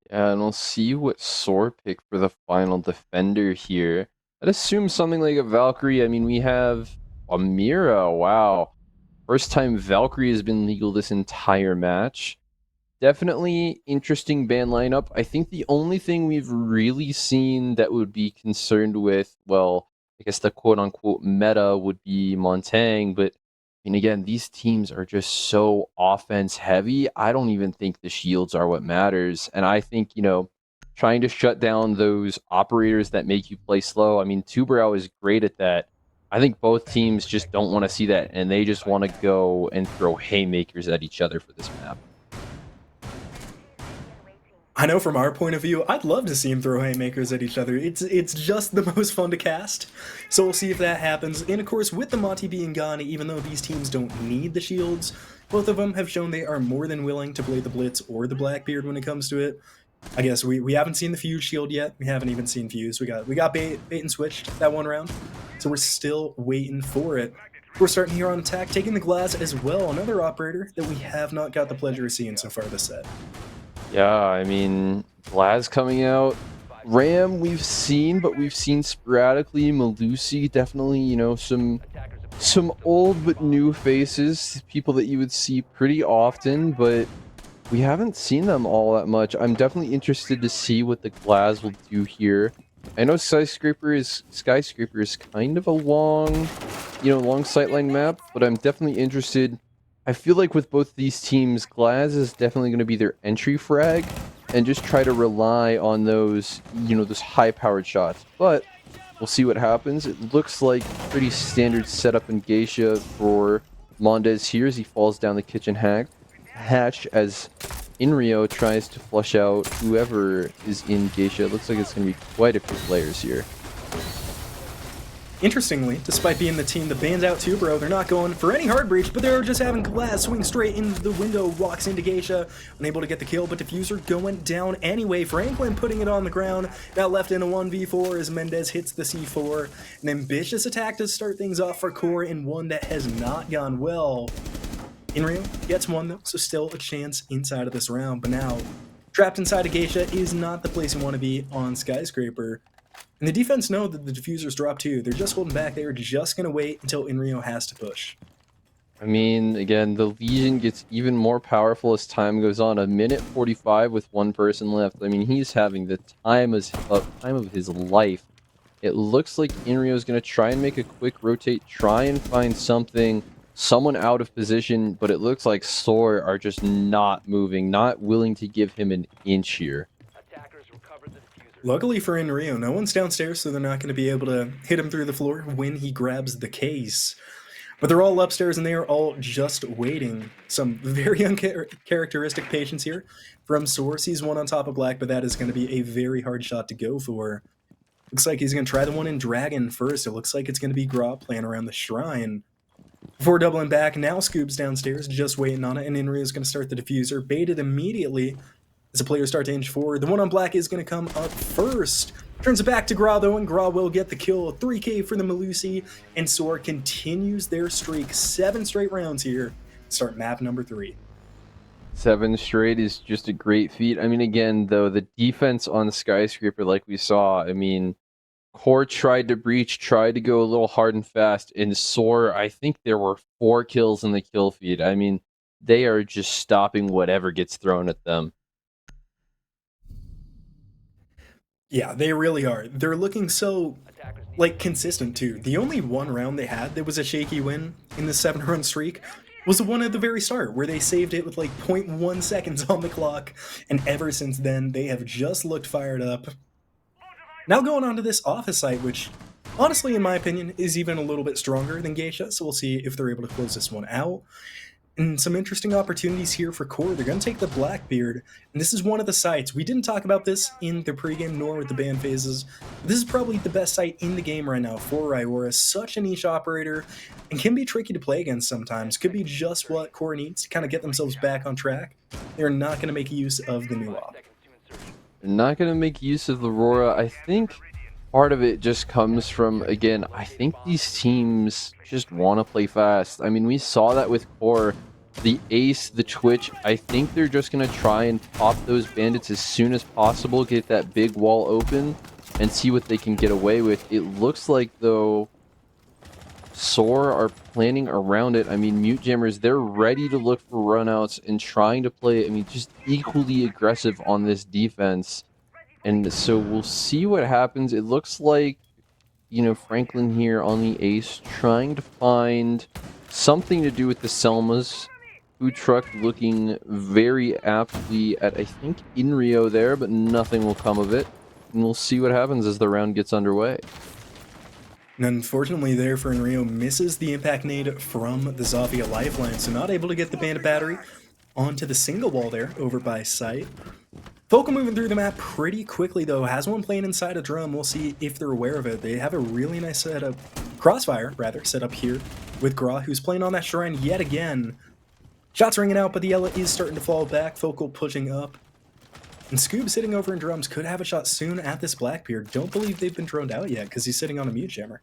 Yeah, and we'll see what SOAR pick for the final defender here. I'd assume something like a Valkyrie. I mean, we have a Mira. Wow. First time Valkyrie has been legal this entire match. Definitely interesting ban lineup. I think the only thing we've really seen that would be concerned with, well, I guess the quote-unquote meta would be Montang, but I mean, again, these teams are just so offense-heavy. I don't even think the shields are what matters, and I think, trying to shut down those operators that make you play slow, I mean, Tuberau is great at that. I think both teams just don't want to see that, and they just want to go and throw haymakers at each other for this map. I know from our point of view, I'd love to see him throw haymakers at each other. It's just the most fun to cast. So we'll see if that happens. And of course, with the Monty being gone, even though these teams don't need the shields, both of them have shown they are more than willing to play the Blitz or the Blackbeard when it comes to it. I guess we haven't seen the Fuse shield yet. We haven't even seen Fuse. We got bait and switched that one round. So we're still waiting for it. We're starting here on attack, taking the Glass as well, another operator that we have not got the pleasure of seeing so far this set. Yeah, I mean, Glaz coming out. Ram we've seen, but we've seen sporadically. Malusi, definitely, some old but new faces, people that you would see pretty often, but we haven't seen them all that much. I'm definitely interested to see what the Glaz will do here. I know Skyscraper is kind of a long sightline map, but I'm definitely interested. I feel like with both these teams, Glaz is definitely going to be their entry frag and just try to rely on those, those high-powered shots. But we'll see what happens. It looks like pretty standard setup in Geisha for Mondez here as he falls down the kitchen hatch as Inrio tries to flush out whoever is in Geisha. It looks like it's going to be quite a few players here. Interestingly, despite being the team that bans out 2 bro, they're not going for any hard breach, but they're just having Glass swing straight into the window, walks into Geisha, unable to get the kill, but Diffuser going down anyway. Franklin putting it on the ground, now left in a 1v4 as Mendez hits the C4. An ambitious attack to start things off for Core in one that has not gone well. Inrio gets one though, so still a chance inside of this round, but now trapped inside of Geisha is not the place you want to be on Skyscraper. And the defense know that the Diffusers drop too. They're just holding back. They're just going to wait until Inrio has to push. I mean, again, the Legion gets even more powerful as time goes on. 1:45 with 1 person left. I mean, he's having the time of his life. It looks like Inrio is going to try and make a quick rotate, try and find someone out of position, but it looks like SOAR are just not moving, not willing to give him an inch here. Attackers recovered the diffuser. Luckily for Inrio, no one's downstairs, so they're not going to be able to hit him through the floor when he grabs the case. But they're all upstairs, and they are all just waiting. Some very uncharacteristic patience here from SOAR. He's one on top of Black, but that is going to be a very hard shot to go for. Looks like he's going to try the one in Dragon first. It looks like it's going to be Gra playing around the Shrine. Before doubling back, now Scoob's downstairs, just waiting on it, and Inrio's going to start the Diffuser. Baited immediately as the players start to inch forward. The one on Black is going to come up first. Turns it back to Gra, though, and Gra will get the kill. 3K for the Melusi, and SOAR continues their streak. 7 straight rounds here. Start map number 3. 7 straight is just a great feat. I mean, again, though, the defense on Skyscraper, like we saw, I mean, Core tried to breach, tried to go a little hard and fast, and SOAR, I think there were 4 kills in the kill feed. I mean, they are just stopping whatever gets thrown at them. Yeah, they really are. They're looking so, like, consistent, too. The only one round they had that was a shaky win in the 7-run streak was the one at the very start, where they saved it with, like, 0.1 seconds on the clock, and ever since then, they have just looked fired up. Now going on to this office site, which, honestly, in my opinion, is even a little bit stronger than Geisha, so we'll see if they're able to close this one out. And some interesting opportunities here for Core. They're going to take the Blackbeard, and this is one of the sites. We didn't talk about this in the pregame nor with the ban phases. This is probably the best site in the game right now for Iora. Such a niche operator, and can be tricky to play against sometimes. Could be just what Core needs to kind of get themselves back on track. They're not going to make use of the new op. They're not going to make use of the Aurora. I think part of it just comes from, again, I think these teams just want to play fast. I mean, we saw that with Core. The Ace, the Twitch, I think they're just going to try and pop those bandits as soon as possible, get that big wall open, and see what they can get away with. It looks like, though, SOAR are planning around it. I mean, Mute Jammers, they're ready to look for runouts and trying to play, I mean, just equally aggressive on this defense. And so we'll see what happens. It looks like, you know, Franklin here on the Ace trying to find something to do with the Selmas. Food truck looking very aptly at, I think, Inrio there, but nothing will come of it. And we'll see what happens as the round gets underway. And unfortunately there for Inrio, misses the impact nade from the Zofia lifeline, so not able to get the bandit battery onto the single wall there over by site. Focal moving through the map pretty quickly though, has one playing inside a drum. We'll see if they're aware of it. They have a really nice setup, crossfire rather, set up here with Gra, who's playing on that shrine yet again. Shots ringing out, but the yellow is starting to fall back. Focal pushing up. And Scoob sitting over in drums could have a shot soon at this Blackbeard. Don't believe they've been droned out yet because he's sitting on a mute jammer.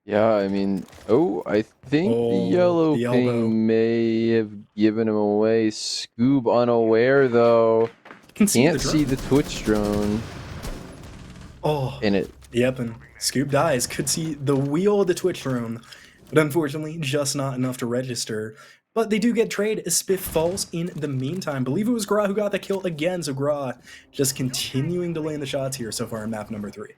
Yeah, I mean, I think the yellow ping may have given him away. Scoob unaware, though. Can't see the Twitch drone. Oh, in it. Yep, and Scoob dies. Could see the wheel of the Twitch drone, but unfortunately, just not enough to register. But they do get trade as Spiff falls in the meantime. Believe it was Gra who got the kill again, so Gra just continuing to land the shots here so far in map number 3.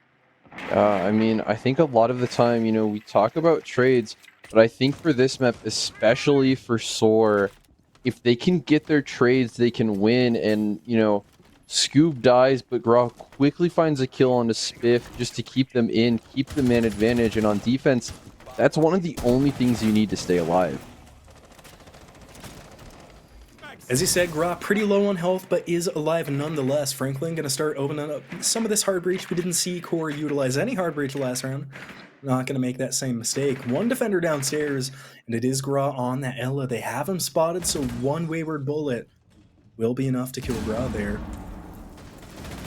I mean, I think a lot of the time, you know, we talk about trades, but I think for this map, especially for SOAR, if they can get their trades, they can win. And, you know, Scoob dies, but Gra quickly finds a kill on the Spiff just to keep them in, keep the man advantage. And on defense, that's one of the only things you need to stay alive. As you said, Gra pretty low on health, but is alive nonetheless. Franklin gonna start opening up some of this hard breach. We didn't see QOR utilize any hard breach last round. Not gonna make that same mistake. One defender downstairs, and it is Gra on that Ella. They have him spotted, so one wayward bullet will be enough to kill Gra there.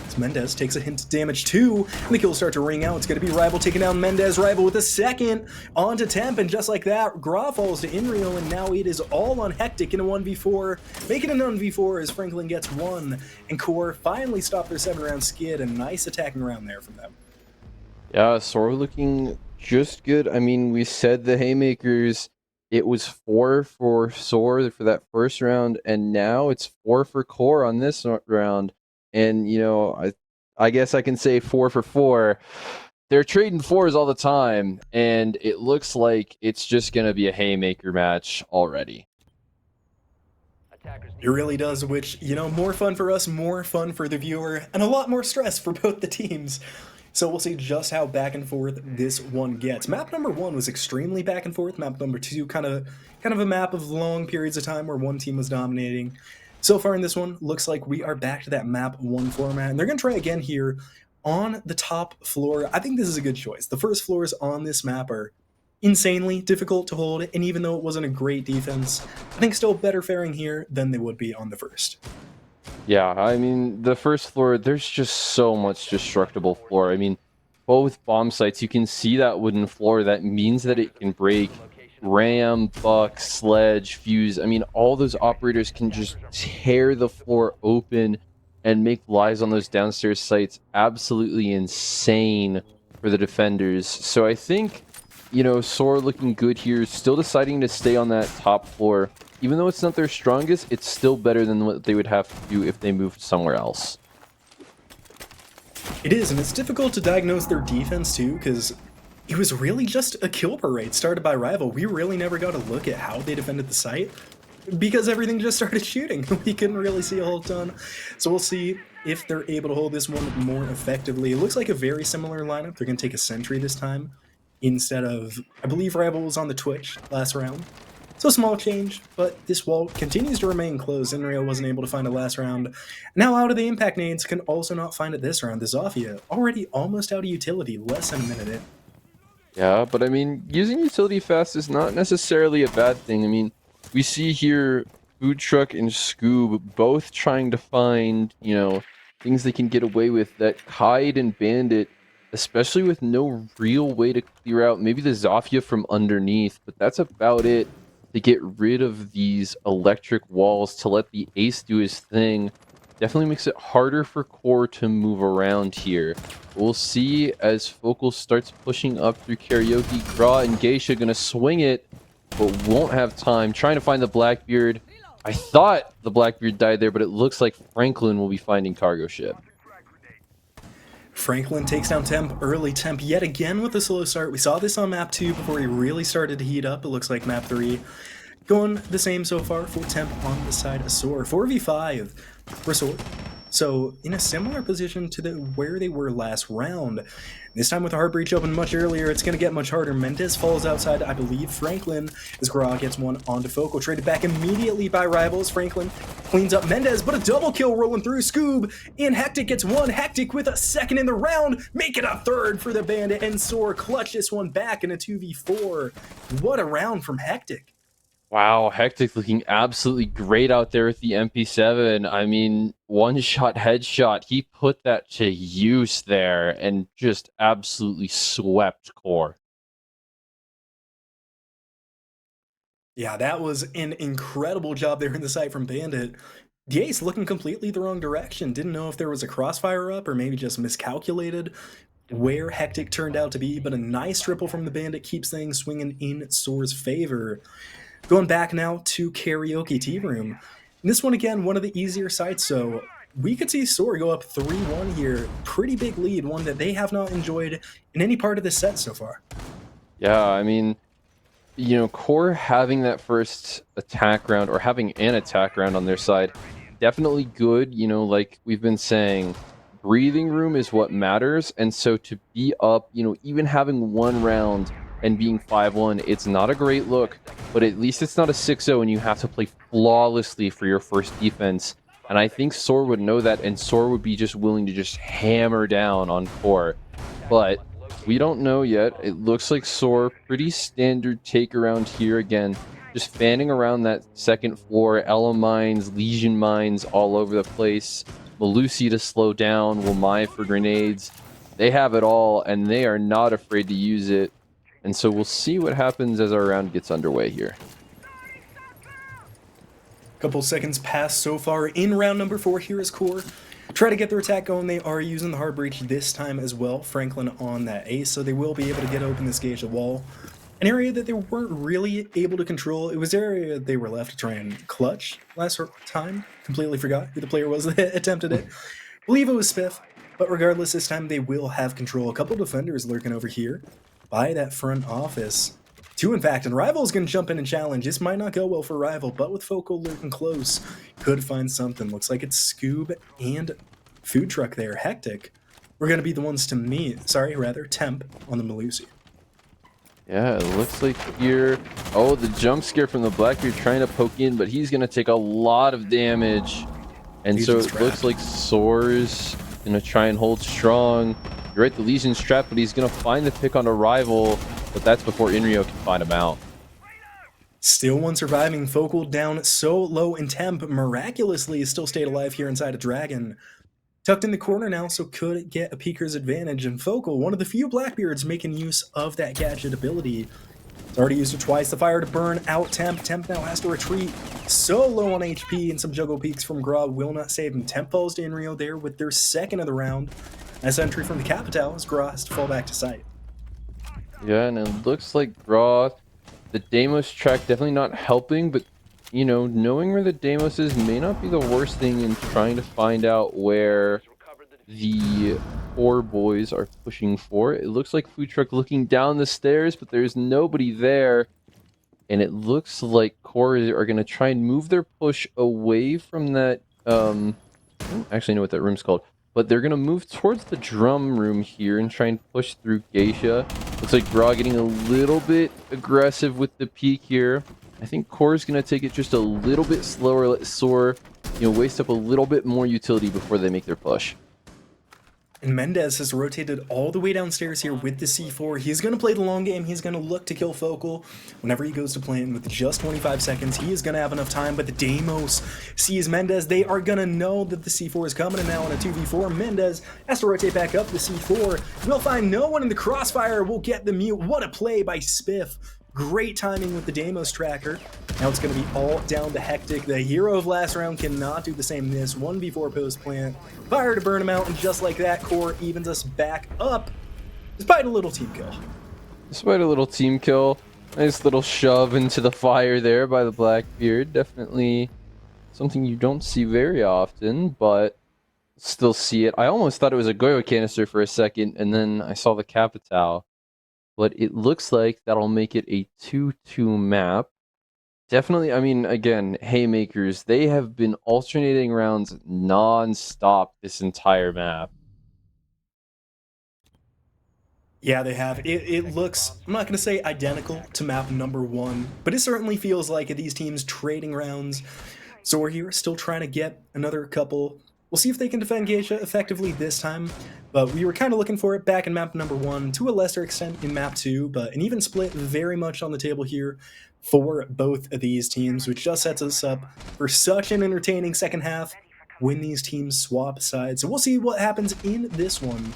As Mendez takes a hint to damage too, and the kills start to ring out. It's going to be Rival taking down Mendez. Rival with a second onto Temp, and just like that, Gra falls to Inrio, and now it is all on Hectic in a 1v4. Making an 1v4 as Franklin gets one, and QOR finally stopped their 7-round skid. A nice attacking round there from them. Yeah, SOAR looking just good. I mean, we said the haymakers. It was 4 for SOAR for that first round, and now it's 4 for QOR on this round. And, you know, I guess I can say 4 for 4. They're trading 4s all the time, and it looks like it's just going to be a haymaker match already. It really does, which, you know, more fun for us, more fun for the viewer, and a lot more stress for both the teams. So we'll see just how back and forth this one gets. Map number 1 was extremely back and forth. Map number 2, kind of a map of long periods of time where one team was dominating. So far in this one, looks like we are back to that map 1 format, and they're going to try again here on the top floor. I think this is a good choice. The first floors on this map are insanely difficult to hold, and even though it wasn't a great defense, I think still better faring here than they would be on the first. Yeah, I mean, the first floor, there's just so much destructible floor. I mean, well, with bomb sites, you can see that wooden floor. That means that it can break ram, buck, sledge, fuse. I mean, all those operators can just tear the floor open and make lives on those downstairs sites absolutely insane for the defenders. So I think, you know, SOAR looking good here, still deciding to stay on that top floor. Even though it's not their strongest, it's still better than what they would have to do if they moved somewhere else. It is, and it's difficult to diagnose their defense too, because it was really just a kill parade started by Rival. We really never got a look at how they defended the site because everything just started shooting. We couldn't really see a whole ton. So we'll see if they're able to hold this one more effectively. It looks like a very similar lineup. They're going to take a sentry this time instead of, I believe Rival was on the Twitch last round. So a small change, but this wall continues to remain closed. Inrio wasn't able to find it last round. Now out of the impact nades, can also not find it this round. The Zofia already almost out of utility, less than a minute in. Yeah, but I mean, using utility fast is not necessarily a bad thing. I mean, we see here Food Truck and Scoob both trying to find, you know, things they can get away with. That Kite and Bandit, especially with no real way to clear out maybe the Zofia from underneath, but that's about it to get rid of these electric walls to let the Ace do his thing. Definitely makes it harder for QOR to move around here. We'll see as Focal starts pushing up through Karaoke. Gra and Geisha gonna swing it, but won't have time. Trying to find the Blackbeard. I thought the Blackbeard died there, but it looks like Franklin will be finding cargo ship. Franklin takes down Temp, early Temp yet again with a slow start. We saw this on map 2 before he really started to heat up. It looks like map 3 going the same so far for Temp on the side of SOAR. 4v5 for SOAR. So in a similar position to where they were last round. This time with the hard breach open much earlier, it's going to get much harder. Mendez falls outside, I believe Franklin, as Gra gets one onto Focal. Traded back immediately by Rivals. Franklin cleans up Mendez, but a double kill rolling through. Scoob in Hectic gets one. Hectic with a second in the round. Make it a third for the Bandit, and SOAR clutch this one back in a 2v4. What a round from Hectic. Wow, Hectic looking absolutely great out there with the MP7. I mean, one-shot headshot. He put that to use there and just absolutely swept QOR. Yeah, that was an incredible job there in the site from Bandit. The Ace looking completely the wrong direction. Didn't know if there was a crossfire up or maybe just miscalculated where Hectic turned out to be, but a nice triple from the Bandit keeps things swinging in SOAR's favor. Going back now to Karaoke Tea Room. And this one, again, one of the easier sites, so we could see SOAR go up 3-1 here. Pretty big lead, one that they have not enjoyed in any part of this set so far. Yeah, I mean, you know, QOR having that first attack round, or having an attack round on their side, definitely good. You know, like we've been saying, breathing room is what matters, and so to be up, you know, even having one round and being 5-1, it's not a great look, but at least it's not a 6-0 and you have to play flawlessly for your first defense. And I think SOAR would know that, and SOAR would be just willing to just hammer down on QOR. But we don't know yet. It looks like SOAR, pretty standard take around here again. Just fanning around that second floor, Ella mines, Legion mines all over the place. Malusi to slow down, Wamai for grenades. They have it all, and they are not afraid to use it. And so we'll see what happens as our round gets underway here. Couple seconds pass so far in round number 4 here as QOR try to get their attack going. They are using the hard breach this time as well. Franklin on that ace, so they will be able to get open this gauge of wall. An area that they weren't really able to control. It was the area they were left to try and clutch last time. Completely forgot who the player was that attempted it. Believe it was Spiff, but regardless, this time they will have control. A couple defenders lurking over here by that front office. 2 in fact, and Rival is going to jump in and challenge. This might not go well for Rival, but with Focal lurking close, could find something. Looks like it's Scoob and Food Truck there. Hectic. We're going to be the ones to meet, temp on the Malusi. Yeah, it looks like here... Oh, the jump scare from the Blackbeard trying to poke in, but he's going to take a lot of damage. And Legion's so it trapped. looks like SOAR's going to try and hold strong. You're right, the Legion's trapped, but he's going to find the pick on a Rival. But that's before Inrio can find him out. Still one surviving. Focal down so low in temp. Miraculously still stayed alive here inside a Dragon. Tucked in the corner now, so could get a Peeker's advantage. And Focal, one of the few Blackbeards making use of that gadget ability. It's already used it twice. The fire to burn out Temp. Temp now has to retreat. So low on HP, and some juggle peaks from Gra will not save him. Temp falls to Inrio there with their second of the round. Nice entry from the Capital as Gra has to fall back to sight. Yeah, and it looks like Raw, the Deimos track definitely not helping, but, you know, knowing where the Deimos is may not be the worst thing in trying to find out where the 4 boys are pushing for. It looks like Food Truck looking down the stairs, but there's nobody there. And it looks like QOR are going to try and move their push away from that, I don't actually know what that room's called. But they're going to move towards the drum room here and try and push through Geisha. Looks like Gra getting a little bit aggressive with the peak here. I think QOR is going to take it just a little bit slower, let SOAR, waste up a little bit more utility before they make their push. And Mendez has rotated all the way downstairs here with the C4. He's going to play the long game. He's going to look to kill Focal. Whenever he goes to plan with just 25 seconds, he is going to have enough time. But the Deimos sees Mendez. They are going to know that the C4 is coming. And now on a 2v4, Mendez has to rotate back up the C4. We'll find no one in the crossfire. We'll get the mute. What a play by Spiff. Great timing with the Deimos tracker. Now it's going to be all down to Hectic. The hero of last round cannot do the same in this. 1v4 post plant. Fire to burn him out, and just like that, QOR evens us back up. Despite a little team kill. Despite a little team kill. Nice little shove into the fire there by the Blackbeard. Definitely something you don't see very often, but still see it. I almost thought it was a Goyo canister for a second, and then I saw the Capital. But it looks like that'll make it a 2-2 map. Definitely, I mean, again, Haymakers, they have been alternating rounds non-stop this entire map. Yeah, they have. It looks, I'm not going to say identical to map number 1, but it certainly feels like these teams trading rounds. So we're here still trying to get another couple. We'll see if they can defend Geisha effectively this time, but we were kind of looking for it back in map number 1, to a lesser extent in map 2, but an even split very much on the table here for both of these teams, which just sets us up for such an entertaining second half when these teams swap sides. So we'll see what happens in this one.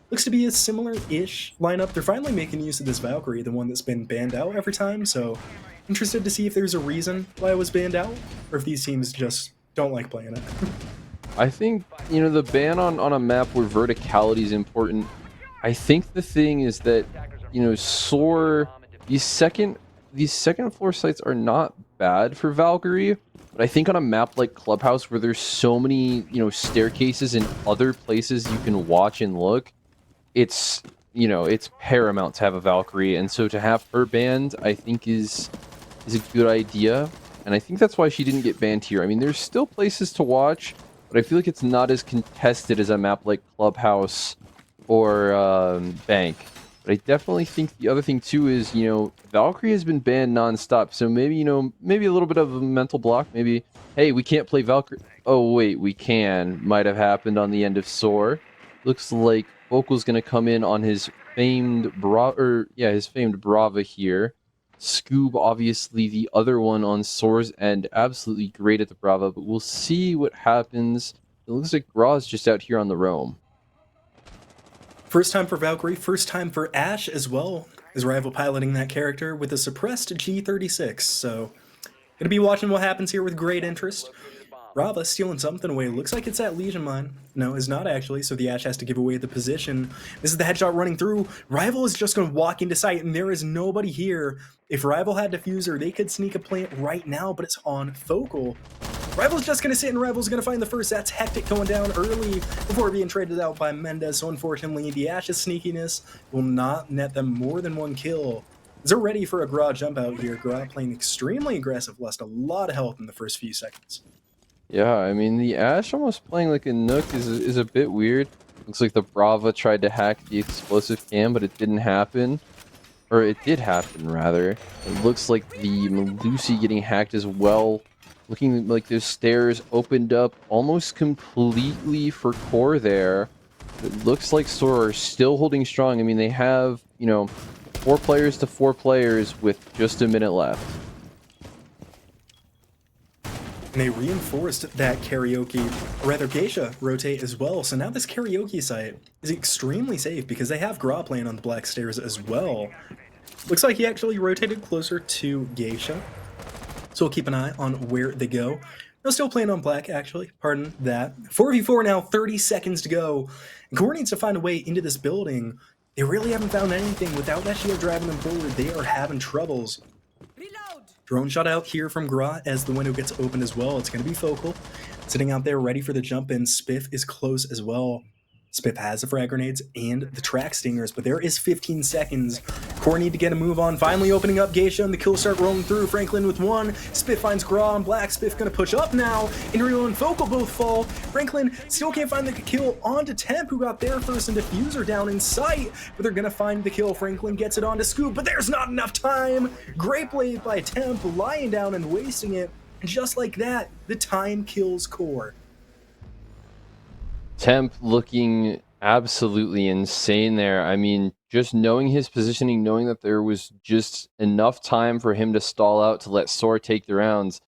Looks to be a similar-ish lineup. They're finally making use of this Valkyrie, the one that's been banned out every time, so interested to see if there's a reason why it was banned out, or if these teams just don't like playing it. I think, the ban on a map where verticality is important. I think the thing is that, SOAR, these second floor sites are not bad for Valkyrie, but I think on a map like Clubhouse where there's so many, staircases and other places you can watch and look, it's paramount to have a Valkyrie, and so to have her banned, I think is a good idea, and I think that's why she didn't get banned here. I mean, there's still places to watch, but I feel like it's not as contested as a map like Clubhouse or Bank. But I definitely think the other thing too is, Valkyrie has been banned nonstop. So maybe, maybe a little bit of a mental block. Maybe, hey, we can't play Valkyrie. Oh, wait, we can. Might have happened on the end of SOAR. Looks like Vocal's going to come in on his famed Brava here. Scoob, obviously, the other one on SOAR's end, absolutely great at the Brava, but we'll see what happens. It looks like Graw's just out here on the roam. First time for Valkyrie, first time for Ash as well. His rival piloting that character with a suppressed G36, so gonna be watching what happens here with great interest. Brava stealing something away. Looks like it's that Legion mine. No, it's not actually, so the Ash has to give away the position. This is the headshot running through. Rival is just going to walk into sight, and there is nobody here. If Rival had Diffuser, they could sneak a plant right now, but it's on Focal. Rival's just going to sit, and Rival's going to find the first. That's Hectic going down early before being traded out by Mendez. So unfortunately, the Ash's sneakiness will not net them more than one kill. They're ready for a Gra jump out here. Gra playing extremely aggressive, lost a lot of health in the first few seconds. Yeah, I mean, the Ash almost playing like a Nook is a bit weird. Looks like the Brava tried to hack the explosive cam, but it didn't happen. Or it did happen, rather. It looks like the Melusi getting hacked as well. Looking like those stairs opened up almost completely for Core there. It looks like SOAR are still holding strong. I mean, they have, 4 players to 4 players with just a minute left. And they reinforced that karaoke, or rather Geisha, rotate as well. So now this karaoke site is extremely safe because they have Gra playing on the black stairs as well. Looks like he actually rotated closer to Geisha. So we'll keep an eye on where they go. No, still playing on black, actually. Pardon that. 4v4 now, 30 seconds to go. And Core needs to find a way into this building. They really haven't found anything. Without that shield driving them forward, they are having troubles. Drone shot out here from Gra as the window gets opened as well. It's going to be Focal. Sitting out there ready for the jump in. Spiff is close as well. Spiff has the frag grenades and the track stingers, but there is 15 seconds. Core need to get a move on. Finally opening up Geisha and the kills start rolling through. Franklin with 1. Spiff finds Gra on black. Spiff going to push up now. Inreal and Focal both fall. Franklin still can't find the kill onto Temp, who got there first, and Diffuser down in sight. But they're going to find the kill. Franklin gets it onto Scoop, but there's not enough time. Great play by Temp, lying down and wasting it. And just like that, the time kills Core. Temp looking absolutely insane there. I mean, just knowing his positioning, knowing that there was just enough time for him to stall out to let SOAR take the rounds.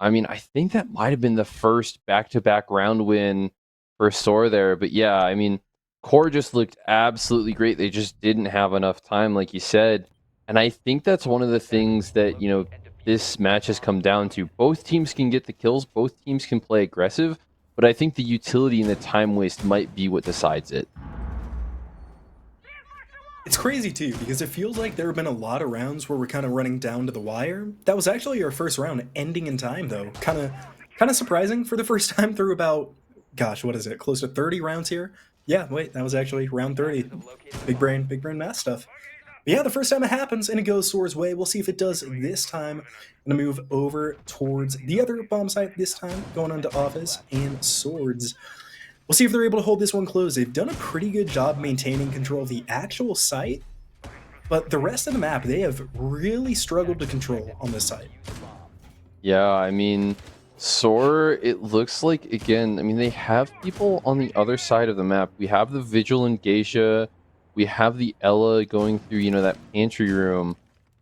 I mean, I think that might have been the first back-to-back round win for SOAR there. But yeah, I mean, Core just looked absolutely great. They just didn't have enough time, like you said. And I think that's one of the things that, this match has come down to. Both teams can get the kills. Both teams can play aggressive. But I think the utility and the time waste might be what decides it. It's crazy too, because it feels like there have been a lot of rounds where we're kind of running down to the wire. That was actually our first round ending in time, though. Kind of surprising for the first time through about, gosh, what is it? Close to 30 rounds here? Yeah, wait, that was actually round 30. Big brain math stuff. But yeah, the first time it happens and it goes SOAR's way. We'll see if it does this time. I'm gonna move over towards the other bomb site this time, going on to Office and Swords. We'll see if they're able to hold this one closed. They've done a pretty good job maintaining control of the actual site, but the rest of the map, they have really struggled to control on this site. Yeah, I mean, SOAR, it looks like, again, I mean, they have people on the other side of the map. We have the Vigil and Geisha. We have the Ella going through, that pantry room.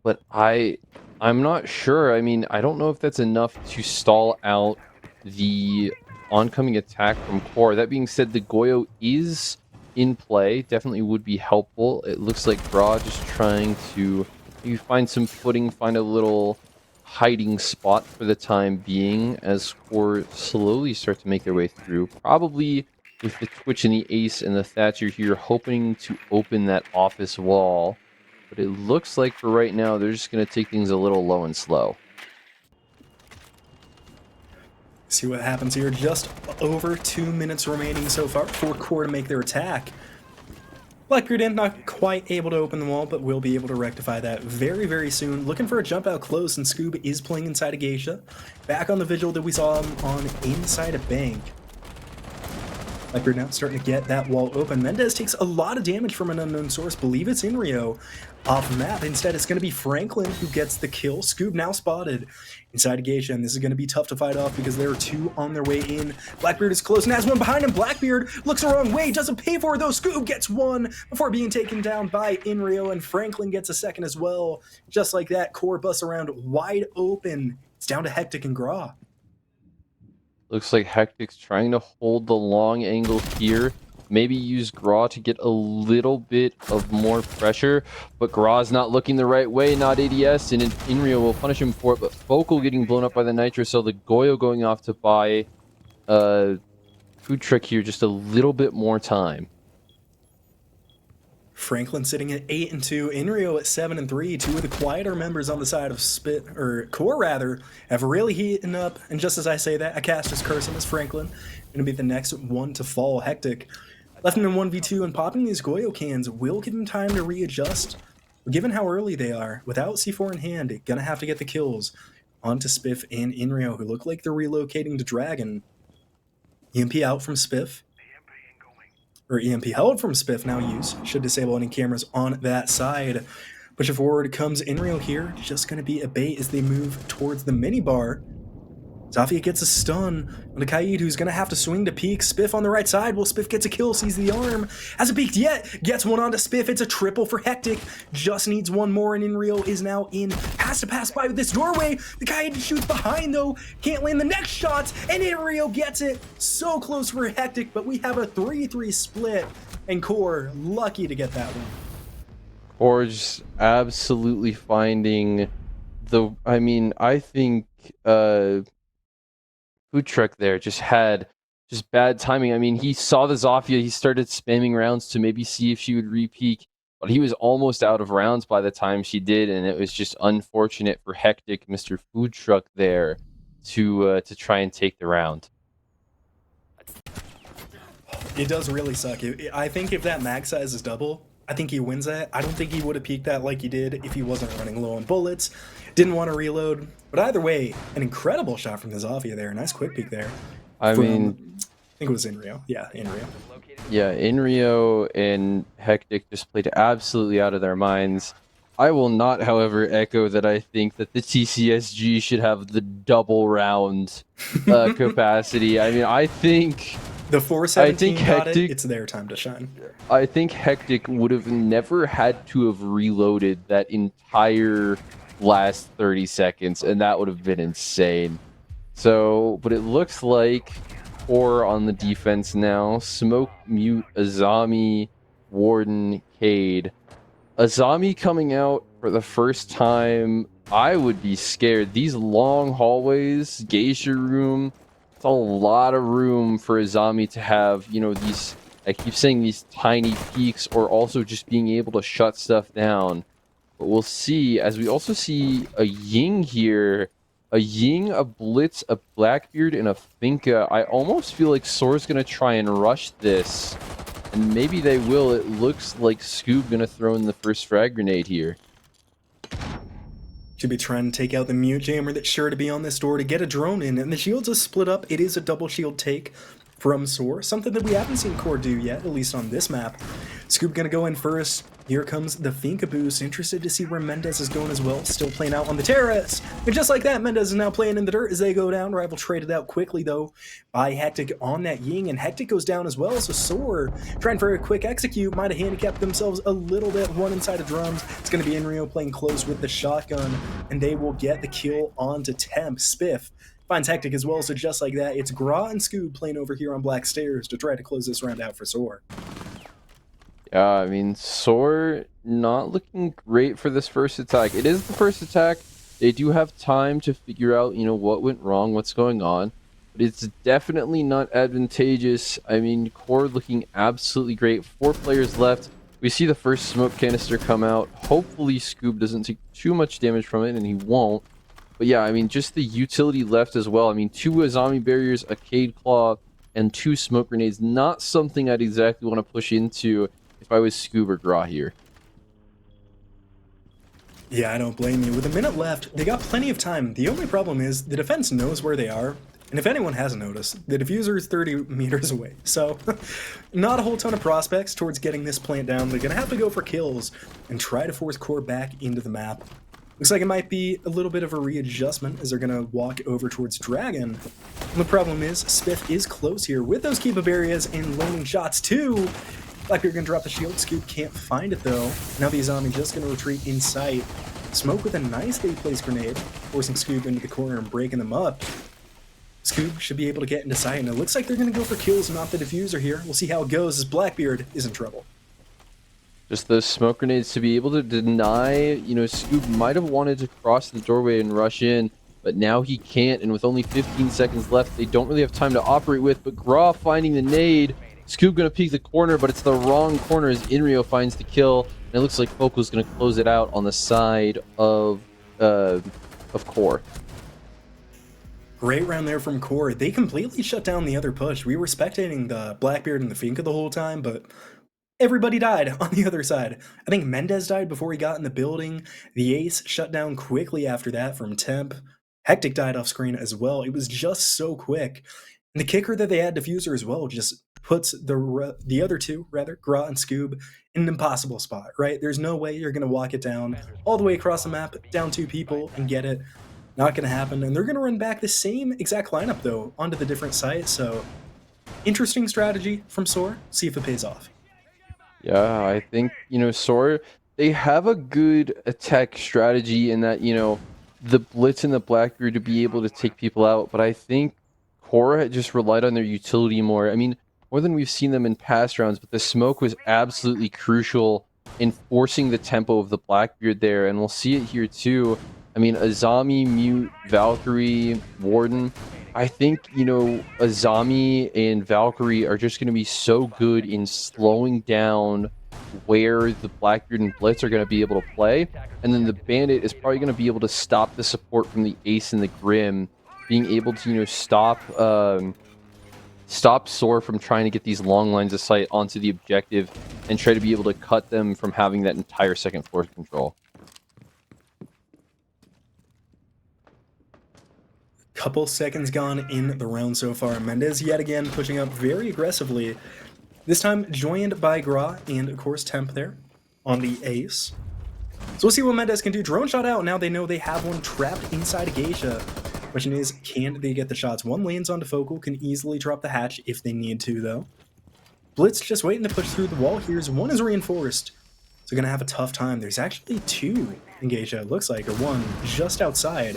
But I'm not sure. I mean, I don't know if that's enough to stall out the oncoming attack from Core. That being said, the Goyo is in play. Definitely would be helpful. It looks like Gra just trying to maybe find some footing, find a little hiding spot for the time being as Core slowly start to make their way through. Probably with the Twitch and the Ace and the Thatcher here, hoping to open that office wall. But it looks like for right now, they're just going to take things a little low and slow. See what happens here. Just over 2 minutes remaining so far for Core to make their attack. Blackbeard in, not quite able to open the wall, but will be able to rectify that very, very soon. Looking for a jump out close, and Scoob is playing inside of Geisha. Back on the Vigil that we saw him on inside a bank. Blackbeard now starting to get that wall open. Mendez takes a lot of damage from an unknown source. Believe it's Inrio off map. Instead, it's going to be Franklin who gets the kill. Scoob now spotted inside of Geisha, and this is going to be tough to fight off because there are two on their way in. Blackbeard is close and has one behind him. Blackbeard looks the wrong way, doesn't pay for it though. Scoob gets one before being taken down by Inrio, and Franklin gets a second as well. Just like that, Core busts around wide open. It's down to Hectic and Gra. Looks like Hectic's trying to hold the long angle here. Maybe use Gra to get a little bit of more pressure, but Gra's not looking the right way, not ADS, and Inrio will punish him for it, but Focal getting blown up by the Nitro, so the Goyo going off to buy Food Truck here just a little bit more time. Franklin sitting at 8-2, Inrio at 7-3. Two of the quieter members on the side of Core rather, have really heating up. And just as I say that, I cast his curse on this Franklin. Gonna be the next one to fall. Hectic left him in 1v2, and popping these Goyo cans will give him time to readjust. But given how early they are, without C4 in hand, gonna have to get the kills onto Spiff and Inrio, who look like they're relocating to Dragon. EMP out from Spiff. Or EMP held from Spiff now used. Should disable any cameras on that side. Push it forward comes Inrio here. Just going to be a bait as they move towards the minibar. Zafia gets a stun on a Kaid, who's going to have to swing to peek. Spiff on the right side. Well, Spiff gets a kill, sees the arm. Hasn't peeked yet. Gets one onto Spiff. It's a triple for Hectic. Just needs one more, and Inrio is now in. Has to pass by with this doorway. The Kaid shoots behind, though. Can't land the next shot, and Inrio gets it. So close for Hectic, but we have a 3-3 split, and Core lucky to get that one. Or just absolutely finding the... I mean, I think... Food Truck there just had just bad timing. I mean, he saw the Zafia, he started spamming rounds to maybe see if she would re-peek, but he was almost out of rounds by the time she did, and it was just unfortunate for Hectic, Mr. Food Truck there, to try and take the round. It does really suck. I think if that mag size is double, I think he wins that. I don't think he would have peeked that like he did if he wasn't running low on bullets. Didn't want to reload. But either way, an incredible shot from the Zafia there. Nice quick peek there. I mean... I think it was Inrio. Yeah, Inrio. Yeah, Inrio and Hectic just played absolutely out of their minds. I will not, however, echo that I think that the TCSG should have the double round capacity. I mean, I think... The 417 got Hectic, it. It's their time to shine. I think Hectic would have never had to have reloaded that entire last 30 seconds, and that would have been insane. So, but it looks like Core on the defense now. Smoke, Mute, Azami, Warden, Cade. Azami coming out for the first time. I would be scared. These long hallways, Geisha room, it's a lot of room for Azami to have, you know, these, I keep saying these tiny peaks, or also just being able to shut stuff down. But we'll see, as we also see a Ying here. A Ying, a Blitz, a Blackbeard, and a Finka. I almost feel like SOAR's going to try and rush this. And maybe they will. It looks like Scoob going to throw in the first frag grenade here. Should be trying to take out the mute jammer that's sure to be on this door to get a drone in. And the shields are split up. It is a double shield take from SOAR. Something that we haven't seen Core do yet, at least on this map. Scoob going to go in first. Here comes the Finka boost. Interested to see where Mendez is going as well. Still playing out on the terrace. And just like that, Mendez is now playing in the dirt as they go down. Rival traded out quickly, though, by Hectic on that Ying. And Hectic goes down as well. So SOAR, trying for a quick execute, might have handicapped themselves a little bit. One inside of drums. It's going to be Inrio playing close with the shotgun. And they will get the kill onto Temp. Spiff finds Hectic as well. So just like that, it's Gra and Scoob playing over here on Black Stairs to try to close this round out for SOAR. Yeah, I mean, SOAR not looking great for this first attack. It is the first attack. They do have time to figure out, you know, what went wrong, what's going on. But it's definitely not advantageous. I mean, Core looking absolutely great. 4 players left. We see the first smoke canister come out. Hopefully Scoob doesn't take too much damage from it, and he won't. But yeah, I mean, just the utility left as well. I mean, 2 Azami barriers, a Cade Claw, and 2 smoke grenades. Not something I'd exactly want to push into if I was Scoob or Gra here. Yeah, I don't blame you. With a minute left, they got plenty of time. The only problem is the defense knows where they are, And if anyone hasn't noticed, the diffuser is 30 meters away, so not a whole ton of prospects towards getting this plant down. They're gonna have to go for kills and try to force Core back into the map. Looks like it might be a little bit of a readjustment as they're gonna walk over towards Dragon. And the problem is, Spiff is close here with those keep-up areas and landing shots too. Blackbeard gonna drop the shield, Scoop can't find it though. Now the Azami just gonna retreat in sight. Smoke with a nice day place grenade, forcing Scoop into the corner and breaking them up. Scoop should be able to get into sight, and it looks like they're going to go for kills, not the diffuser here. We'll see how it goes as Blackbeard is in trouble. Just those smoke grenades to be able to deny, Scoop might have wanted to cross the doorway and rush in, but now he can't, and with only 15 seconds left, they don't really have time to operate with, but Gra finding the nade. Scoop going to peek the corner, but it's the wrong corner as Inrio finds the kill, and it looks like Foco's going to close it out on the side of Core. Great round there from Core. They completely shut down the other push. We were spectating the Blackbeard and the Finka the whole time, but everybody died on the other side. I think Mendez died before he got in the building. The Ace shut down quickly after that from Temp. Hectic died off screen as well. It was just so quick. And the kicker that they had Diffuser as well just puts the other two, Gra and Scoob, in an impossible spot, right? There's no way you're going to walk it down all the way across the map, down 2 people, and get it. Not going to happen, and they're going to run back the same exact lineup, though, onto the different site, so interesting strategy from SOAR. See if it pays off. Yeah, I think, SOAR, they have a good attack strategy in that, the Blitz and the Blackbeard to be able to take people out, but I think Core had just relied on their utility more. I mean, more than we've seen them in past rounds, but the smoke was absolutely crucial in forcing the tempo of the Blackbeard there, and we'll see it here too. I mean, Azami, Mute, Valkyrie, Warden. I think, Azami and Valkyrie are just going to be so good in slowing down where the Blackbeard and Blitz are going to be able to play. And then the Bandit is probably going to be able to stop the support from the Ace and the Grim, being able to, stop SOAR from trying to get these long lines of sight onto the objective and try to be able to cut them from having that entire second floor control. Couple seconds gone in the round so far. Mendez yet again pushing up very aggressively. This time joined by Gra and of course Temp there on the Ace. So we'll see what Mendez can do. Drone shot out. Now they know they have one trapped inside of Geisha. Question is, can they get the shots? One lands onto Focal, can easily drop the hatch if they need to though. Blitz just waiting to push through the wall here. One is reinforced. So gonna have a tough time. There's actually 2 in Geisha, it looks like, or 1 just outside.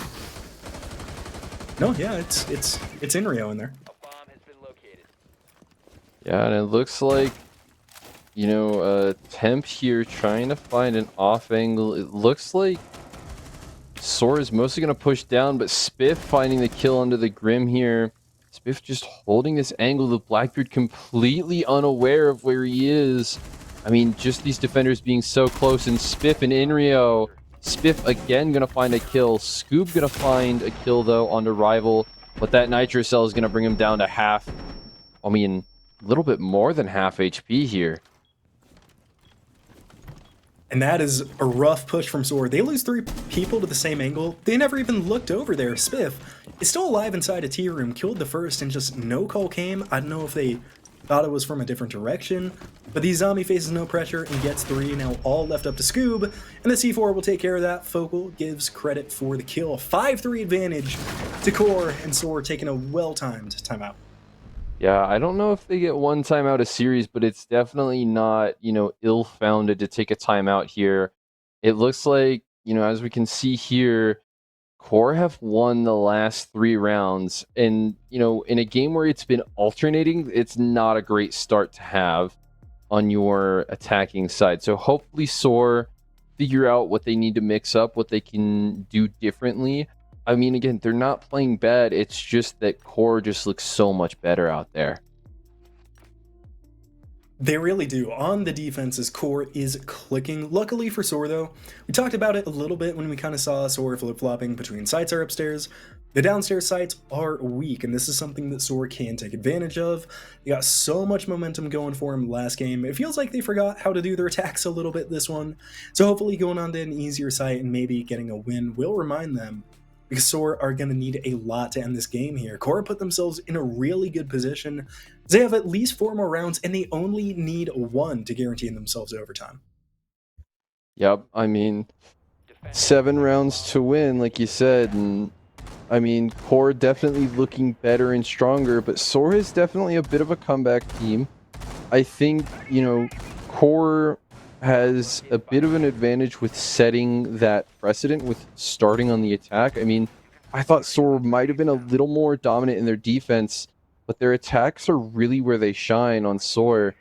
No, yeah, it's Inrio in there. A bomb has been located. Yeah, and it looks like, Temp here trying to find an off angle. It looks like SOAR is mostly going to push down, but Spiff finding the kill under the Grim here. Spiff just holding this angle. The Blackbeard completely unaware of where he is. I mean, just these defenders being so close, and Spiff and Inrio. Spiff again gonna find a kill. Scoop gonna find a kill though on the rival, but that nitro cell is gonna bring him down to half. I mean, a little bit more than half HP here. And that is a rough push from SOAR. They lose 3 people to the same angle. They never even looked over there. Spiff is still alive inside a T room, killed the first, and just no call came. I don't know if they thought it was from a different direction, but the Zombie faces no pressure and gets 3, now all left up to Scoob, and the C4 will take care of that. Focal gives credit for the kill. 5-3 advantage to Core, and SOAR taking a well-timed timeout. Yeah, I don't know if they get one timeout a series, but it's definitely not, ill-founded to take a timeout here. It looks like, as we can see here, Core have won the last 3 rounds, and in a game where it's been alternating, it's not a great start to have on your attacking side. So hopefully SOAR figure out what they need to mix up, what they can do differently. I mean, again, they're not playing bad, it's just that Core just looks so much better out there. They really do. On the defenses, Core is clicking. Luckily for SOAR, though, we talked about it a little bit when we kind of saw SOAR flip-flopping between sites are upstairs. The downstairs sites are weak, and this is something that SOAR can take advantage of. They got so much momentum going for them last game. It feels like they forgot how to do their attacks a little bit this one. So hopefully going on to an easier site and maybe getting a win will remind them because SOAR are going to need a lot to end this game here. QOR put themselves in a really good position. They have at least 4 more rounds, and they only need 1 to guarantee themselves overtime. Yep, I mean, 7 rounds to win, like you said, and I mean, Core definitely looking better and stronger, but SOAR is definitely a bit of a comeback team. I think, you know, Core has a bit of an advantage with setting that precedent with starting on the attack. I mean, I thought SOAR might have been a little more dominant in their defense, but their attacks are really where they shine on SOAR,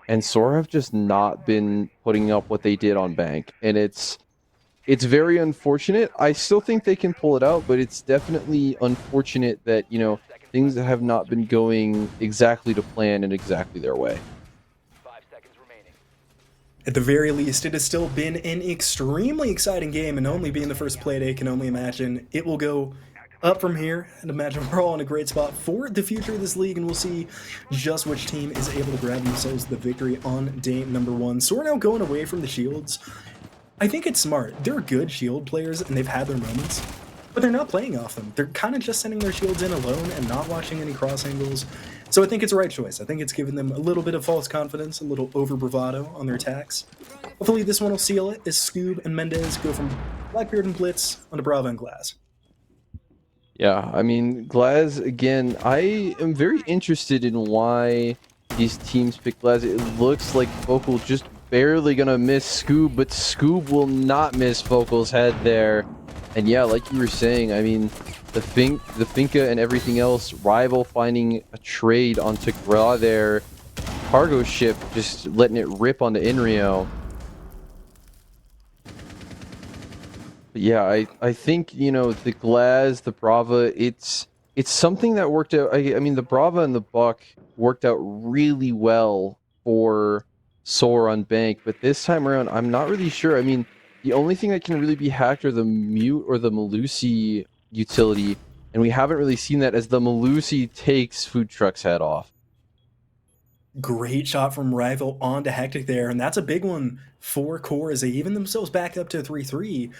and SOAR have just not been putting up what they did on Bank, and it's very unfortunate. I still think they can pull it out, but it's definitely unfortunate that, you know, things have not been going exactly to plan and exactly their way. 5 seconds remaining. At the very least, it has still been an extremely exciting game, and only being the first Playday, can only imagine it will go up from here, and imagine we're all in a great spot for the future of this league, and we'll see just which team is able to grab themselves the victory on day number 1. So we're now going away from the shields. I think it's smart. They're good shield players, and they've had their moments, but they're not playing off them. They're kind of just sending their shields in alone and not watching any cross angles. So I think it's the right choice. I think it's given them a little bit of false confidence, a little over bravado on their attacks. Hopefully this one will seal it as Scoob and Mendez go from Blackbeard and Blitz onto Brava and Glass. Yeah, I mean, Glaz, again, I am very interested in why these teams pick Glaz. It looks like Focal just barely gonna miss Scoob, but Scoob will not miss Focal's head there. And yeah, like you were saying, I mean, the Finca and everything else, Rival finding a trade onto Gra there, cargo ship just letting it rip onto Inrio. But yeah, I think, you know, the Glaz, the Brava, it's something that worked out. I mean, the Brava and the Buck worked out really well for SOAR on Bank, but this time around, I'm not really sure. I mean, the only thing that can really be hacked are the Mute or the Malusi utility, and we haven't really seen that as the Malusi takes Food Truck's head off. Great shot from Rival onto Hectic there, and that's a big one for Core as they even themselves back up to 3-3.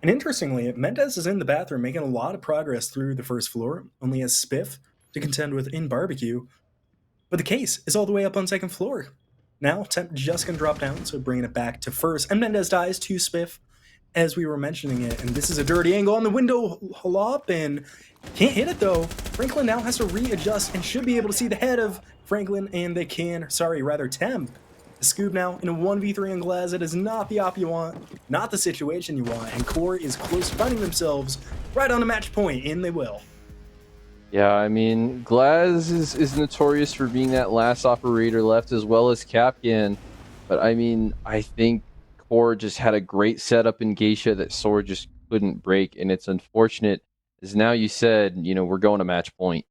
And interestingly, Mendez is in the bathroom making a lot of progress through the first floor, only has Spiff to contend with in Barbecue. But the case is all the way up on second floor. Now, Temp just gonna drop down, so bringing it back to first, and Mendez dies to Spiff as we were mentioning it, and this is a dirty angle on the window hop, and can't hit it though. Franklin now has to readjust and should be able to see the head of Franklin, and they can, Temp. The Scoob now in a 1v3 on Glaz. It is not the op you want, not the situation you want, and Core is close to finding themselves right on a match point, and they will. Yeah, I mean, Glaz is notorious for being that last operator left, as well as Capcan. But I mean, I think Core just had a great setup in Geisha that SOAR just couldn't break, and it's unfortunate, as now you said, you know, we're going to match point.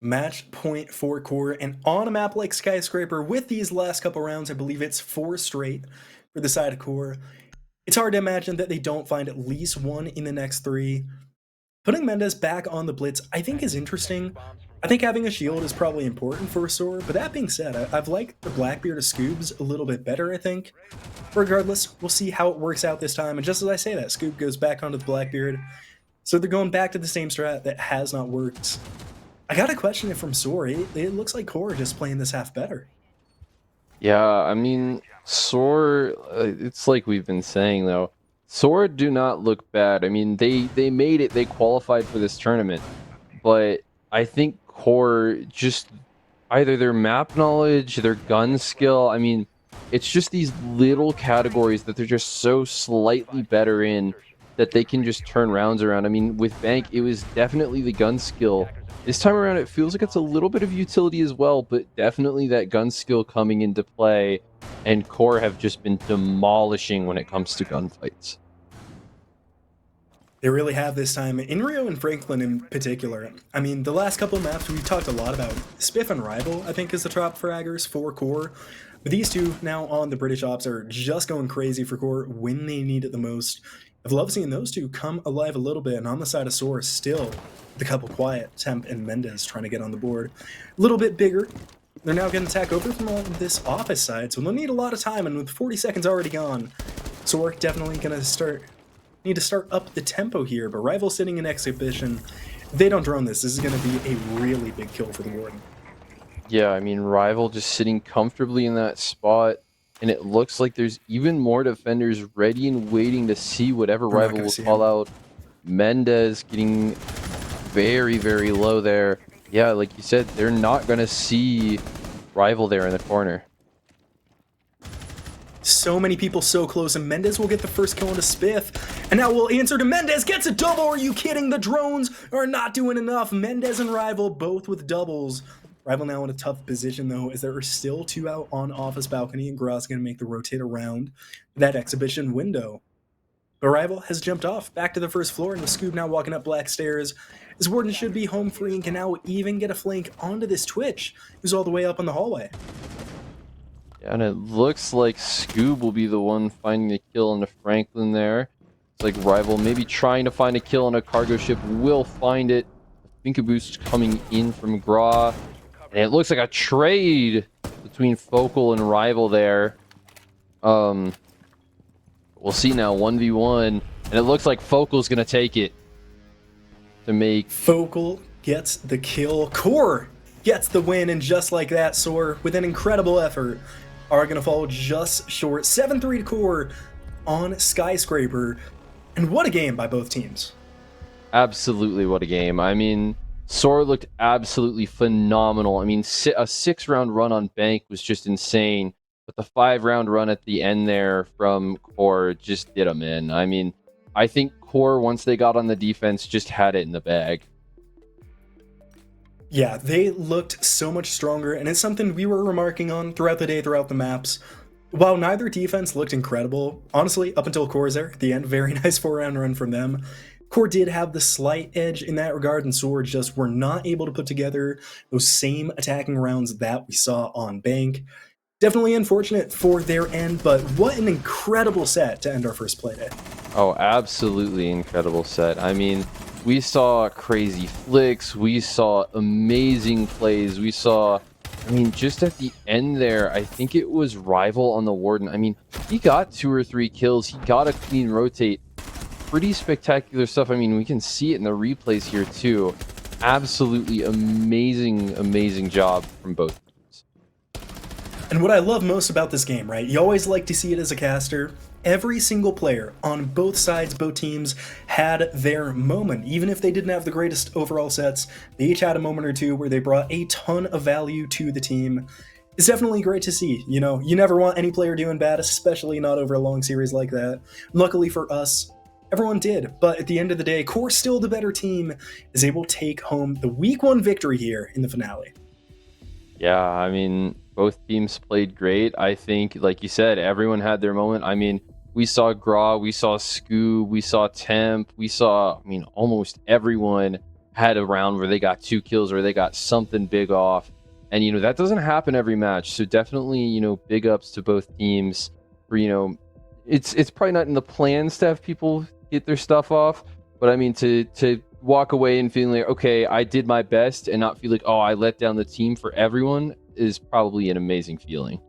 Match point for Core, and on a map like Skyscraper, with these last couple rounds, I believe it's 4 straight for the side of Core. It's hard to imagine that they don't find at least one in the next 3. Putting Mendez back on the Blitz, I think, is interesting. I think having a shield is probably important for SOAR, but that being said, I've liked the Blackbeard of Scoobs a little bit better, I think. Regardless, we'll see how it works out this time, and just as I say that, Scoob goes back onto the Blackbeard. So they're going back to the same strat that has not worked. I gotta question it from SOAR. It looks like Core just playing this half better. Yeah, I mean, SOAR, it's like we've been saying, though. SOAR do not look bad. I mean, they made it. They qualified for this tournament. But I think Core, just either their map knowledge, their gun skill, I mean, it's just these little categories that they're just so slightly better in that they can just turn rounds around. I mean, with Bank, it was definitely the gun skill. This time around, it feels like it's a little bit of utility as well, but definitely that gun skill coming into play, and Core have just been demolishing when it comes to gunfights. They really have this time, Inrio and Franklin in particular. I mean, the last couple of maps we've talked a lot about. Spiff and Rival, I think, is the top fraggers for Core. But these two now on the British Ops are just going crazy for Core when they need it the most. I've loved seeing those two come alive a little bit, and on the side of SOAR, still the couple quiet, Temp and Mendez trying to get on the board. A little bit bigger. They're now getting attacked over from this office side, so they'll need a lot of time, and with 40 seconds already gone, SOAR definitely going to start need to start up the tempo here, but Rival sitting in exhibition. If they don't drone this is going to be a really big kill for the Warden. Yeah, I mean, Rival just sitting comfortably in that spot, and it looks like there's even more defenders ready and waiting to see whatever We're not Rival gonna will see call him. out. Mendez getting very, very low there. Yeah, like you said, they're not going to see Rival there in the corner. So many people so close, and Mendez will get the first kill into Spiff. And now we'll answer to Mendez. Gets a double. Are you kidding? The drones are not doing enough. Mendez and Rival both with doubles. Rival now in a tough position, though, as there are still 2 out on office balcony, and Gras going to make the rotate around that exhibition window. But Rival has jumped off back to the first floor, and with Scoob now walking up black stairs, his Warden should be home free and can now even get a flank onto this Twitch, who's all the way up in the hallway. Yeah, and it looks like Scoob will be the one finding the kill on the Franklin there. It's like Rival maybe trying to find a kill on a cargo ship, will find it. Finka boost coming in from Gras. And it looks like a trade between Focal and Rival there. We'll see now, 1v1. And it looks like Focal's going to take it to make... Focal gets the kill. QOR gets the win, and just like that, SOAR, with an incredible effort, are going to fall just short. 7-3 to QOR on Skyscraper. And what a game by both teams. Absolutely, what a game. I mean, SOAR looked absolutely phenomenal. I mean, a 6-round run on Bank was just insane. But the 5-round run at the end there from QOR just did them in. I mean, I think QOR, once they got on the defense, just had it in the bag. Yeah, they looked so much stronger, and it's something we were remarking on throughout the day, throughout the maps. While neither defense looked incredible, honestly, up until QOR's there at the end, very nice 4-round run from them. QOR did have the slight edge in that regard, and SOAR just were not able to put together those same attacking rounds that we saw on Bank. Definitely unfortunate for their end, but what an incredible set to end our first playday. Oh, absolutely incredible set. I mean, we saw crazy flicks, we saw amazing plays, we saw, I mean, just at the end there, I think it was Rival on the Warden. I mean, he got 2 or 3 kills, he got a clean rotate. Pretty spectacular stuff. I mean, we can see it in the replays here too. Absolutely amazing, amazing job from both teams. And what I love most about this game, right? You always like to see it as a caster. Every single player on both sides, both teams, had their moment. Even if they didn't have the greatest overall sets, they each had a moment or two where they brought a ton of value to the team. It's definitely great to see. You know, you never want any player doing bad, especially not over a long series like that. Luckily for us, everyone did, but at the end of the day, QOR, still the better team, is able to take home the Week 1 victory here in the finale. Yeah, I mean, both teams played great. I think, like you said, everyone had their moment. I mean, we saw Gras, we saw Scoob, we saw Temp, we saw, I mean, almost everyone had a round where they got 2 kills or they got something big off. And, you know, that doesn't happen every match. So definitely, you know, big ups to both teams for, you know, it's probably not in the plans to have people get their stuff off, but I mean, to walk away and feeling like, okay, I did my best, and not feel like, oh, I let down the team for everyone, is probably an amazing feeling.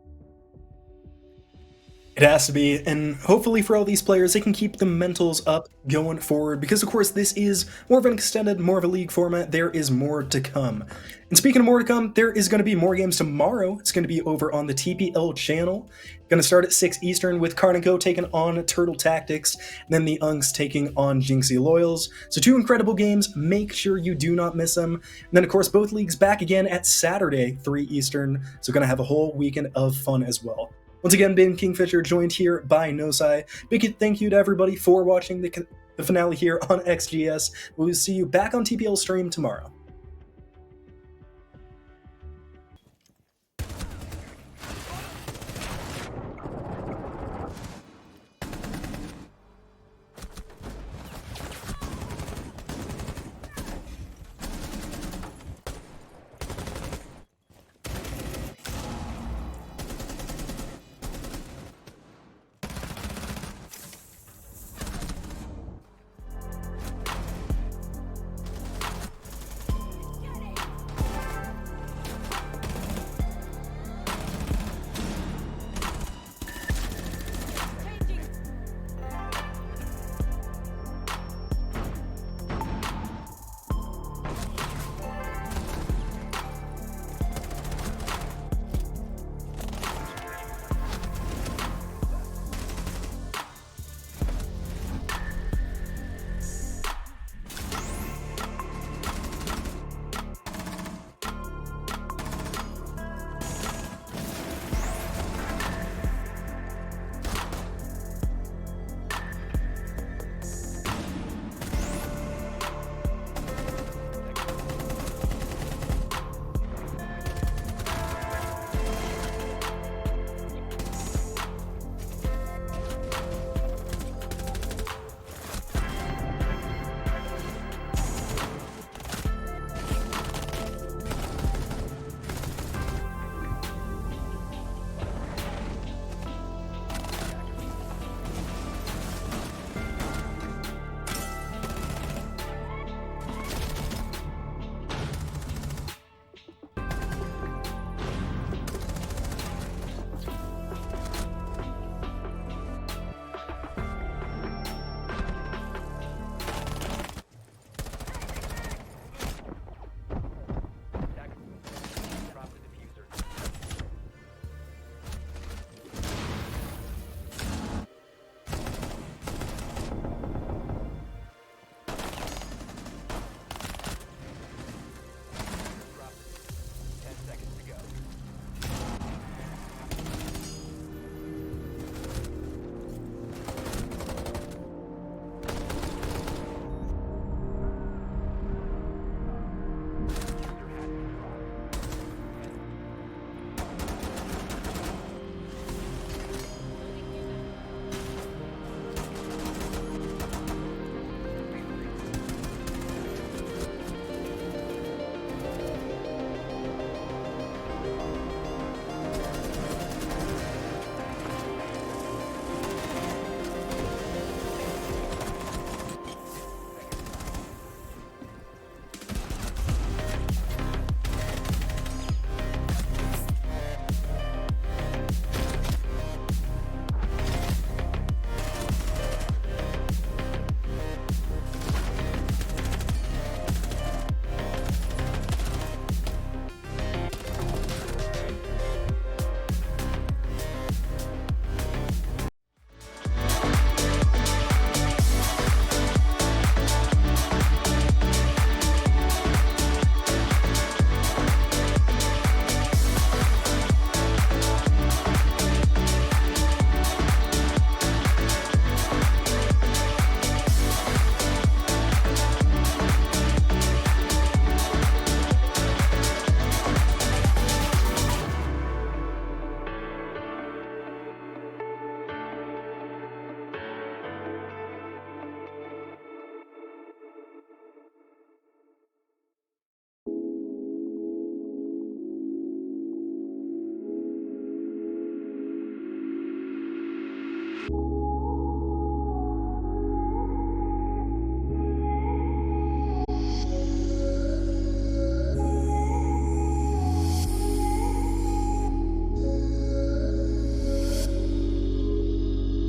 It has to be, and hopefully for all these players, they can keep the mentals up going forward, because of course this is more of an extended, more of a league format. There is more to come. And speaking of more to come, there is going to be more games tomorrow. It's going to be over on the TPL channel. Going to start at 6 Eastern with Carnico taking on Turtle Tactics, and then the Unks taking on Jinxie Loyals. So 2 incredible games. Make sure you do not miss them. And then of course both leagues back again at Saturday, 3 Eastern. So going to have a whole weekend of fun as well. Once again, Ben Kingfisher, joined here by Nosai. Big thank you to everybody for watching the finale here on XGS. We'll see you back on TPL stream tomorrow.